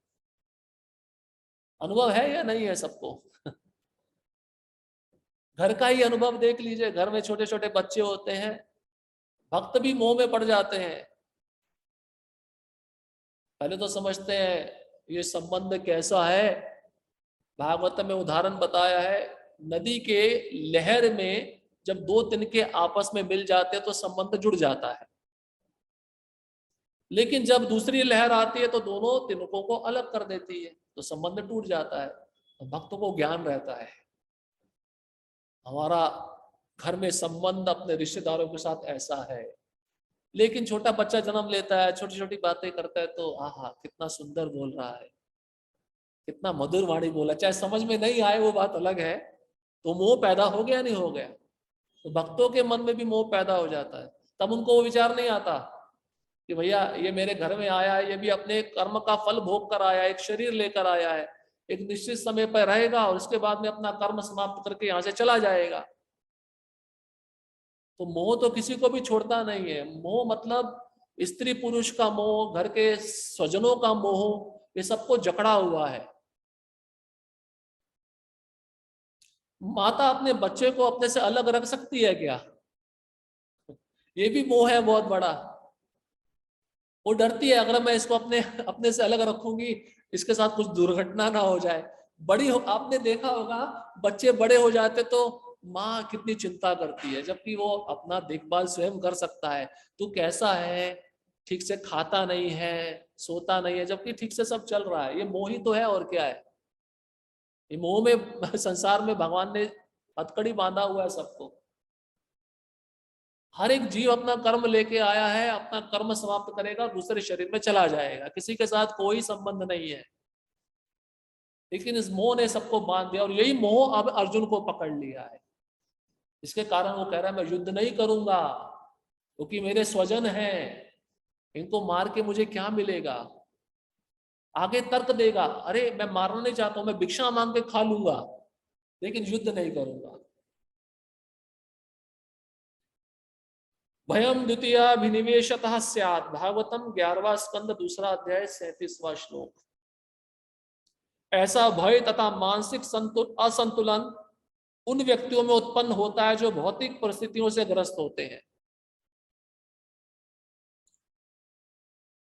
अनुभव है या नहीं है सबको? घर का ही अनुभव देख लीजिए, घर में छोटे छोटे बच्चे होते हैं, भक्त भी मोह में पड़ जाते हैं। पहले तो समझते हैं ये संबंध कैसा है। भागवत में उदाहरण बताया है, नदी के लहर में जब दो तिनके आपस में मिल जाते हैं तो संबंध जुड़ जाता है, लेकिन जब दूसरी लहर आती है तो दोनों तिनकों को अलग कर देती है, तो संबंध टूट जाता है। तो भक्तों को ज्ञान रहता है हमारा घर में संबंध अपने रिश्तेदारों के साथ ऐसा है। लेकिन छोटा बच्चा जन्म लेता है, छोटी छोटी बातें करता है, तो आहा कितना सुंदर बोल रहा है, कितना मधुर वाणी बोला, चाहे समझ में नहीं आए वो बात अलग है, तो मोह पैदा हो गया नहीं हो गया। तो भक्तों के मन में भी मोह पैदा हो जाता है। तब उनको वो विचार नहीं आता कि भैया ये मेरे घर में आया है, ये भी अपने कर्म का फल भोग कर आया है, एक शरीर लेकर आया है, एक निश्चित समय पर रहेगा और उसके बाद में अपना कर्म समाप्त करके यहाँ से चला जाएगा। तो मोह तो किसी को भी छोड़ता नहीं है। मोह मतलब स्त्री पुरुष का मोह, घर के स्वजनों का मोह, ये सबको जकड़ा हुआ है। माता अपने बच्चे को अपने से अलग रख सकती है क्या? ये भी मोह है बहुत बड़ा। वो डरती है अगर मैं इसको अपने अपने से अलग रखूंगी, इसके साथ कुछ दुर्घटना ना हो जाए। बड़ी हो, आपने देखा होगा बच्चे बड़े हो जाते तो माँ कितनी चिंता करती है, जबकि वो अपना देखभाल स्वयं कर सकता है। तू कैसा है, ठीक से खाता नहीं है, सोता नहीं है, जबकि ठीक से सब चल रहा है। ये मोह ही तो है, और क्या है। ये मोह में संसार में भगवान ने हथकड़ी बांधा हुआ है सबको। हर एक जीव अपना कर्म लेके आया है, अपना कर्म समाप्त करेगा, दूसरे शरीर में चला जाएगा, किसी के साथ कोई संबंध नहीं है। लेकिन इस मोह ने सबको बांध दिया, और यही मोह अब अर्जुन को पकड़ लिया है। इसके कारण वो कह रहा है मैं युद्ध नहीं करूंगा, क्योंकि मेरे स्वजन हैं, इनको मार के मुझे क्या मिलेगा। आगे तर्क देगा, अरे मैं मारना नहीं चाहता हूं, मैं भिक्षा मांग के खा लूंगा, लेकिन युद्ध नहीं करूंगा। भयम द्वितीयाभिनिवेशतः स्यात्, भागवतम 11वां स्कंद 2 अध्याय 37वां श्लोक। ऐसा भय तथा मानसिक असंतुलन उन व्यक्तियों में उत्पन्न होता है जो भौतिक परिस्थितियों से ग्रस्त होते हैं।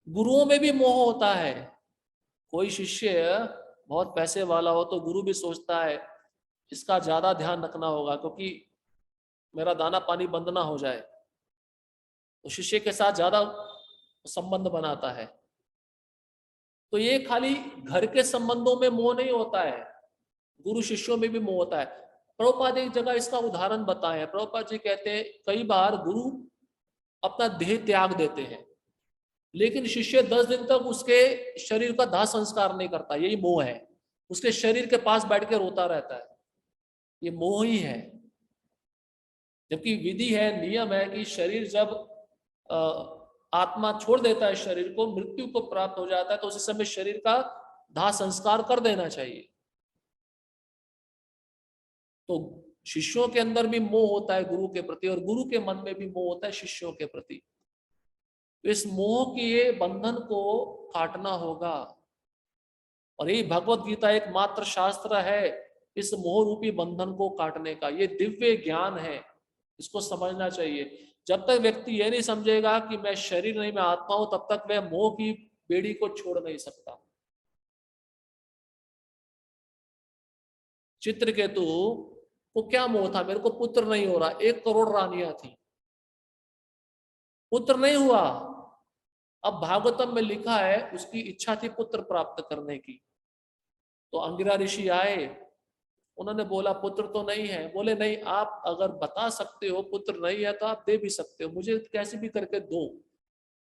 गुरुओं में भी मोह होता है। कोई शिष्य बहुत पैसे वाला हो तो गुरु भी सोचता है इसका ज्यादा ध्यान रखना होगा, क्योंकि मेरा दाना पानी बंद ना हो जाए, तो शिष्य के साथ ज्यादा संबंध बनाता है। तो ये खाली घर के संबंधों में मोह नहीं होता है, गुरु शिष्यों में भी मोह होता है। प्रभुपाद एक जगह इसका उदाहरण बताए। प्रभुपाद जी कहते हैं कई बार गुरु अपना देह त्याग देते हैं, लेकिन शिष्य 10 दिन तक उसके शरीर का दाह संस्कार नहीं करता। यही मोह है, उसके शरीर के पास बैठ के रोता रहता है, ये मोह ही है। जबकि विधि है, नियम है कि शरीर जब आत्मा छोड़ देता है, शरीर को मृत्यु को प्राप्त हो जाता है, तो उस समय शरीर का दाह संस्कार कर देना चाहिए। तो शिष्यों के अंदर भी मोह होता है गुरु के प्रति, और गुरु के मन में भी मोह होता है शिष्यों के प्रति। तो इस मोह के बंधन को काटना होगा, और यही भगवत गीता एक मात्र शास्त्र है इस मोह रूपी बंधन को काटने का। ये दिव्य ज्ञान है, इसको समझना चाहिए। जब तक व्यक्ति ये नहीं समझेगा कि मैं शरीर नहीं मैं आत्मा हूं, तब तक वह मोह की बेड़ी को छोड़ नहीं सकता। चित्रकेतु को क्या मोह था, मेरे को पुत्र नहीं हो रहा, 1 करोड़ रानियां थी, पुत्र नहीं हुआ। अब भागवतम में लिखा है उसकी इच्छा थी पुत्र प्राप्त करने की। तो अंगिरा ऋषि आए, उन्होंने बोला पुत्र तो नहीं है। बोले नहीं, आप अगर बता सकते हो पुत्र नहीं है तो आप दे भी सकते हो, मुझे कैसे भी करके दो।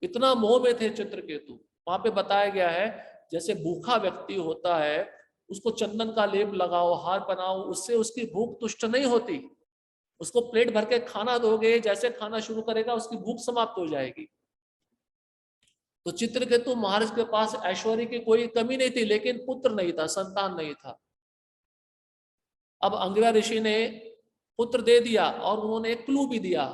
इतना मोह में थे चित्रकेतु। वहां पे बताया गया है जैसे भूखा व्यक्ति होता है, उसको चंदन का लेप लगाओ, हार पहनाओ, उससे उसकी भूख तुष्ट नहीं होती। उसको प्लेट भर के खाना दोगे, जैसे खाना शुरू करेगा उसकी भूख समाप्त हो जाएगी। तो चित्रकेतु महाराज के पास ऐश्वर्य की कोई कमी नहीं थी, लेकिन पुत्र नहीं था, संतान नहीं था। अब अंगिरा ऋषि ने पुत्र दे दिया, और उन्होंने एक क्लू भी दिया,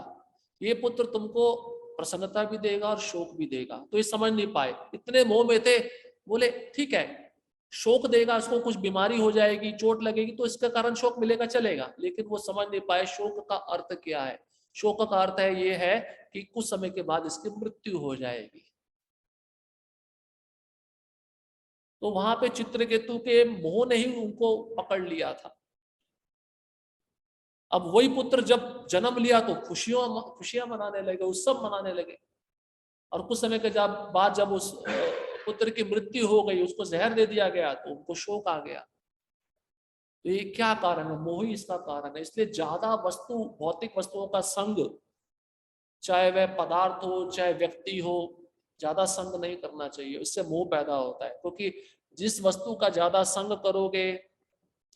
ये पुत्र तुमको प्रसन्नता भी देगा और शोक भी देगा। तो ये समझ नहीं पाए, इतने मोह में थे। बोले ठीक है, शोक देगा, उसको कुछ बीमारी हो जाएगी, चोट लगेगी, तो इसके कारण शोक मिलेगा, चलेगा। लेकिन वो समझ नहीं पाए शोक का अर्थ क्या है। शोक का अर्थ है ये है कि कुछ समय के बाद इसकी मृत्यु हो जाएगी। तो वहां पे चित्रकेतु के मोह ने ही उनको पकड़ लिया था। अब वही पुत्र जब जन्म लिया तो खुशियां खुशियां मनाने लगे, उत्सव मनाने लगे। और कुछ समय के बाद जब उस पुत्र की मृत्यु हो गई, उसको जहर दे दिया गया, तो उनको शोक आ गया। तो ये क्या कारण है? मोह ही इसका कारण है। इसलिए ज्यादा वस्तु, भौतिक वस्तुओं का संग, चाहे वह पदार्थ हो चाहे व्यक्ति हो, ज्यादा संग नहीं करना चाहिए। इससे मोह पैदा होता है, क्योंकि जिस वस्तु का ज्यादा संग करोगे,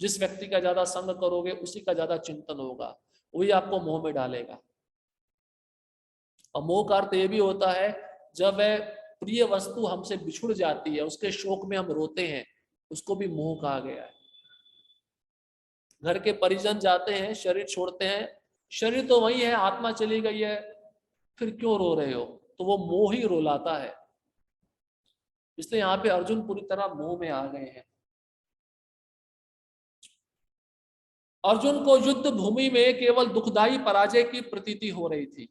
जिस व्यक्ति का ज्यादा संग करोगे, उसी का ज्यादा चिंतन होगा, वही आपको मोह में डालेगा। और मोह का अर्थ ये भी होता है जब वह प्रिय वस्तु हमसे बिछुड़ जाती है, उसके शोक में हम रोते हैं, उसको भी मोह कहा गया है। घर के परिजन जाते हैं, शरीर छोड़ते हैं, शरीर तो वही है, आत्मा चली गई है, फिर क्यों रो रहे हो? तो वो मोह ही रुलाता है। इसलिए यहाँ पे अर्जुन पूरी तरह मोह में आ गए हैं। अर्जुन को युद्ध भूमि में केवल दुखदाई पराजय की प्रतीति हो रही थी।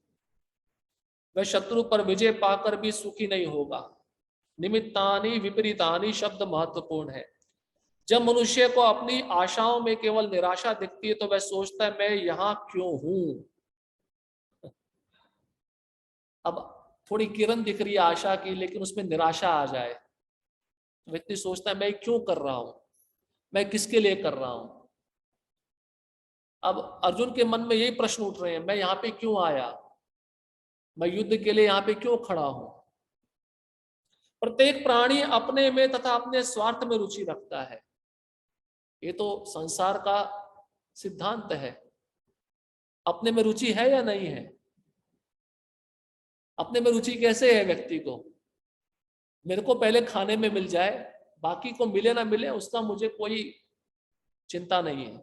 वह शत्रु पर विजय पाकर भी सुखी नहीं होगा। निमित्तानि विपरीतानि शब्द महत्वपूर्ण है। जब मनुष्य को अपनी आशाओं में केवल निराशा दिखती है तो वह सोचता है मैं यहां क्यों हूं। अब थोड़ी किरण दिख रही है आशा की, लेकिन उसमें निराशा आ जाए, व्यक्ति सोचता है मैं क्यों कर रहा हूं, मैं किसके लिए कर रहा हूं। अब अर्जुन के मन में यही प्रश्न उठ रहे हैं, मैं यहाँ पे क्यों आया, मैं युद्ध के लिए यहाँ पे क्यों खड़ा हूं। प्रत्येक प्राणी अपने में तथा अपने स्वार्थ में रुचि रखता है। ये तो संसार का सिद्धांत है। अपने में रुचि है या नहीं है? अपने में रुचि कैसे है व्यक्ति को? मेरे को पहले खाने में मिल जाए, बाकी को मिले ना मिले उसका मुझे कोई चिंता नहीं है।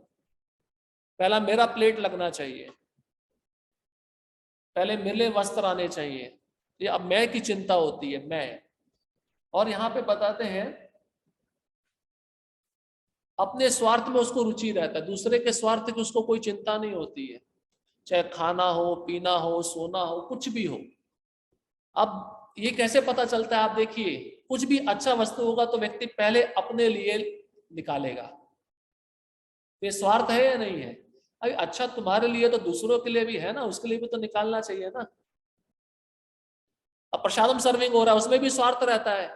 पहला मेरा प्लेट लगना चाहिए, पहले मिले वस्त्र आने चाहिए। ये अब मैं की चिंता होती है, मैं। और यहाँ पे बताते हैं अपने स्वार्थ में उसको रुचि रहता है, दूसरे के स्वार्थ की उसको कोई चिंता नहीं होती है। चाहे खाना हो, पीना हो, सोना हो, कुछ भी हो। अब ये कैसे पता चलता है? आप देखिए, कुछ भी अच्छा वस्तु होगा तो व्यक्ति पहले अपने लिए निकालेगा। ये स्वार्थ है या नहीं है? अभी अच्छा तुम्हारे लिए तो दूसरों के लिए भी है ना, उसके लिए भी तो निकालना चाहिए ना। अब प्रसादम सर्विंग हो रहा है, उसमें भी स्वार्थ रहता है।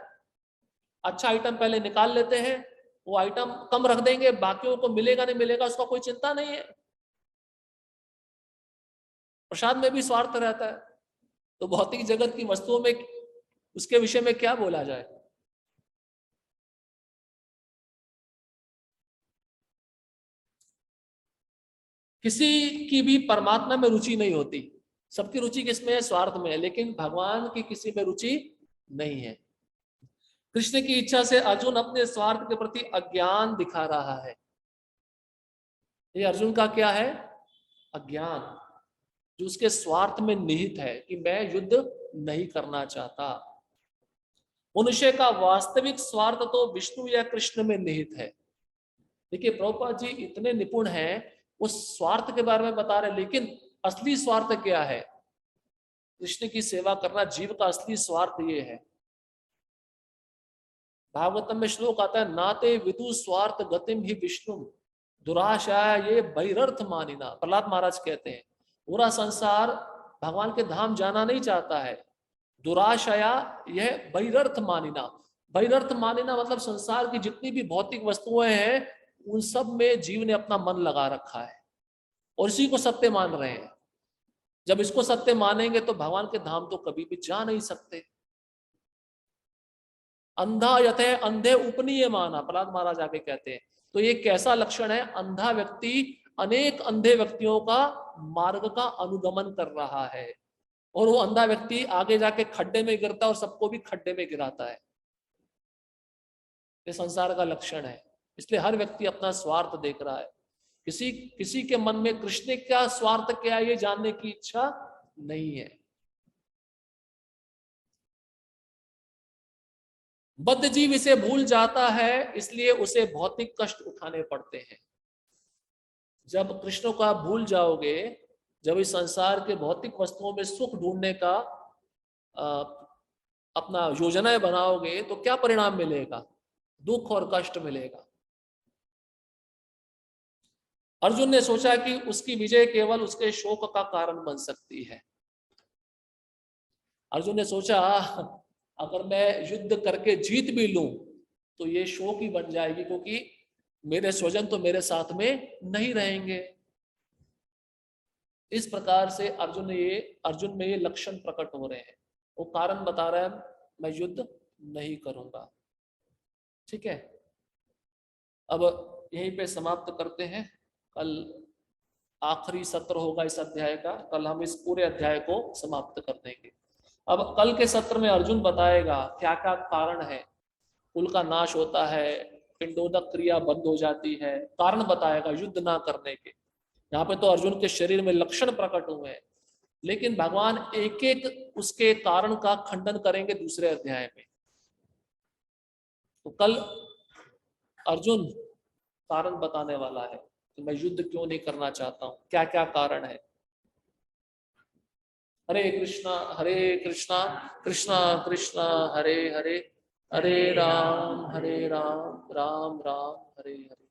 अच्छा आइटम पहले निकाल लेते हैं, वो आइटम कम रख देंगे, बाकियों को मिलेगा नहीं मिलेगा उसका कोई चिंता नहीं है। प्रसाद में भी स्वार्थ रहता है। तो भौतिक जगत की वस्तुओं में उसके विषय में क्या बोला जाए? किसी की भी परमात्मा में रुचि नहीं होती, सबकी रुचि किसमें है? स्वार्थ में है। लेकिन भगवान की किसी में रुचि नहीं है। कृष्ण की इच्छा से अर्जुन अपने स्वार्थ के प्रति अज्ञान दिखा रहा है। ये अर्जुन का क्या है? अज्ञान, जो उसके स्वार्थ में निहित है कि मैं युद्ध नहीं करना चाहता। मनुष्य का वास्तविक स्वार्थ तो विष्णु या कृष्ण में निहित है। देखिए प्रभुपाद जी इतने निपुण हैं, उस स्वार्थ के बारे में बता रहे, लेकिन असली स्वार्थ क्या है? कृष्ण की सेवा करना जीव का असली स्वार्थ ये है। भागवतम में श्लोक आता है, नाते विदु स्वार्थ गतिम ही विष्णु दुराशा ये बैरर्थ मानिना। प्रहलाद महाराज कहते हैं पूरा संसार भगवान के धाम जाना नहीं चाहता है। दुराशया यह बैरर्थ मानिना। बैरर्थ मानिना मतलब संसार की जितनी भी भौतिक वस्तुएं हैं उन सब में जीव ने अपना मन लगा रखा है और इसी को सत्य मान रहे हैं। जब इसको सत्य मानेंगे तो भगवान के धाम तो कभी भी जा नहीं सकते। अंधा यथे अंधे उपनीय माना, प्रहलाद महाराज आगे कहते हैं। तो ये कैसा लक्षण है? अंधा व्यक्ति अनेक अंधे व्यक्तियों का मार्ग का अनुगमन कर रहा है और वो अंधा व्यक्ति आगे जाके खड्डे में गिरता है और सबको भी खड्डे में गिराता है। ये संसार का लक्षण है। इसलिए हर व्यक्ति अपना स्वार्थ देख रहा है। किसी किसी के मन में कृष्ण का स्वार्थ क्या है ये जानने की इच्छा नहीं है। बद्ध जीव इसे भूल जाता है, इसलिए उसे भौतिक कष्ट उठाने पड़ते हैं। जब कृष्ण को आप भूल जाओगे, जब इस संसार के भौतिक वस्तुओं में सुख ढूंढने का अपना योजनाएं बनाओगे तो क्या परिणाम मिलेगा? दुख और कष्ट मिलेगा। अर्जुन ने सोचा कि उसकी विजय केवल उसके शोक का कारण बन सकती है। अर्जुन ने सोचा अगर मैं युद्ध करके जीत भी लूं तो ये शोक ही बन जाएगी, क्योंकि मेरे स्वजन तो मेरे साथ में नहीं रहेंगे। इस प्रकार से अर्जुन में ये लक्षण प्रकट हो रहे हैं। वो कारण बता रहा है, मैं युद्ध नहीं करूंगा। ठीक है, अब यहीं पे समाप्त करते हैं। कल आखिरी सत्र होगा इस अध्याय का, कल हम इस पूरे अध्याय को समाप्त कर देंगे। अब कल के सत्र में अर्जुन बताएगा क्या क्या कारण है, कुल का नाश होता है, पिंडोदक क्रिया बंद हो जाती है, कारण बताएगा युद्ध ना करने के। यहाँ पे तो अर्जुन के शरीर में लक्षण प्रकट हुए हैं, लेकिन भगवान एक एक उसके कारण का खंडन करेंगे दूसरे अध्याय में। तो कल अर्जुन कारण बताने वाला है कि मैं युद्ध क्यों नहीं करना चाहता हूं, क्या क्या कारण है। हरे कृष्णा कृष्णा कृष्णा हरे हरे, हरे राम राम राम हरे हरे।